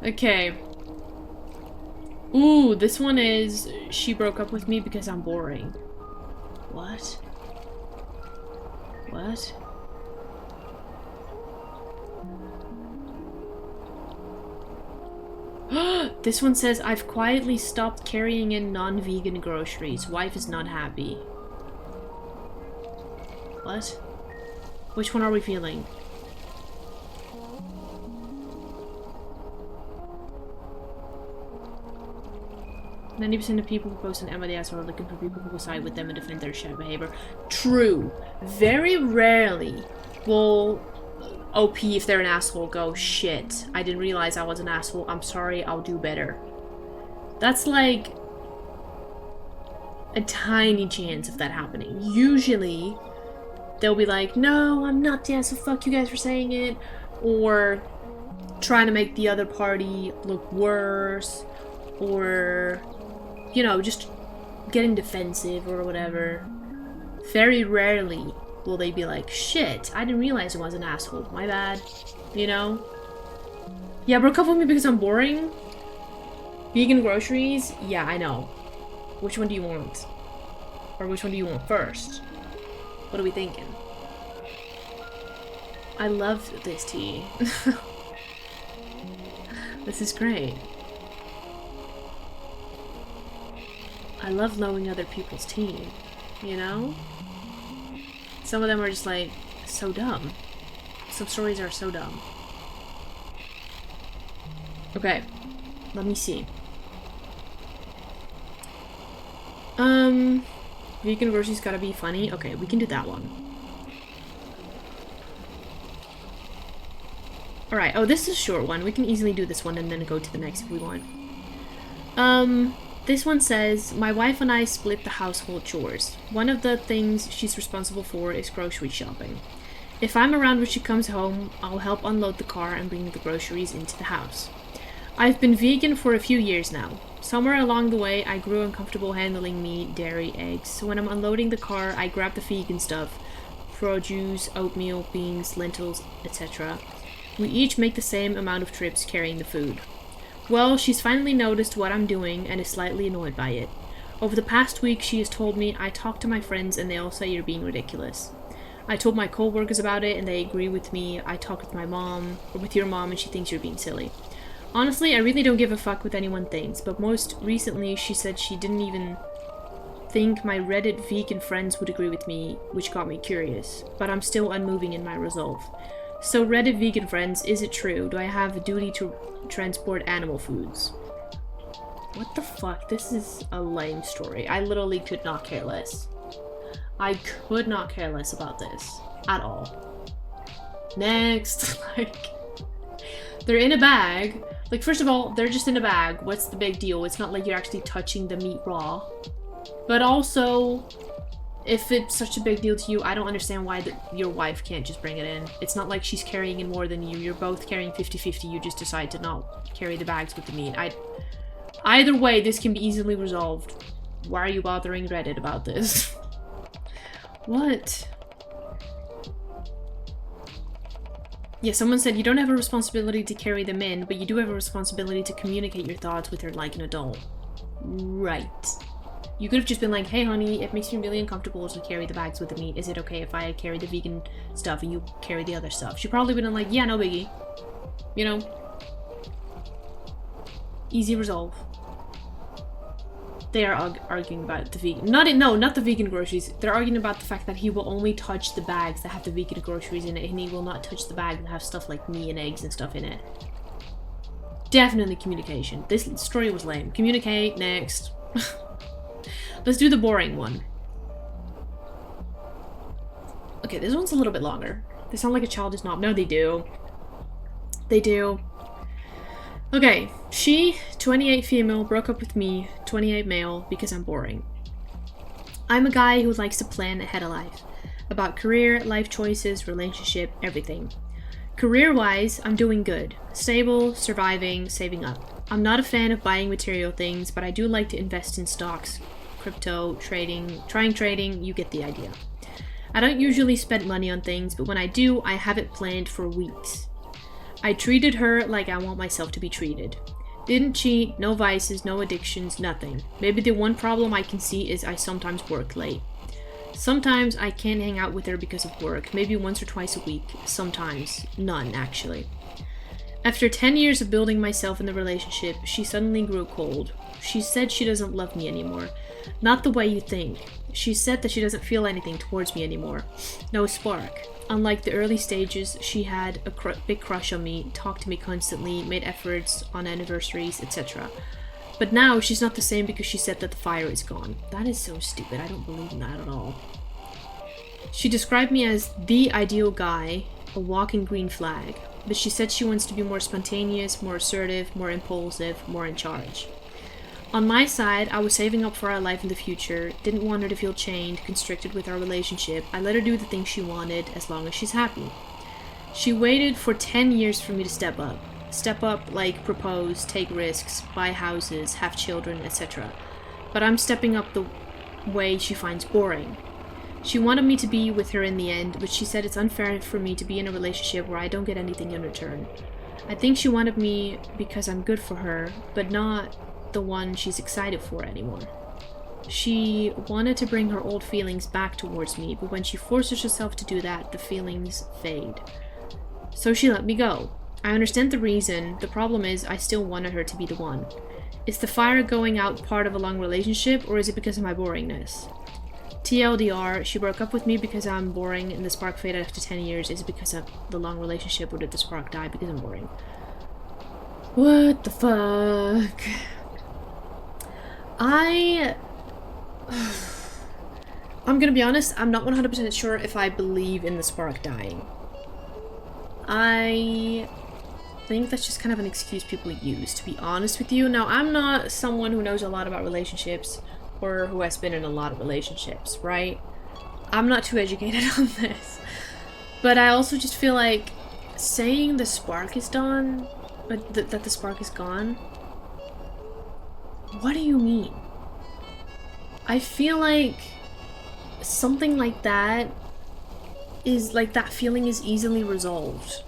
Okay. Ooh, this one is, she broke up with me because I'm boring. What? What? This one says, I've quietly stopped carrying in non-vegan groceries. Wife is not happy. What? Which one are we feeling? "90% of people who post on MLDS are looking for people who will side with them and defend their shared behavior." True. Very rarely will OP if they're an asshole, go, shit, I didn't realize I was an asshole, I'm sorry, I'll do better. That's like a tiny chance of that happening. Usually, they'll be like, no, I'm not the asshole, fuck you guys for saying it, or trying to make the other party look worse, or, you know, just getting defensive or whatever. Very rarely will they be like, shit, I didn't realize I was an asshole, my bad, you know? Yeah, broke up with me because I'm boring? Vegan groceries? Yeah, I know. Which one do you want? Or which one do you want first? What are we thinking? I love this tea. This is great. I love knowing other people's tea, you know? Some of them are just like, so dumb. Some stories are so dumb. Okay, let me see. Vegan groceries gotta be funny. Okay, we can do that one. Alright, oh, this is a short one. We can easily do this one and then go to the next if we want. This one says, my wife and I split the household chores. One of the things she's responsible for is grocery shopping. If I'm around when she comes home, I'll help unload the car and bring the groceries into the house. I've been vegan for a few years now. Somewhere along the way, I grew uncomfortable handling meat, dairy, eggs, so when I'm unloading the car, I grab the vegan stuff. Produce, oatmeal, beans, lentils, etc. We each make the same amount of trips carrying the food. Well, she's finally noticed what I'm doing and is slightly annoyed by it. Over the past week, she has told me I talk to my friends and they all say you're being ridiculous. I told my co-workers about it and they agree with me. I talked with my mom, or with your mom, and she thinks you're being silly. Honestly, I really don't give a fuck what anyone thinks, but most recently she said she didn't even think my Reddit vegan friends would agree with me, which got me curious. But I'm still unmoving in my resolve. So Reddit vegan friends, is it true? Do I have a duty to transport animal foods? What the fuck? This is a lame story. I literally could not care less. I could not care less about this. At all. Next. Like, they're in a bag. Like, first of all, they're just in a bag. What's the big deal? It's not like you're actually touching the meat raw. But also, if it's such a big deal to you, I don't understand why your wife can't just bring it in. It's not like she's carrying in more than you. You're both carrying 50-50. You just decide to not carry the bags with the meat. Either way, this can be easily resolved. Why are you bothering Reddit about this? What? Yeah, someone said you don't have a responsibility to carry them in, but you do have a responsibility to communicate your thoughts with her like an adult. Right. You could have just been like, hey honey, it makes me really uncomfortable to carry the bags with the meat. Is it okay if I carry the vegan stuff and you carry the other stuff? She probably would have been like, yeah, no biggie. You know? Easy resolve. They are arguing about the vegan... not the vegan groceries. They're arguing about the fact that he will only touch the bags that have the vegan groceries in it, and he will not touch the bags that have stuff like meat and eggs and stuff in it. Definitely communication. This story was lame. Communicate, next. Let's do the boring one. Okay, this one's a little bit longer. They sound like a childish knob. No, they do. They do. Okay, she, 28 female, broke up with me, 28 male, because I'm boring. I'm a guy who likes to plan ahead of life. About career, life choices, relationship, everything. Career-wise, I'm doing good. Stable, surviving, saving up. I'm not a fan of buying material things, but I do like to invest in stocks, crypto, trading, trying trading, you get the idea. I don't usually spend money on things, but when I do, I have it planned for weeks. I treated her like I want myself to be treated. Didn't cheat, no vices, no addictions, nothing. Maybe the one problem I can see is I sometimes work late. Sometimes I can't hang out with her because of work, maybe once or twice a week. Sometimes. None, actually. After 10 years of building myself in the relationship, she suddenly grew cold. She said she doesn't love me anymore. Not the way you think. She said that she doesn't feel anything towards me anymore. No spark. Unlike the early stages, she had a big crush on me, talked to me constantly, made efforts on anniversaries, etc. But now she's not the same because she said that the fire is gone. That is so stupid. I don't believe in that at all. She described me as the ideal guy a walking green flag, but she said she wants to be more spontaneous, more assertive, more impulsive, more in charge. On my side, I was saving up for our life in the future, didn't want her to feel chained, constricted with our relationship. I let her do the things she wanted, as long as she's happy. She waited for 10 years for me to step up. Step up like propose, take risks, buy houses, have children, etc. But I'm stepping up the way she finds boring. She wanted me to be with her in the end, but she said it's unfair for me to be in a relationship where I don't get anything in return. I think she wanted me because I'm good for her, but not the one she's excited for anymore. She wanted to bring her old feelings back towards me, but when she forces herself to do that, the feelings fade. So she let me go. I understand the reason. The problem is I still wanted her to be the one. Is the fire going out part of a long relationship, or is it because of my boringness? TLDR, she broke up with me because I'm boring and the spark faded after 10 years. Is it because of the long relationship, or did the spark die because I'm boring? What the fuck? I'm gonna be honest, I'm not 100% sure if I believe in the spark dying. I think that's just kind of an excuse people use, to be honest with you. Now, I'm not someone who knows a lot about relationships or who has been in a lot of relationships, right? I'm not too educated on this. But I also just feel like saying the spark is done, but that the spark is gone, what do you mean? I feel like something like that is like, that feeling is easily resolved.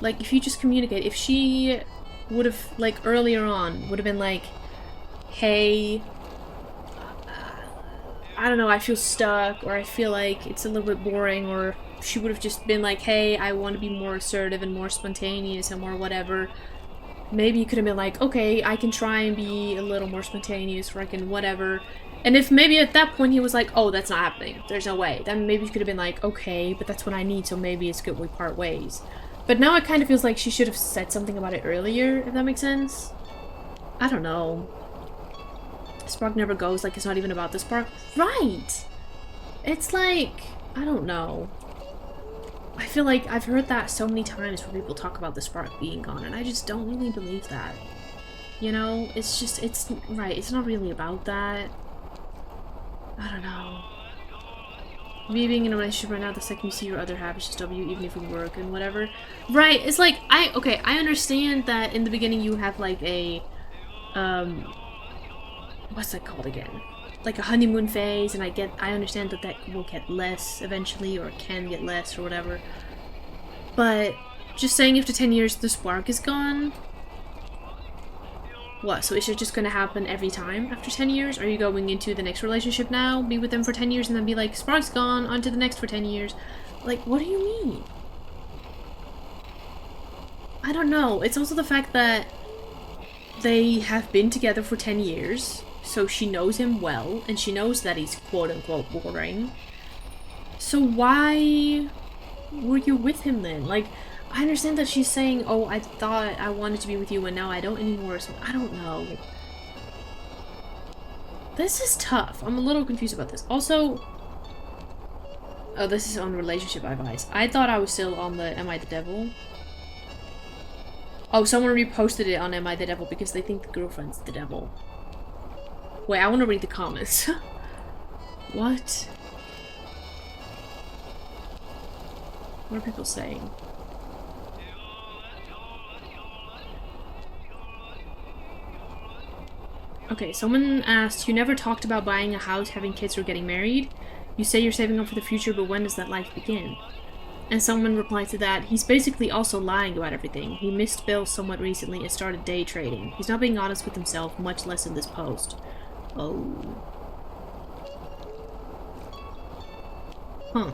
Like, if you just communicate, if she would have, like, earlier on, would have been like, hey, I don't know, I feel stuck, or I feel like it's a little bit boring, or she would have just been like, hey, I want to be more assertive and more spontaneous and more whatever. Maybe you could have been like, okay, I can try and be a little more spontaneous, or I can whatever. And if maybe at that point he was like, oh, that's not happening, there's no way, then maybe you could have been like, okay, but that's what I need, so maybe it's good we part ways. But now it kind of feels like she should have said something about it earlier, if that makes sense. I don't know. Spark never goes, like it's not even about the spark. Right! It's like, I don't know. I feel like I've heard that so many times where people talk about the spark being gone, and I just don't really believe that. You know, it's just, it's, right, it's not really about that. I don't know. Me being in a relationship right now, the second you see your other half is just W, even if we work and whatever. Right, it's like, okay, I understand that in the beginning you have like a, what's that called again? Like a honeymoon phase, and I understand that that will get less eventually, or can get less, or whatever. But just saying after 10 years the spark is gone? What, so is it just gonna happen every time after 10 years? Are you going into the next relationship now, be with them for 10 years, and then be like, spark's gone, on to the next for 10 years? Like, what do you mean? I don't know. It's also the fact that they have been together for 10 years, so she knows him well, and she knows that he's quote-unquote boring. So why were you with him then? Like, I understand that she's saying, oh, I thought I wanted to be with you and now I don't anymore, so I don't know. This is tough. I'm a little confused about this. Also, oh, this is on relationship advice. I thought I was still on the Am I the Devil? Oh, someone reposted it on Am I the Devil because they think the girlfriend's the devil. Wait, I want to read the comments. What? What are people saying? Okay, someone asked, you never talked about buying a house, having kids, or getting married? You say you're saving up for the future, but when does that life begin? And someone replied to that, he's basically also lying about everything. He missed bills somewhat recently and started day trading. He's not being honest with himself, much less in this post. Oh. Huh.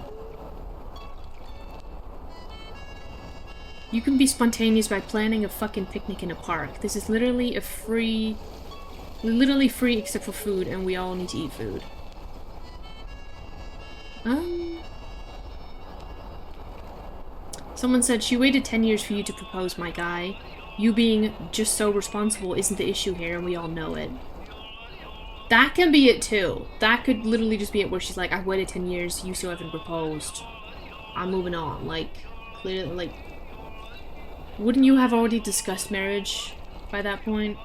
You can be spontaneous by planning a fucking picnic in a park. This is literally free except for food, and we all need to eat food. Someone said, she waited 10 years for you to propose, my guy. You being just so responsible isn't the issue here, and we all know it. That can be it too. That could literally just be it, where she's like, I've waited 10 years, you still haven't proposed. I'm moving on. Like, clearly, like... Wouldn't you have already discussed marriage by that point?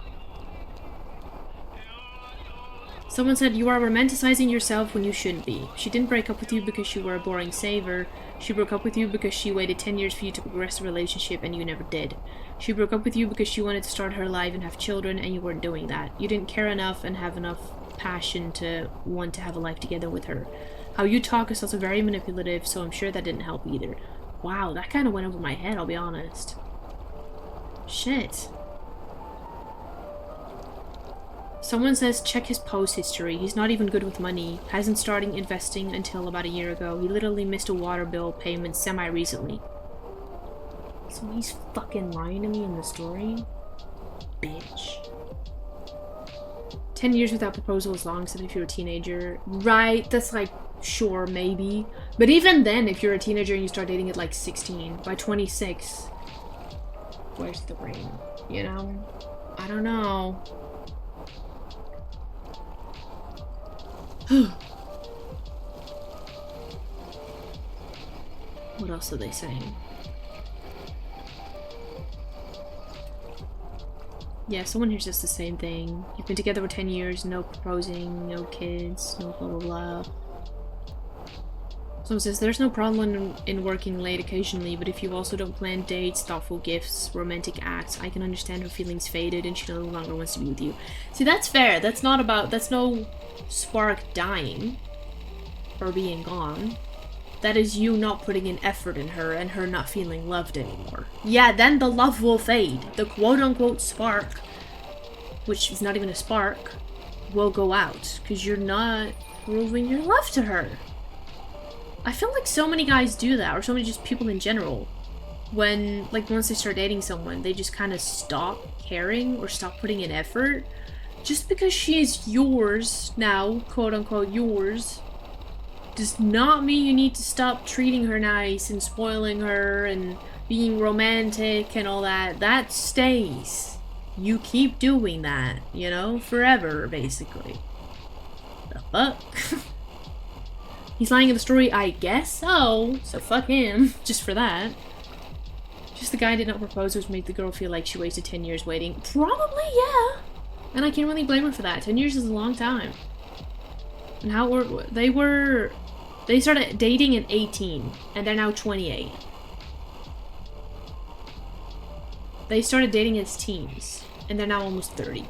Someone said you are romanticizing yourself when you shouldn't be. She didn't break up with you because you were a boring saver. She broke up with you because she waited 10 years for you to progress the relationship and you never did. She broke up with you because she wanted to start her life and have children and you weren't doing that. You didn't care enough and have enough passion to want to have a life together with her. How you talk is also very manipulative, so I'm sure that didn't help either. Wow, that kind of went over my head, I'll be honest. Shit. Someone says check his post history. He's not even good with money. Hasn't started investing until about a year ago. He literally missed a water bill payment semi-recently. So he's fucking lying to me in the story? Bitch. 10 years without proposal is long, except if you're a teenager. Right, that's like, sure, maybe. But even then, if you're a teenager and you start dating at like 16, by 26, where's the brain? You know? I don't know. What else are they saying? Yeah, someone here says the same thing. You've been together for 10 years, no proposing, no kids, no blah blah blah. Someone says there's no problem in working late occasionally, but if you also don't plan dates, thoughtful gifts, romantic acts, I can understand her feelings faded and she no longer wants to be with you. See, that's fair. That's not about, that's no spark dying or being gone. That is you not putting in effort in her and her not feeling loved anymore. Yeah, then the love will fade. The quote-unquote spark, which is not even a spark, will go out because you're not proving your love to her. I feel like so many guys do that, or so many just people in general. When, like, once they start dating someone, they just kind of stop caring or stop putting in effort. Just because she is yours now, quote-unquote yours, does not mean you need to stop treating her nice and spoiling her and being romantic and all that. That stays. You keep doing that, you know, forever, basically. The fuck? He's lying in the story, I guess so. So fuck him, just for that. Just the guy did not propose, which made the girl feel like she wasted 10 years waiting. Probably, yeah. And I can't really blame her for that. 10 years is a long time. And how were they started dating at 18 and they're now 28. They started dating as teens and they're now almost 30.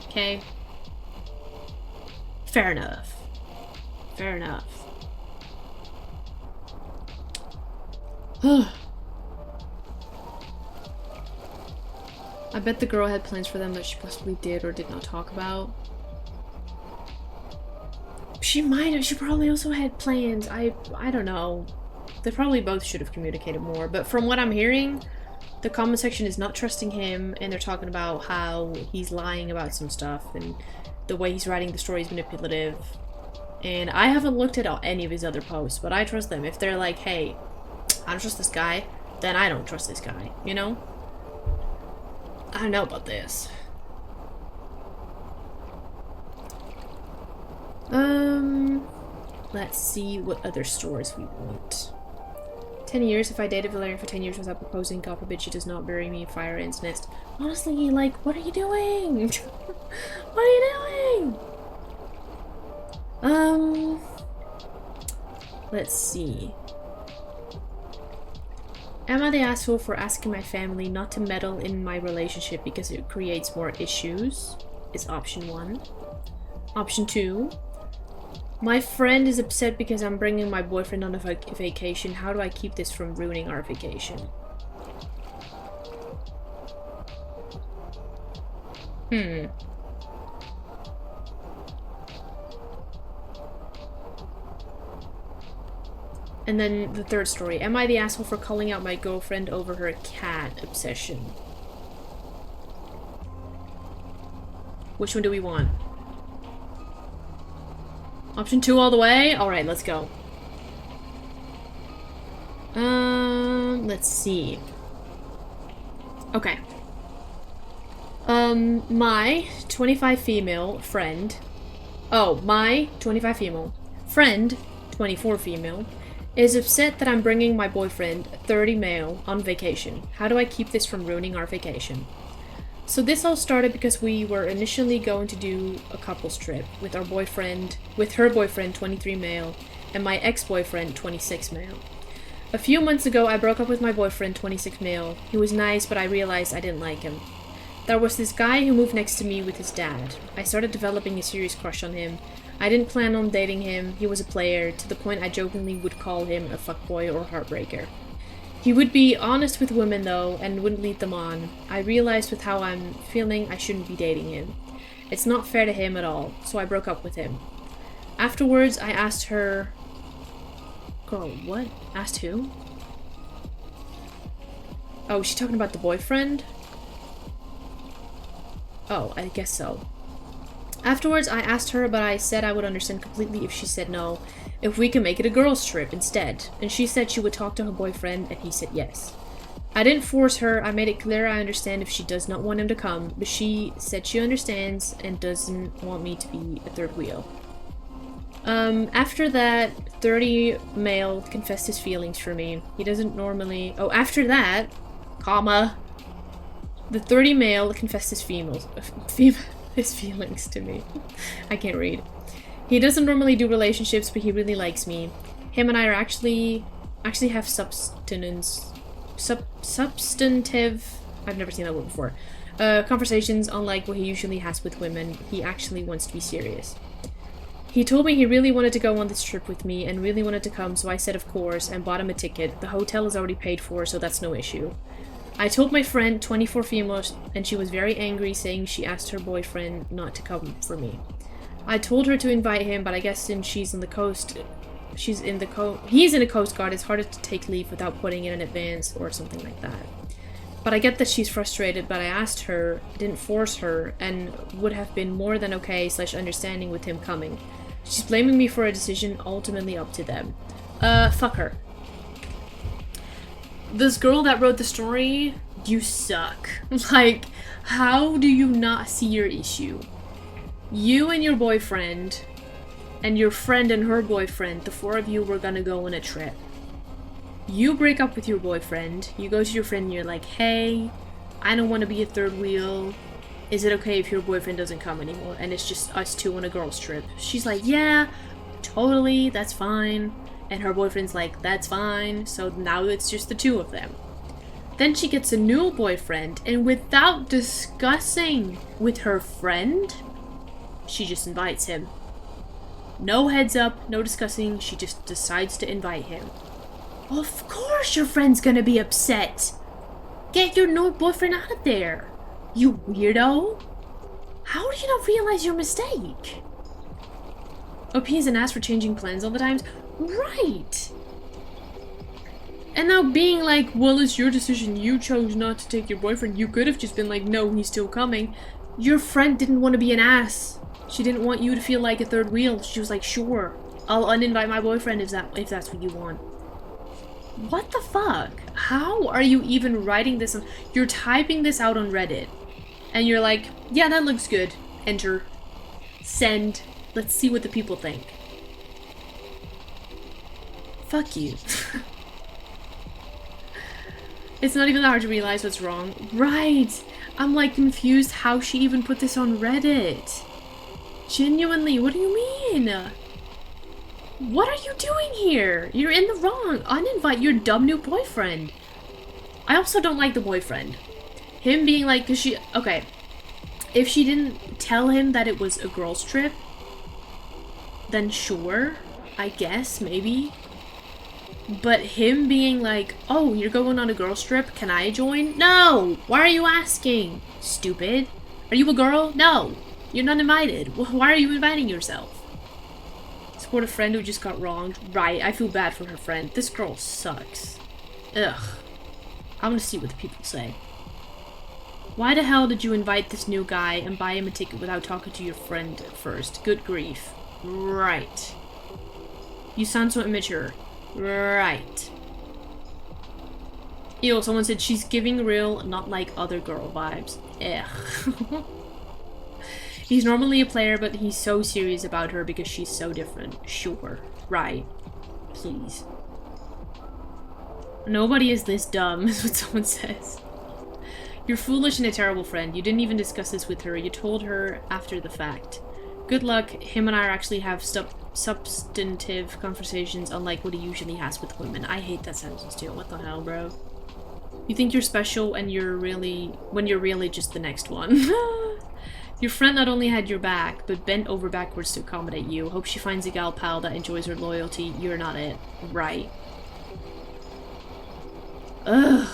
Okay? Fair enough. Fair enough. I bet the girl had plans for them that she possibly did or did not talk about. She might have. She probably also had plans. I don't know. They probably both should have communicated more. But from what I'm hearing, the comment section is not trusting him, and they're talking about how he's lying about some stuff, and the way he's writing the story is manipulative. And I haven't looked at any of his other posts, but I trust them. If they're like, hey, I don't trust this guy, then I don't trust this guy, you know? I don't know about this. Let's see what other stories we want. 10 years, if I dated Valerian for 10 years without proposing, God forbid she does not bury me in fire ants nest. Honestly, like, what are you doing? What are you doing? Let's see. Am I the asshole for asking my family not to meddle in my relationship because it creates more issues? Is option 1. Option 2. My friend is upset because I'm bringing my boyfriend on a vacation. How do I keep this from ruining our vacation? And then the third story. Am I the asshole for calling out my girlfriend over her cat obsession? Which one do we want? Option 2 all the way? Alright, let's go. Let's see. Okay. My 25 female friend... Oh, my 25 female friend, 24 female, is upset that I'm bringing my boyfriend, 30 male, on vacation. How do I keep this from ruining our vacation? So this all started because we were initially going to do a couples trip with her boyfriend, 23 male, and my ex-boyfriend, 26 male. A few months ago, I broke up with my boyfriend, 26 male. He was nice, but I realized I didn't like him. There was this guy who moved next to me with his dad. I started developing a serious crush on him. I didn't plan on dating him. He was a player, to the point I jokingly would call him a fuckboy or heartbreaker. He would be honest with women though, and wouldn't lead them on. I realized with how I'm feeling I shouldn't be dating him. It's not fair to him at all, so I broke up with him. Afterwards, I asked her... Girl, what? Asked who? Oh, she's talking about the boyfriend? Oh, I guess so. Afterwards, I asked her, but I said I would understand completely if she said no, if we can make it a girls' trip instead, and she said she would talk to her boyfriend, and he said yes. I didn't force her, I made it clear I understand if she does not want him to come, but she said she understands and doesn't want me to be a third wheel. After that, 30 male confessed his feelings for me. He doesn't normally... Oh, after that, comma, the 30 male confessed his his feelings to me. I can't read. He doesn't normally do relationships, but he really likes me. Him and I are actually have substantive, I've never seen that word before, conversations unlike what he usually has with women. He actually wants to be serious. He told me he really wanted to go on this trip with me and really wanted to come, so I said of course and bought him a ticket. The hotel is already paid for, so that's no issue. I told my friend, 24 females, and she was very angry, saying she asked her boyfriend not to come for me. I told her to invite him, but I guess since he's in the Coast Guard, it's harder to take leave without putting in an advance or something like that. But I get that she's frustrated, but I asked her, didn't force her, and would have been more than okay / understanding with him coming. She's blaming me for a decision ultimately up to them. Fuck her. This girl that wrote the story, you suck. Like, how do you not see your issue? You and your boyfriend, and your friend and her boyfriend, the four of you were gonna go on a trip. You break up with your boyfriend, you go to your friend and you're like, hey, I don't want to be a third wheel. Is it okay if your boyfriend doesn't come anymore? And it's just us two on a girls' trip. She's like, yeah, totally, that's fine. And her boyfriend's like, that's fine. So now it's just the two of them. Then she gets a new boyfriend, and without discussing with her friend, she just invites him. No heads up, no discussing, she just decides to invite him. Of course your friend's gonna be upset. Get your new boyfriend out of there, you weirdo. How do you not realize your mistake? OP is an ass for changing plans all the time. Right. And now being like, well, it's your decision, you chose not to take your boyfriend. You could have just been like, no, he's still coming. Your friend didn't want to be an ass. She didn't want you to feel like a third wheel. She was like, sure, I'll uninvite my boyfriend if that's what you want. What the fuck? How are you even writing this? You're typing this out on Reddit. And you're like, yeah, that looks good. Enter. Send. Let's see what the people think. Fuck you. It's not even that hard to realize what's wrong. Right! I'm like confused how she even put this on Reddit. Genuinely, what do you mean? What are you doing here? You're in the wrong. Uninvite your dumb new boyfriend. I also don't like the boyfriend. Him being like, cause she, okay. If she didn't tell him that it was a girls' trip, then sure, I guess, maybe. But him being like, oh, you're going on a girls' trip, can I join? No! Why are you asking? Stupid. Are you a girl? No. You're not invited. Why are you inviting yourself? Support a friend who just got wronged. Right, I feel bad for her friend. This girl sucks. Ugh. I want to see what the people say. Why the hell did you invite this new guy and buy him a ticket without talking to your friend first? Good grief. Right. You sound so immature. Right. Ew, someone said she's giving real, not like other girl vibes. Ugh. He's normally a player, but he's so serious about her because she's so different. Sure. Right. Please. Nobody is this dumb, is what someone says. You're foolish and a terrible friend. You didn't even discuss this with her. You told her after the fact. Good luck. Him and I actually have substantive conversations unlike what he usually has with women. I hate that sentence too. What the hell, bro? You think you're special and when you're really just the next one. Your friend not only had your back, but bent over backwards to accommodate you. Hope she finds a gal pal that enjoys her loyalty. You're not it. Right. Ugh.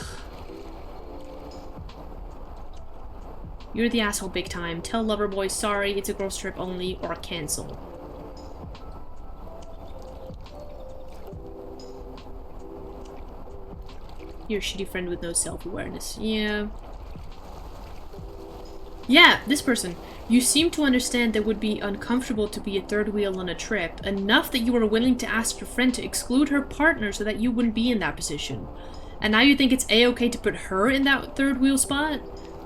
You're the asshole big time. Tell Loverboy sorry, it's a girls trip only, or cancel. You're a shitty friend with no self-awareness. Yeah. Yeah, this person. You seem to understand that it would be uncomfortable to be a third wheel on a trip, enough that you were willing to ask your friend to exclude her partner so that you wouldn't be in that position. And now you think it's a-okay to put her in that third wheel spot?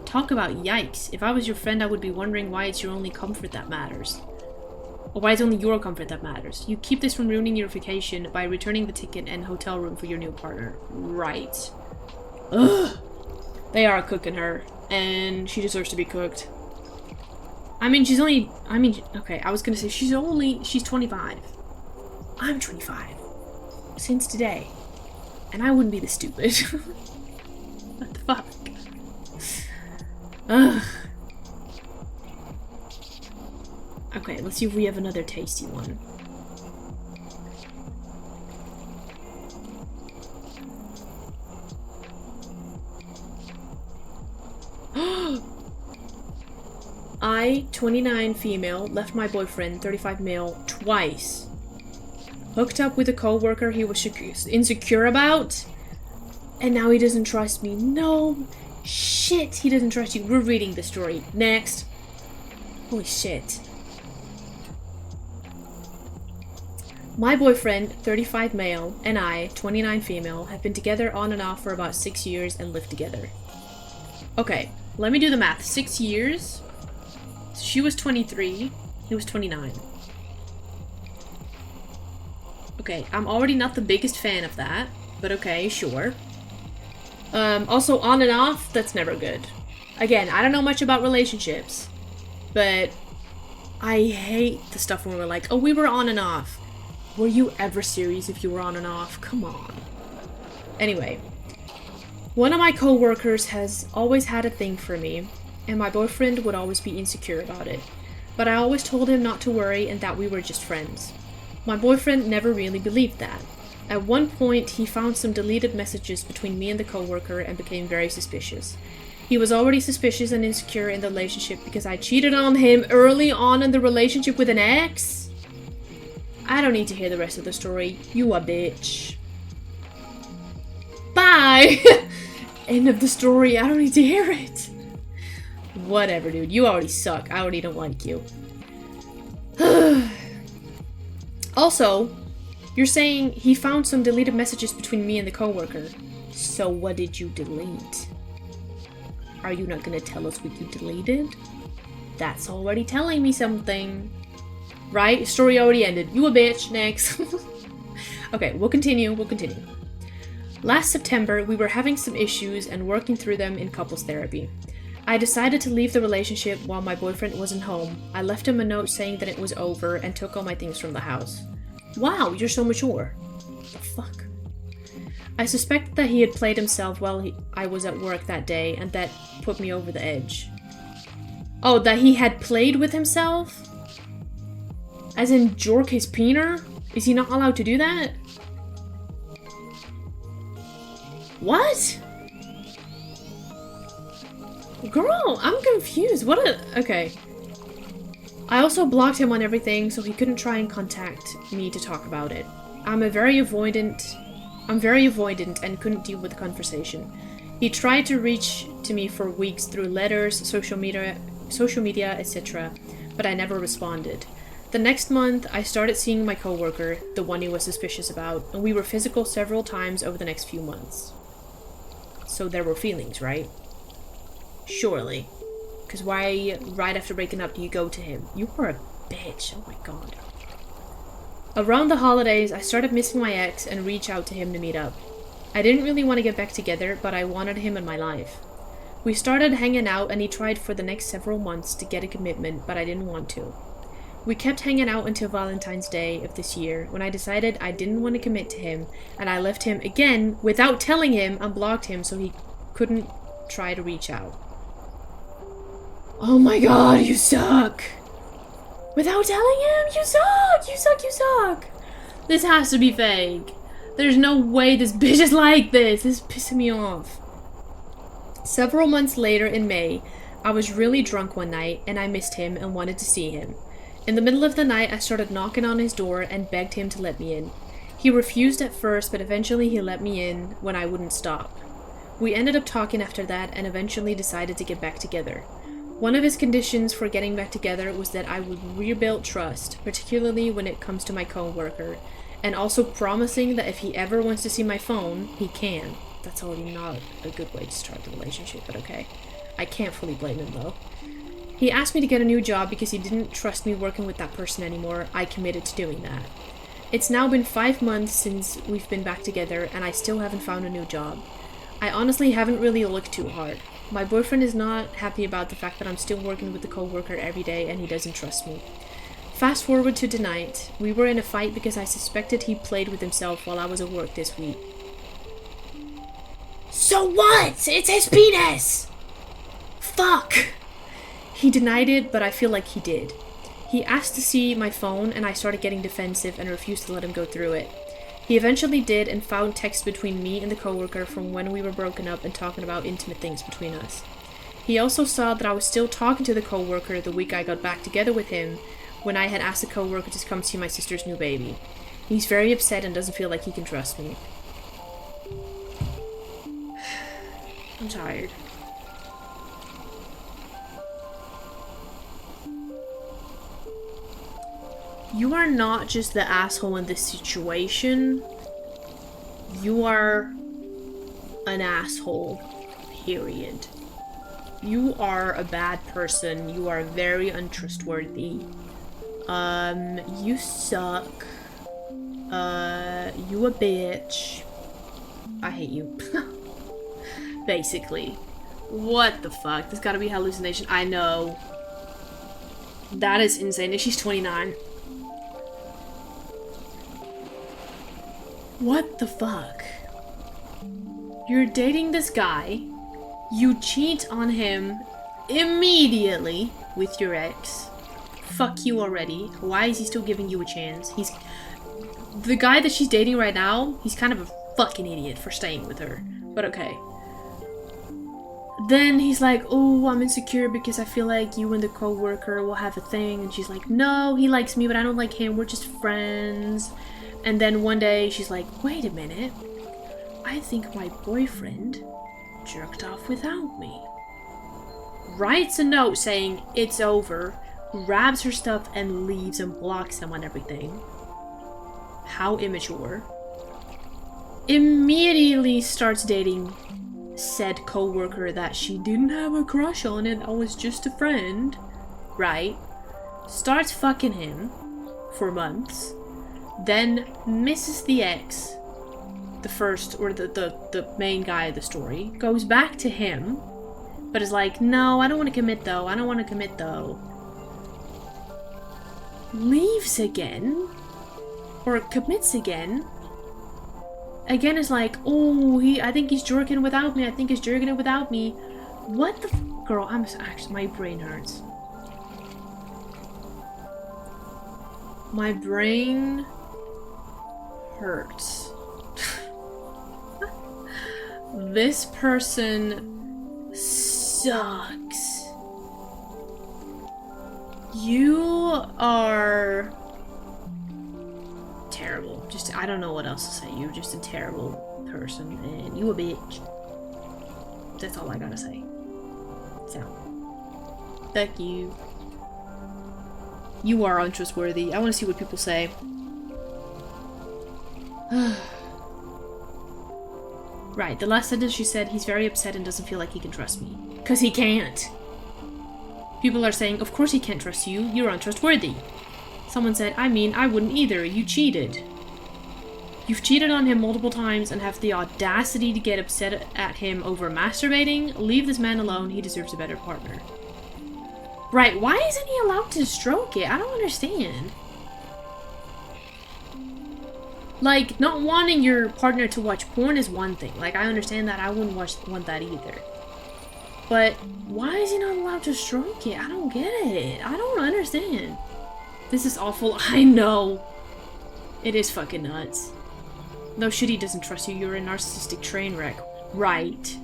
Talk about yikes. If I was your friend, I would be wondering why it's your only comfort that matters. Or why it's only your comfort that matters. You keep this from ruining your vacation by returning the ticket and hotel room for your new partner. Right. Ugh. They are cooking her. And she deserves to be cooked. I mean, okay, I was gonna say, she's 25. I'm 25. Since today. And I wouldn't be this stupid. What the fuck? Ugh. Okay, let's see if we have another tasty one. I, 29 female, left my boyfriend, 35 male, twice. Hooked up with a co-worker he was insecure about. And now he doesn't trust me. No shit, he doesn't trust you. We're reading the story. Next. Holy shit. My boyfriend, 35 male, and I, 29 female, have been together on and off for about 6 years and lived together. Okay, let me do the math. 6 years. She was 23. He was 29. Okay, I'm already not the biggest fan of that, but okay, sure. Also, on and off, that's never good. Again, I don't know much about relationships, but I hate the stuff when we're like, oh, we were on and off. Were you ever serious if you were on and off? Come on. Anyway, one of my co-workers has always had a thing for me, and my boyfriend would always be insecure about it. But I always told him not to worry and that we were just friends. My boyfriend never really believed that. At one point, he found some deleted messages between me and the co-worker and became very suspicious. He was already suspicious and insecure in the relationship because I cheated on him early on in the relationship with an ex. I don't need to hear the rest of the story. You a bitch. Bye! End of the story. I don't need to hear it. Whatever, dude. You already suck. I already don't like you. Also, you're saying he found some deleted messages between me and the coworker. So what did you delete? Are you not gonna tell us what you deleted? That's already telling me something. Right? Story already ended. You a bitch. Next. Okay, we'll continue. Last September, we were having some issues and working through them in couples therapy. I decided to leave the relationship while my boyfriend wasn't home. I left him a note saying that it was over and took all my things from the house. Wow, you're so mature. What the fuck? I suspected that he had played himself while I was at work that day, and that put me over the edge. Oh, that he had played with himself? As in jork his peener? Is he not allowed to do that? What? Girl, I'm confused. Okay. I also blocked him on everything so he couldn't try and contact me to talk about it. I'm very avoidant and couldn't deal with the conversation. He tried to reach to me for weeks through letters, social media, etc., but I never responded. The next month, I started seeing my coworker, the one he was suspicious about, and we were physical several times over the next few months. So there were feelings, right? Surely. Because why, right after breaking up, do you go to him? You were a bitch. Oh my god. Around the holidays, I started missing my ex and reached out to him to meet up. I didn't really want to get back together, but I wanted him in my life. We started hanging out and he tried for the next several months to get a commitment, but I didn't want to. We kept hanging out until Valentine's Day of this year, when I decided I didn't want to commit to him, and I left him again without telling him and blocked him so he couldn't try to reach out. Oh my god, you suck! Without telling him, you suck! You suck, you suck! This has to be fake. There's no way this bitch is like this. This is pissing me off. Several months later in May, I was really drunk one night and I missed him and wanted to see him. In the middle of the night, I started knocking on his door and begged him to let me in. He refused at first, but eventually he let me in when I wouldn't stop. We ended up talking after that and eventually decided to get back together. One of his conditions for getting back together was that I would rebuild trust, particularly when it comes to my co-worker, and also promising that if he ever wants to see my phone, he can. That's already not a good way to start the relationship, but okay. I can't fully blame him though. He asked me to get a new job because he didn't trust me working with that person anymore. I committed to doing that. It's now been 5 months since we've been back together and I still haven't found a new job. I honestly haven't really looked too hard. My boyfriend is not happy about the fact that I'm still working with the co-worker every day and he doesn't trust me. Fast forward to tonight. We were in a fight because I suspected he played with himself while I was at work this week. So what? It's his penis! Fuck! He denied it, but I feel like he did. He asked to see my phone and I started getting defensive and refused to let him go through it. He eventually did and found texts between me and the coworker from when we were broken up and talking about intimate things between us. He also saw that I was still talking to the coworker the week I got back together with him when I had asked the coworker to come see my sister's new baby. He's very upset and doesn't feel like he can trust me. I'm tired. You are not just the asshole in this situation. You are an asshole, period. You are a bad person. You are very untrustworthy. You suck. You a bitch. I hate you. Basically. What the fuck? There's gotta be hallucination. I know. That is insane. And she's 29. What the fuck? You're dating this guy. You cheat on him immediately with your ex. Fuck you already. Why is he still giving you a chance? He's... The guy that she's dating right now, he's kind of a fucking idiot for staying with her. But okay. Then he's like, oh, I'm insecure because I feel like you and the co-worker will have a thing. And she's like, no, he likes me, but I don't like him. We're just friends. And then one day she's like, wait a minute. I think my boyfriend jerked off without me. Writes a note saying it's over, grabs her stuff and leaves and blocks him on everything. How immature. Immediately starts dating said co-worker that she didn't have a crush on and I was just a friend. Right? Starts fucking him for months. Then misses the ex. The first, or the main guy of the story. Goes back to him. But is like, no, I don't want to commit though. I don't want to commit though. Leaves again. Or commits again. Again is like, oh, I think he's jerking without me. I think he's jerking it without me. What the girl, actually, my brain hurts. My brain hurts. This person sucks. You are terrible. Just, I don't know what else to say. You're just a terrible person and you a bitch. That's all I gotta say. So, fuck you. You are untrustworthy. I want to see what people say. Right, the last sentence she said, he's very upset and doesn't feel like he can trust me. 'Cause he can't. People are saying, of course he can't trust you. You're untrustworthy. Someone said, I mean, I wouldn't either. You cheated. You've cheated on him multiple times and have the audacity to get upset at him over masturbating. Leave this man alone. He deserves a better partner. Right, why isn't he allowed to stroke it? I don't understand. Like, not wanting your partner to watch porn is one thing. Like, I understand that. I wouldn't want that either. But why is he not allowed to stroke it? I don't get it. I don't understand. This is awful. I know. It is fucking nuts. No shit, he doesn't trust you. You're a narcissistic train wreck. Right.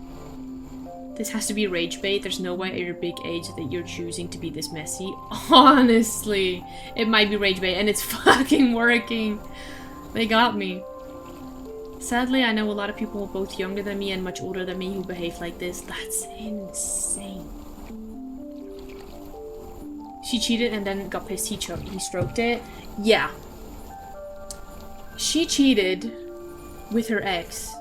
This has to be rage bait. There's no way at your big age that you're choosing to be this messy. Honestly. It might be rage bait, and it's fucking working. They got me. Sadly, I know a lot of people both younger than me and much older than me who behave like this. That's insane. She cheated and then got pissed. He stroked it. Yeah. She cheated with her ex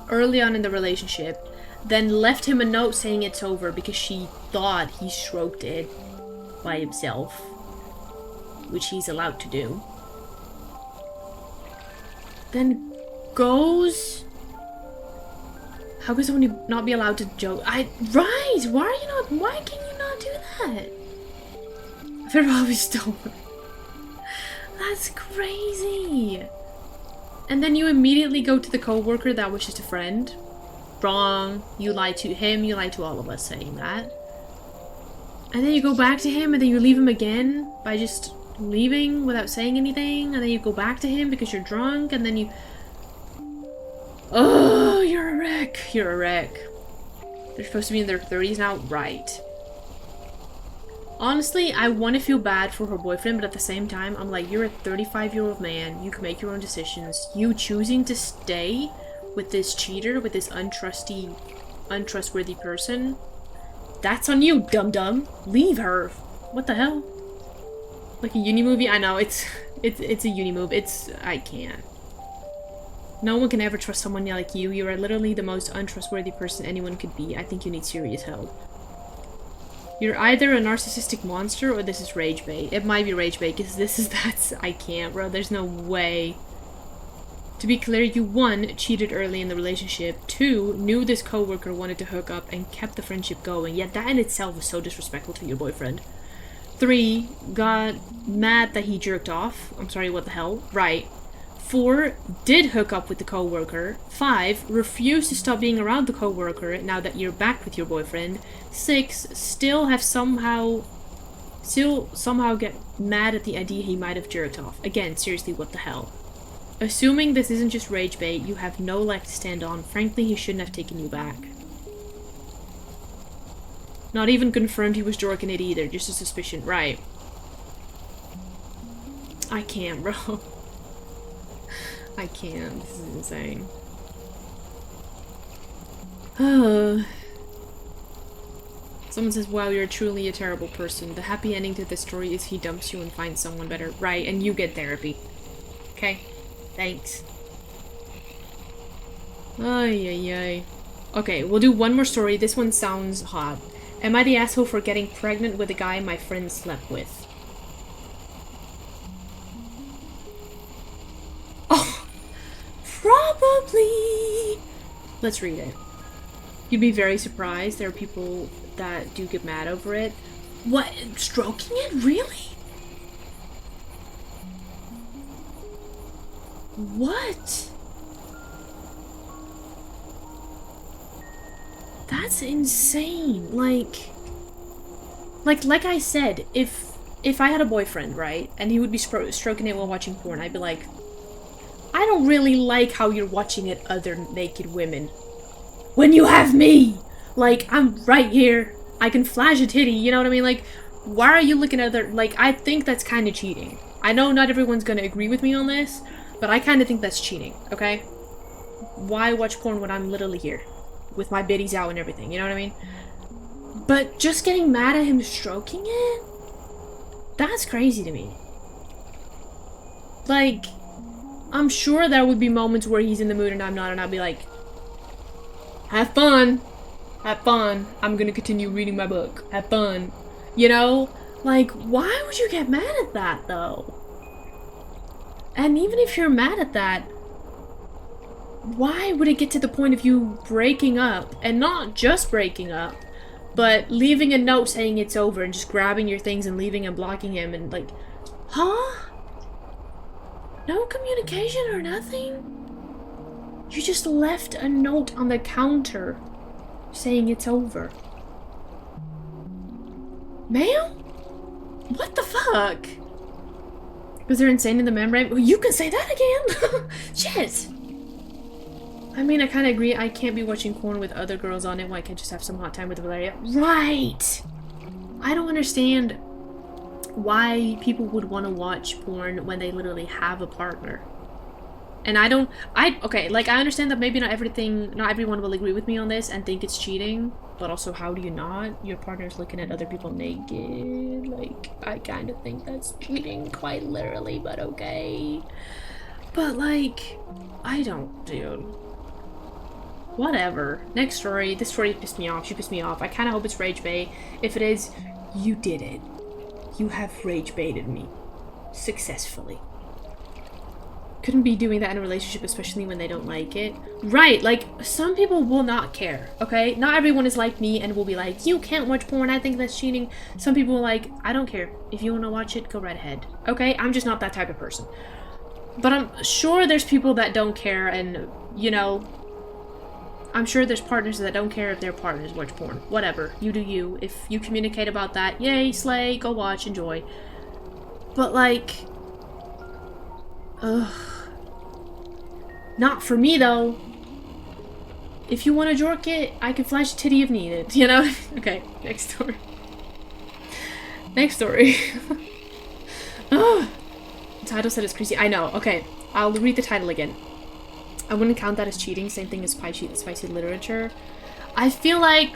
early on in the relationship, then left him a note saying it's over because she thought he stroked it by himself, which he's allowed to do. Then goes... How could someone not be allowed to joke? Right! Why can you not do that? They're probably stolen. That's crazy! And then you immediately go to the co-worker that was just a friend. Wrong. You lied to him, you lied to all of us saying that. And then you go back to him and then you leave him again by just leaving without saying anything. And then you go back to him because you're drunk and then you... Oh, you're a wreck. You're a wreck. They're supposed to be in their 30s now? Right. Honestly, I want to feel bad for her boyfriend, but at the same time, I'm like, you're a 35-year-old man. You can make your own decisions. You choosing to stay with this cheater, with this untrustworthy person, that's on you, dum-dum. Leave her. What the hell? Like a uni movie? I know, it's a uni move. I can't. No one can ever trust someone like you. You are literally the most untrustworthy person anyone could be. I think you need serious help. You're either a narcissistic monster or this is rage bait. It might be rage bait because I can't, bro. There's no way. To be clear, you 1, cheated early in the relationship, 2, knew this coworker wanted to hook up and kept the friendship going, yet that in itself was so disrespectful to your boyfriend. 3, got mad that he jerked off. I'm sorry, what the hell? Right. 4, did hook up with the coworker. 5, refused to stop being around the coworker now that you're back with your boyfriend. 6, still somehow get mad at the idea he might have jerked off. Again, seriously, what the hell? Assuming this isn't just rage bait, you have no leg to stand on. Frankly, he shouldn't have taken you back. Not even confirmed he was jorking it either, just a suspicion. Right. I can't, bro. I can't. This is insane. Someone says, wow, you're truly a terrible person. The happy ending to this story is he dumps you and finds someone better. Right, and you get therapy. Okay? Thanks. Ay. Okay, we'll do one more story. This one sounds hot. Am I the asshole for getting pregnant with a guy my friend slept with? Oh! Probably! Let's read it. You'd be very surprised. There are people that do get mad over it. What? Stroking it? Really? What? That's insane. Like I said, if I had a boyfriend, right, and he would be stroking it while watching porn, I'd be like, I don't really like how you're watching at other naked women. When you have me! Like, I'm right here. I can flash a titty, you know what I mean? Like, why are you looking at other... Like, I think that's kind of cheating. I know not everyone's gonna agree with me on this, but I kind of think that's cheating, okay? Why watch porn when I'm literally here? With my biddies out and everything, you know what I mean? But just getting mad at him stroking it? That's crazy to me. Like, I'm sure there would be moments where he's in the mood and I'm not, and I'll be like, have fun. Have fun. I'm gonna continue reading my book. Have fun. You know? Like, why would you get mad at that, though? And even if you're mad at that, why would it get to the point of you breaking up? And not just breaking up, but leaving a note saying it's over and just grabbing your things and leaving and blocking him and like, huh? No communication or nothing? You just left a note on the counter saying it's over. Ma'am? What the fuck? Was there insane in the membrane? Well, you can say that again! Shit! I mean, I kind of agree. I can't be watching porn with other girls on it when I can just have some hot time with Valeria. Right! I don't understand why people would want to watch porn when they literally have a partner. And okay, like, I understand that maybe not everyone will agree with me on this and think it's cheating, but also, how do you not? Your partner's looking at other people naked. Like, I kind of think that's cheating, quite literally, but okay. But, like, I don't, dude. Whatever. Next story. This story pissed me off. She pissed me off. I kind of hope it's rage bait. If it is, you did it. You have rage baited me. Successfully. Couldn't be doing that in a relationship, especially when they don't like it. Right, like, some people will not care, okay? Not everyone is like me and will be like, you can't watch porn, I think that's cheating. Some people are like, I don't care. If you want to watch it, go right ahead. Okay? I'm just not that type of person. But I'm sure there's people that don't care and, you know, I'm sure there's partners that don't care if their partners watch porn. Whatever. You do you. If you communicate about that, yay, slay, go watch, enjoy. But, like... ugh. Not for me, though. If you want to jork it, I can flash a titty if needed, you know? Okay, next story. Next story. Oh, the title said it's crazy. I know, okay. I'll read the title again. I wouldn't count that as cheating, same thing as spicy literature. I feel like...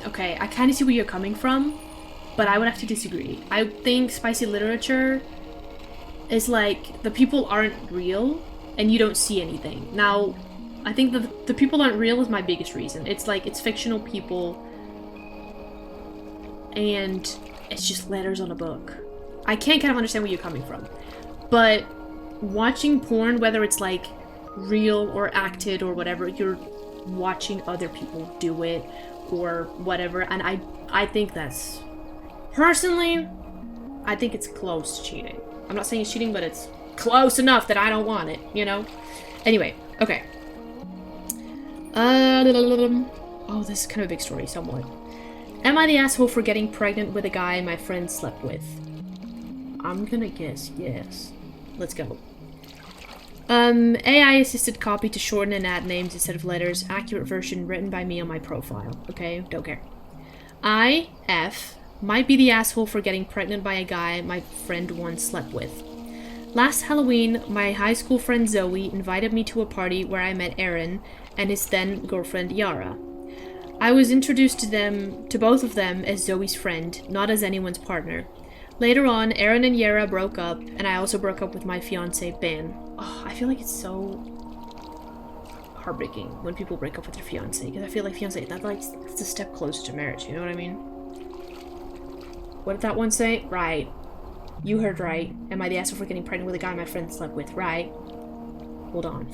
okay, I kind of see where you're coming from, but I would have to disagree. I think spicy literature is like, the people aren't real, and you don't see anything. Now, I think the people aren't real is my biggest reason. It's like, it's fictional people, and it's just letters on a book. I can kind of understand where you're coming from. But watching porn, whether it's like real or acted or whatever, you're watching other people do it or whatever, and I think that's, personally, I think it's close to cheating. I'm not saying it's cheating, but it's close enough that I don't want it, you know? Anyway, okay. Oh, this is kind of a big story, somewhat. Am I the asshole for getting pregnant with a guy my friend slept with? I'm gonna guess yes. Let's go. AI-assisted copy to shorten and add names instead of letters. Accurate version written by me on my profile. Okay, don't care. I, F, might be the asshole for getting pregnant by a guy my friend once slept with. Last Halloween, my high school friend Zoe invited me to a party where I met Aaron and his then girlfriend Yara. I was introduced to both of them as Zoe's friend, not as anyone's partner. Later on, Aaron and Yara broke up, and I also broke up with my fiancé, Ben. Oh, I feel like it's so heartbreaking when people break up with their fiancé, because I feel like fiancé, that's a step closer to marriage, you know what I mean? What did that one say? Right. You heard right. Am I the asshole for getting pregnant with a guy my friend slept with? Right. Hold on.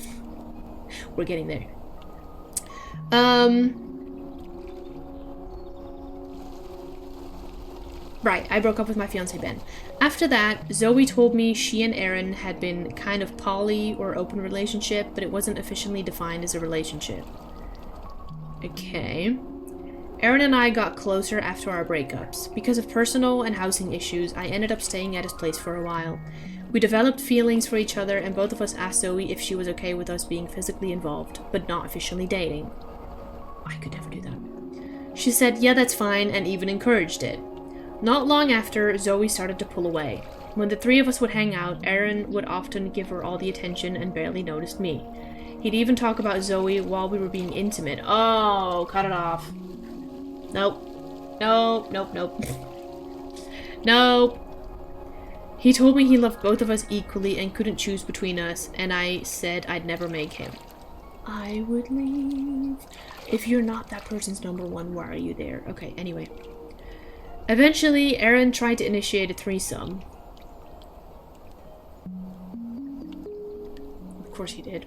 We're getting there. Right, I broke up with my fiancé Ben. After that, Zoe told me she and Aaron had been kind of poly or open relationship, but it wasn't officially defined as a relationship. Okay. Aaron and I got closer after our breakups. Because of personal and housing issues, I ended up staying at his place for a while. We developed feelings for each other, and both of us asked Zoe if she was okay with us being physically involved, but not officially dating. I could never do that. She said, yeah, that's fine, and even encouraged it. Not long after, Zoe started to pull away. When the three of us would hang out, Aaron would often give her all the attention and barely noticed me. He'd even talk about Zoe while we were being intimate. Oh, cut it off. Nope. Nope, nope, nope. Nope. He told me he loved both of us equally and couldn't choose between us, and I said I'd never make him. I would leave. If you're not that person's number one, why are you there? Okay, anyway. Eventually, Aaron tried to initiate a threesome. Of course he did.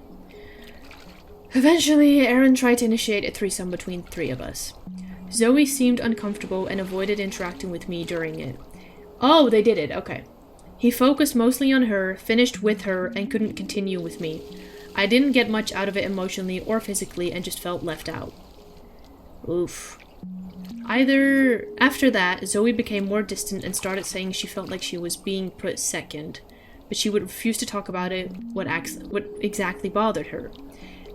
Eventually, Aaron tried to initiate a threesome between the three of us. Zoe seemed uncomfortable and avoided interacting with me during it. Oh, they did it, okay. He focused mostly on her, finished with her, and couldn't continue with me. I didn't get much out of it emotionally or physically and just felt left out. Oof. After that, Zoe became more distant and started saying she felt like she was being put second, but she would refuse to talk about it, what exactly bothered her.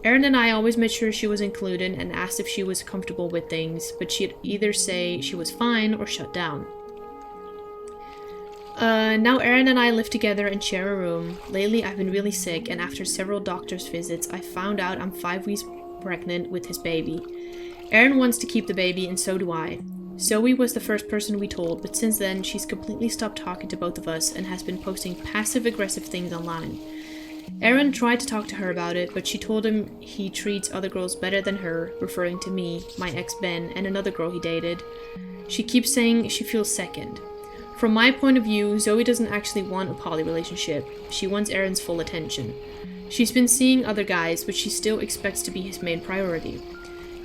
Erin and I always made sure she was included and asked if she was comfortable with things, but she'd either say she was fine or shut down. Now Erin and I live together and share a room. Lately I've been really sick, and after several doctor's visits, I found out I'm 5 weeks pregnant with his baby. Erin wants to keep the baby, and so do I. Zoe was the first person we told, but since then she's completely stopped talking to both of us and has been posting passive-aggressive things online. Erin tried to talk to her about it, but she told him he treats other girls better than her, referring to me, my ex Ben, and another girl he dated. She keeps saying she feels second. From my point of view, Zoe doesn't actually want a poly relationship. She wants Erin's full attention. She's been seeing other guys, but she still expects to be his main priority.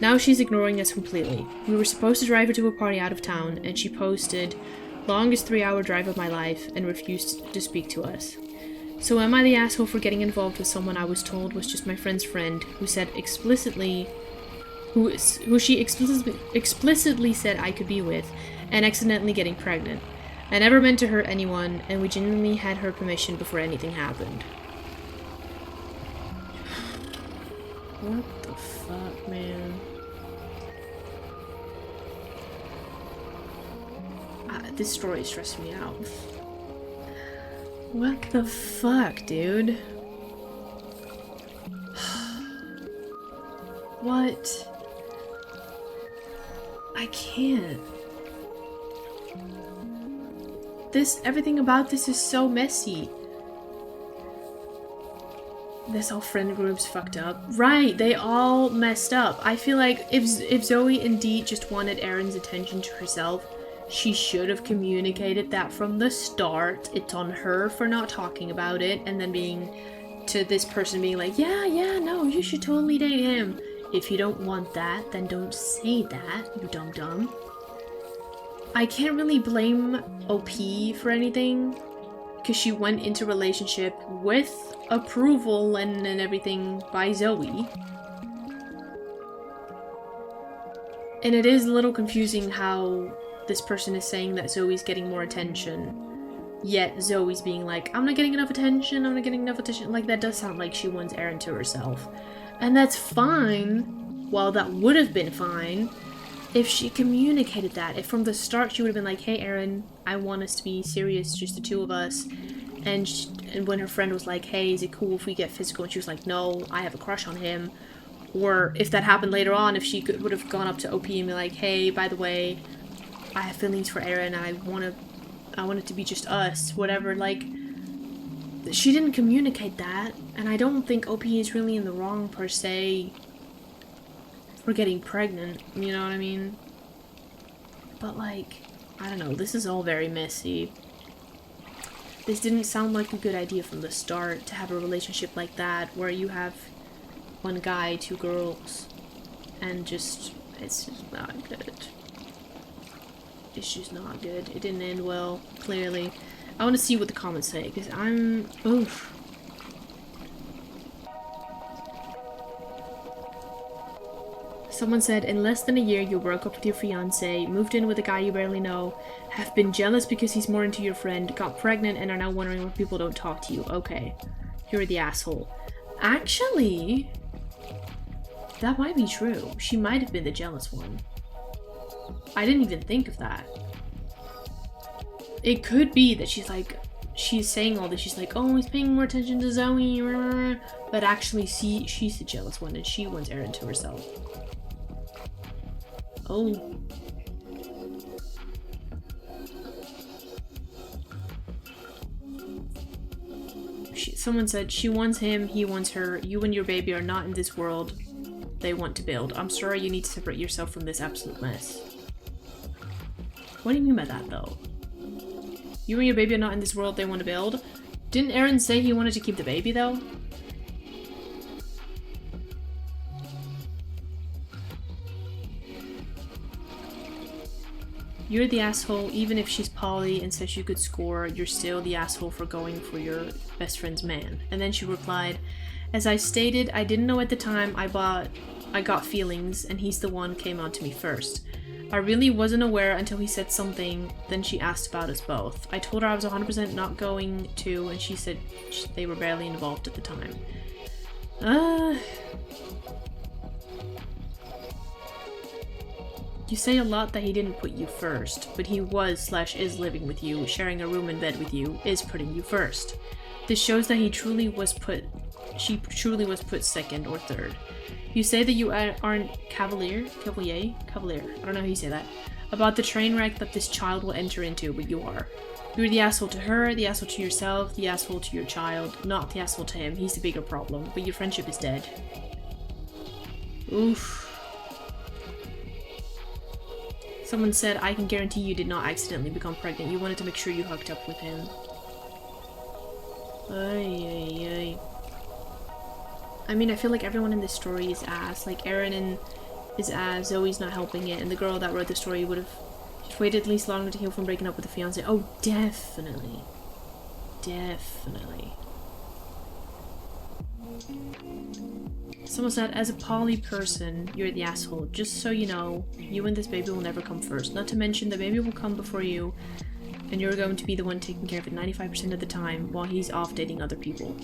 Now she's ignoring us completely. We were supposed to drive her to a party out of town, and she posted, "Longest 3-hour drive of my life," and refused to speak to us. So am I the asshole for getting involved with someone I was told was just my friend's friend, who she explicitly said I could be with, and accidentally getting pregnant? I never meant to hurt anyone, and we genuinely had her permission before anything happened. What the fuck, man? This story is stressing me out. What the fuck, dude? What? I can't. Everything about this is so messy. This whole friend group's fucked up. Right, they all messed up. I feel like if Zoe indeed just wanted Erin's attention to herself, she should have communicated that from the start. It's on her for not talking about it, and then this person being like, yeah, no, you should totally date him. If you don't want that, then don't say that, you dum-dum. I can't really blame OP for anything, because she went into relationship with approval and everything by Zoe. And it is a little confusing how this person is saying that Zoe's getting more attention, yet Zoe's being like, I'm not getting enough attention, I'm not getting enough attention. Like, that does sound like she wants Erin to herself. And that's fine. Well, that would have been fine if she communicated that. If from the start she would have been like, hey Erin, I want us to be serious, just the two of us. And when her friend was like, hey, is it cool if we get physical? And she was like, no, I have a crush on him. Or if that happened later on, if she would have gone up to OP and be like, hey, by the way, I have feelings for Erin, and I want it to be just us, whatever. Like, she didn't communicate that, and I don't think OP is really in the wrong per se for getting pregnant, you know what I mean? But like, I don't know, this is all very messy. This didn't sound like a good idea from the start, to have a relationship like that, where you have one guy, 2 girls, and it's just not good. It's just not good. It didn't end well, clearly. I want to see what the comments say, because oof. Someone said, in less than a year you broke up with your fiance, moved in with a guy you barely know, have been jealous because he's more into your friend, got pregnant, and are now wondering why people don't talk to you. Okay, you're the asshole. Actually, that might be true. She might have been the jealous one. I didn't even think of that. It could be that she's saying all this, she's like, oh, he's paying more attention to Zoe, but actually she's the jealous one and she wants Erin to herself. Oh. Someone said, she wants him, he wants her, you and your baby are not in this world they want to build. I'm sorry you need to separate yourself from this absolute mess. What do you mean by that, though? You and your baby are not in this world they want to build? Didn't Erin say he wanted to keep the baby, though? You're the asshole. Even if she's poly and says you could score, you're still the asshole for going for your best friend's man. And then she replied, as I stated, I didn't know at the time I got feelings, and he's the one came on to me first. I really wasn't aware until he said something, then she asked about us both. I told her I was 100% not going to, and she said they were barely involved at the time. You say a lot that he didn't put you first, but he was/is living with you, sharing a room and bed with you, is putting you first. This shows that she truly was put second or third. You say that you aren't cavalier, I don't know how you say that, about the train wreck that this child will enter into, but you are. You're the asshole to her, the asshole to yourself, the asshole to your child, not the asshole to him. He's the bigger problem, but your friendship is dead. Oof. Someone said, I can guarantee you did not accidentally become pregnant. You wanted to make sure you hooked up with him. Ay, ay, ay. I mean, I feel like everyone in this story is ass. Like, Aaron is ass, Zoe's not helping it, and the girl that wrote the story would have just waited at least longer to heal from breaking up with the fiance. Oh, definitely. Definitely. Someone said, as a poly person, you're the asshole. Just so you know, you and this baby will never come first. Not to mention, the baby will come before you, and you're going to be the one taking care of it 95% of the time while he's off dating other people.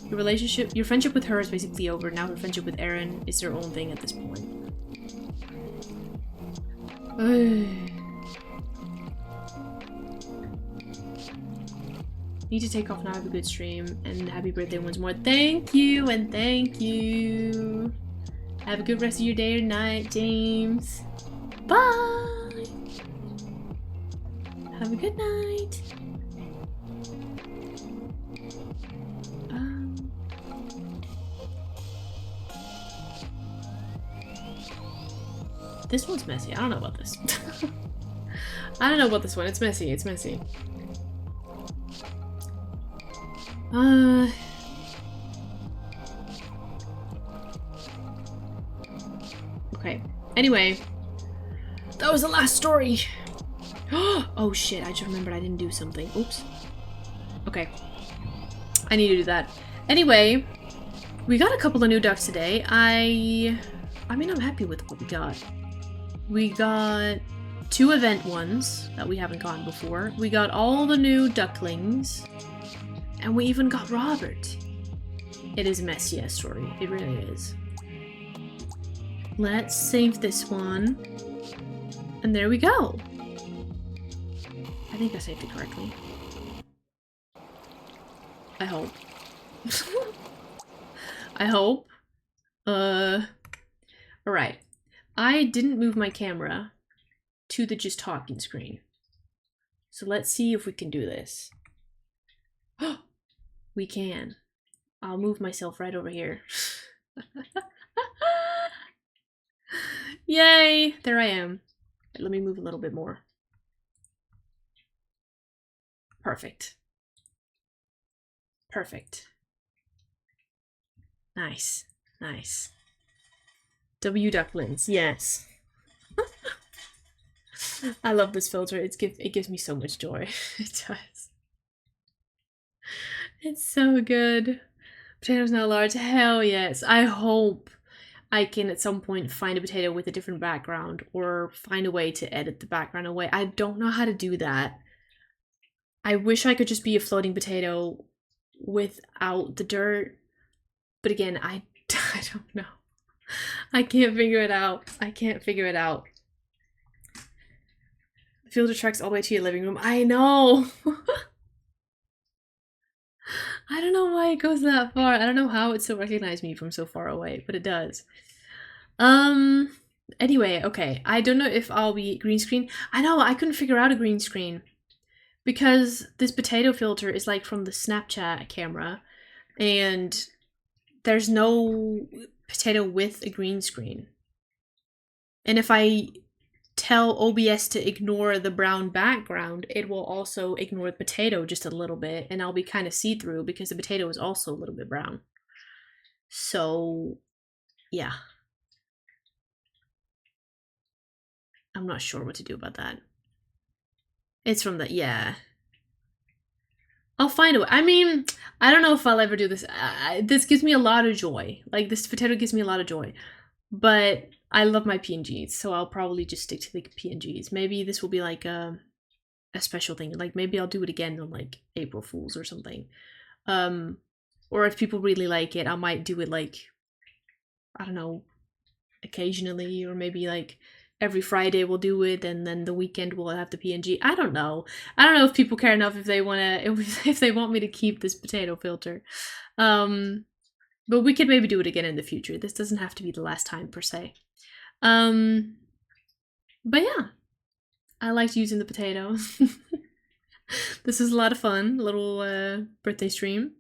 Your friendship with her is basically over. Now her friendship with Aaron is their own thing at this point. Need to take off now. Have a good stream, and happy birthday once more. Thank you, and thank you. Have a good rest of your day or night, James. Bye. Have a good night. This one's messy. I don't know about this. I don't know about this one. It's messy. It's messy. Okay. Anyway. That was the last story. Oh shit, I just remembered I didn't do something. Oops. Okay. I need to do that. Anyway, we got a couple of new ducks today. I mean, I'm happy with what we got. We got 2 event ones that we haven't gotten before. We got all the new ducklings. And we even got Robert. It is a messy ass story. It really is. Let's save this one. And there we go. I think I saved it correctly. I hope. I hope. Alright. I didn't move my camera to the just talking screen. So let's see if we can do this. We can. I'll move myself right over here. Yay! There I am. Let me move a little bit more. Perfect. Perfect. Nice. Nice. W Ducklings, yes. I love this filter. It gives me so much joy. It does. It's so good. Potatoes not large. Hell yes. I hope I can at some point find a potato with a different background or find a way to edit the background away. I don't know how to do that. I wish I could just be a floating potato without the dirt. But again, I don't know. I can't figure it out. I can't figure it out. The filter tracks all the way to your living room. I know! I don't know why it goes that far. I don't know how it still recognized me from so far away, but it does. Anyway, okay. I don't know if I'll be green screen. I know, I couldn't figure out a green screen. Because this potato filter is like from the Snapchat camera, and there's no potato with a green screen. And if I tell OBS to ignore the brown background, it will also ignore the potato just a little bit, and I'll be kind of see-through because the potato is also a little bit brown. So, yeah. I'm not sure what to do about that. It's from the, yeah. I'll find a way. I mean, I don't know if I'll ever do this. This gives me a lot of joy. Like, this potato gives me a lot of joy. But I love my PNGs, so I'll probably just stick to the PNGs. Maybe this will be like a special thing. Like, maybe I'll do it again on, like, April Fools or something. Or if people really like it, I might do it, like, I don't know, occasionally, or maybe, like, every Friday we'll do it, and then the weekend we'll have the PNG. I don't know. I don't know if people care enough if they if they want me to keep this potato filter. But we could maybe do it again in the future. This doesn't have to be the last time per se. But yeah, I liked using the potato. This is a lot of fun. Little birthday stream.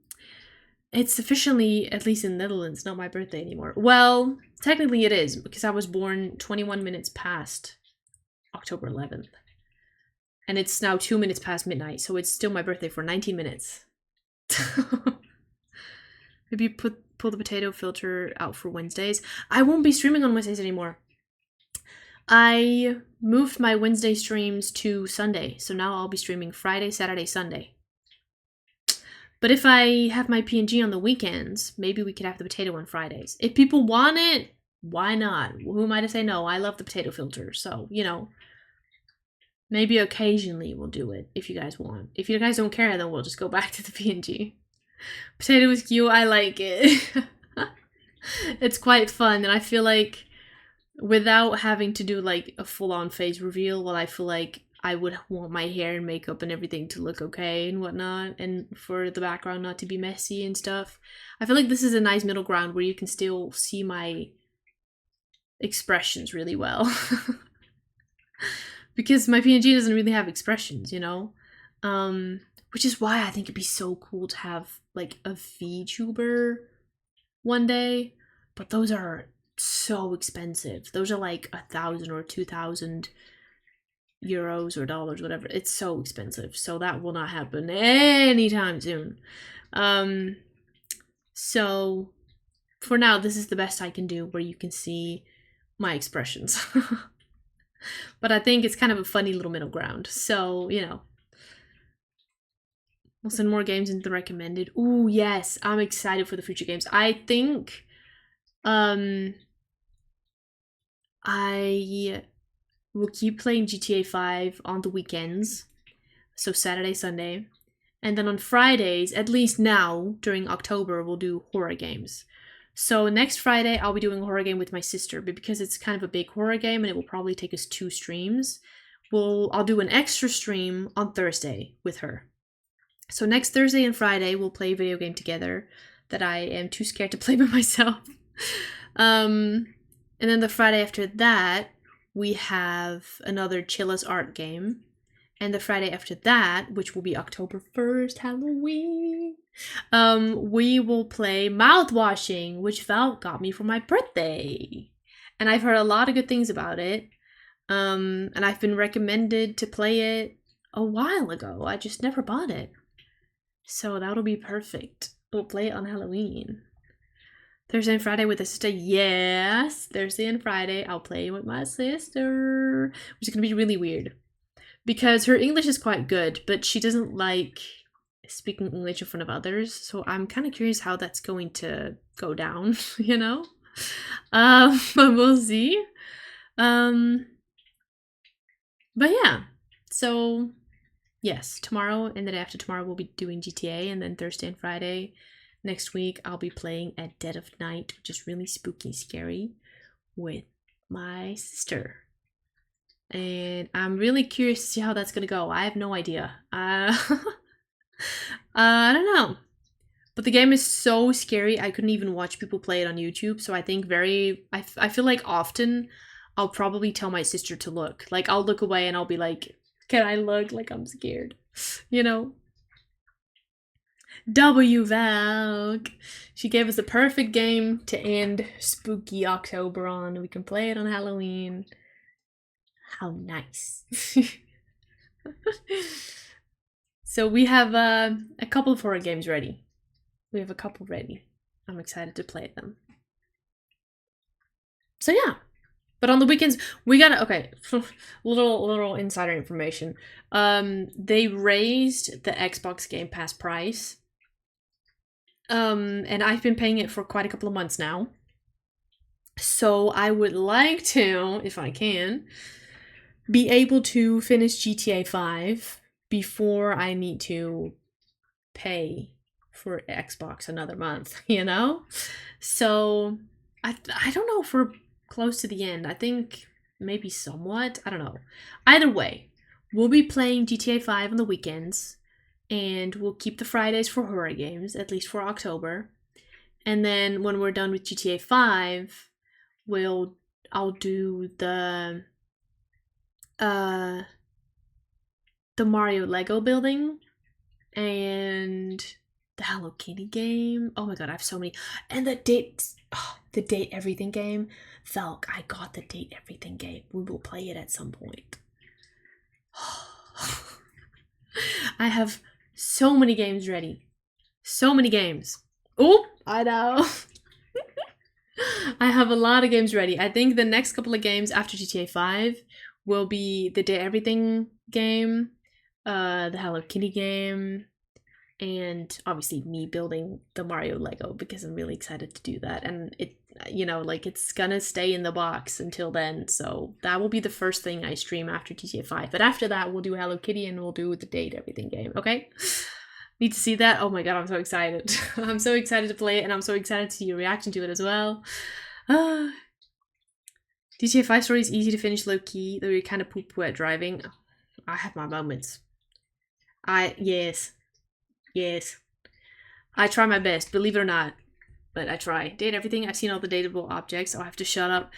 It's officially, at least in the Netherlands, not my birthday anymore. Well, technically it is, because I was born 21 minutes past October 11th. And it's now 2 minutes past midnight, so it's still my birthday for 19 minutes. Maybe pull the potato filter out for Wednesdays. I won't be streaming on Wednesdays anymore. I moved my Wednesday streams to Sunday, so now I'll be streaming Friday, Saturday, Sunday. But if I have my PNG on the weekends, maybe we could have the potato on Fridays. If people want it, why not? Who am I to say no? I love the potato filter, so, you know. Maybe occasionally we'll do it, if you guys want. If you guys don't care, then we'll just go back to the PNG. Potato is cute, I like it. It's quite fun, and I feel like without having to do, like, a full-on face reveal, well, I feel like I would want my hair and makeup and everything to look okay and whatnot, and for the background not to be messy and stuff. I feel like this is a nice middle ground where you can still see my expressions really well. Because my PNG doesn't really have expressions, you know? Which is why I think it'd be so cool to have, like, a VTuber one day. But those are so expensive. Those are like 1,000 or 2,000 euros or dollars, whatever. It's so expensive, so that will not happen anytime soon. So for now, this is the best I can do, where you can see my expressions. But I think it's kind of a funny little middle ground, so, you know. We'll send more games into the recommended. Ooh, yes, I'm excited for the future games. I think I will keep playing GTA 5 on the weekends, so Saturday, Sunday. And then on Fridays, at least now, during October, we'll do horror games. So next Friday, I'll be doing a horror game with my sister, but because it's kind of a big horror game and it will probably take us 2 streams, I'll do an extra stream on Thursday with her. So next Thursday and Friday, we'll play a video game together that I am too scared to play by myself. And then the Friday after that, we have another Chilla's art game. And the Friday after that, which will be October 1st, Halloween, we will play Mouthwashing, which Val got me for my birthday. And I've heard a lot of good things about it. And I've been recommended to play it a while ago. I just never bought it. So that'll be perfect. We'll play it on Halloween. Thursday and Friday with a sister. Yes, Thursday and Friday I'll play with my sister, which is going to be really weird. Because her English is quite good, but she doesn't like speaking English in front of others. So I'm kind of curious how that's going to go down, you know? But we'll see. But yeah, so yes, tomorrow and the day after tomorrow we'll be doing GTA, and then Thursday and Friday next week I'll be playing at Dead of Night, which is really spooky, scary, with my sister. And I'm really curious to see how that's gonna go. I have no idea. I don't know. But the game is so scary, I couldn't even watch people play it on YouTube. So I think I feel like often I'll probably tell my sister to look. Like, I'll look away and I'll be like, can I look? Like, I'm scared. You know? Valk. She gave us the perfect game to end spooky October on. We can play it on Halloween. How nice. So we have a couple of horror games ready. We have a couple ready. I'm excited to play them. So yeah. But on the weekends, we gotta, okay, little insider information. They raised the Xbox Game Pass price. And I've been paying it for quite a couple of months now. So I would like to, if I can, be able to finish GTA 5 before I need to pay for Xbox another month, you know? So I don't know if we're close to the end. I think maybe somewhat. I don't know. Either way, we'll be playing GTA 5 on the weekends, and we'll keep the Fridays for horror games, at least for October. And then when we're done with GTA 5, I'll do the Mario Lego building and the Hello Kitty game. Oh my god, I have so many. And the Date Everything game. Felk, I got the Date Everything game. We will play it at some point. I have so many games ready. So many games. Oh, I know. I have a lot of games ready. I think the next couple of games after GTA 5 will be the Date Everything game, the Hello Kitty game, and obviously me building the Mario Lego, because I'm really excited to do that. And it, you know, like, it's gonna stay in the box until then, so that will be the first thing I stream after GTA 5. But after that, we'll do Hello Kitty and we'll do the Date Everything game, okay? Need to see that? Oh my god, I'm so excited. I'm so excited to play it, and I'm so excited to see your reaction to it as well. GTA 5 story is easy to finish low-key, though you're kind of poo-poo at driving. I have my moments. Yes. I try my best, believe it or not. But I try. Date Everything, I've seen all the dateable objects, so I have to shut up.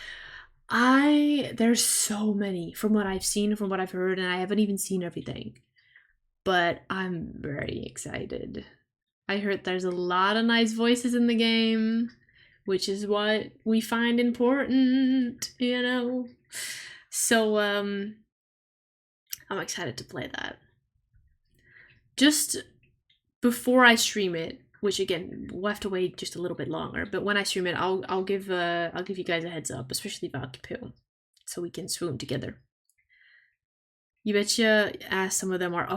There's so many from what I've seen, from what I've heard, and I haven't even seen everything. But I'm very excited. I heard there's a lot of nice voices in the game, which is what we find important, you know? So, I'm excited to play that. Just before I stream it, which again, we'll have to wait just a little bit longer, but when I stream it, I'll give you guys a heads up, especially about Kipu, so we can swoon together. You betcha, as some of them are,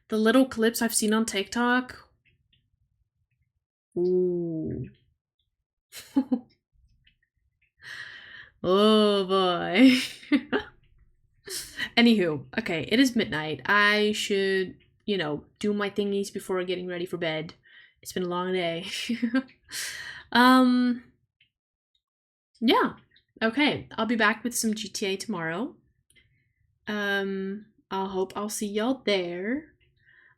the little clips I've seen on TikTok. Ooh. Oh boy. Anywho, okay, it is midnight. I should, you know, do my thingies before getting ready for bed. It's been a long day. Yeah. Okay, I'll be back with some GTA tomorrow. I'll see y'all there.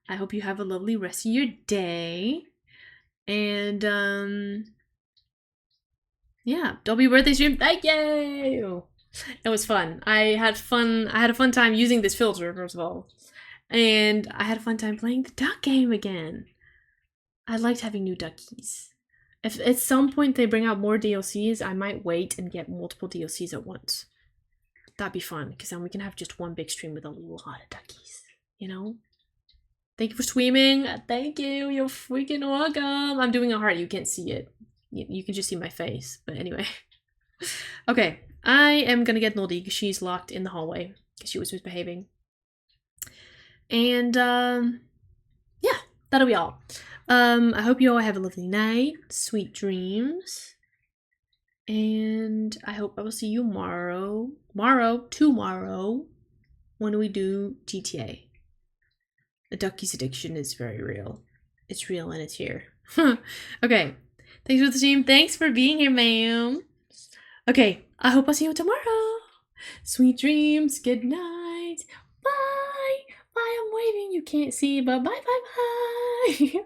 I hope you have a lovely rest of your day. And yeah, Dolby birthday stream. Thank you. It was fun. I had a fun time using this filter, first of all. And I had a fun time playing the duck game again. I liked having new duckies. If at some point they bring out more DLCs, I might wait and get multiple DLCs at once. That'd be fun, because then we can have just one big stream with a lot of duckies, you know? Thank you for streaming. Thank you. You're freaking welcome. I'm doing a heart. You can't see it. You can just see my face. But anyway. Okay. I am gonna get Noldi because she's locked in the hallway because she was misbehaving. And yeah, that'll be all. I hope you all have a lovely night. Sweet dreams. And I hope I will see you tomorrow, when we do GTA. The ducky's addiction is very real. It's real and it's here. Okay. Thanks for the stream. Thanks for being here, ma'am. Okay. I hope I'll see you tomorrow. Sweet dreams. Good night. Bye. Bye. I'm waving. You can't see, but bye, bye, bye.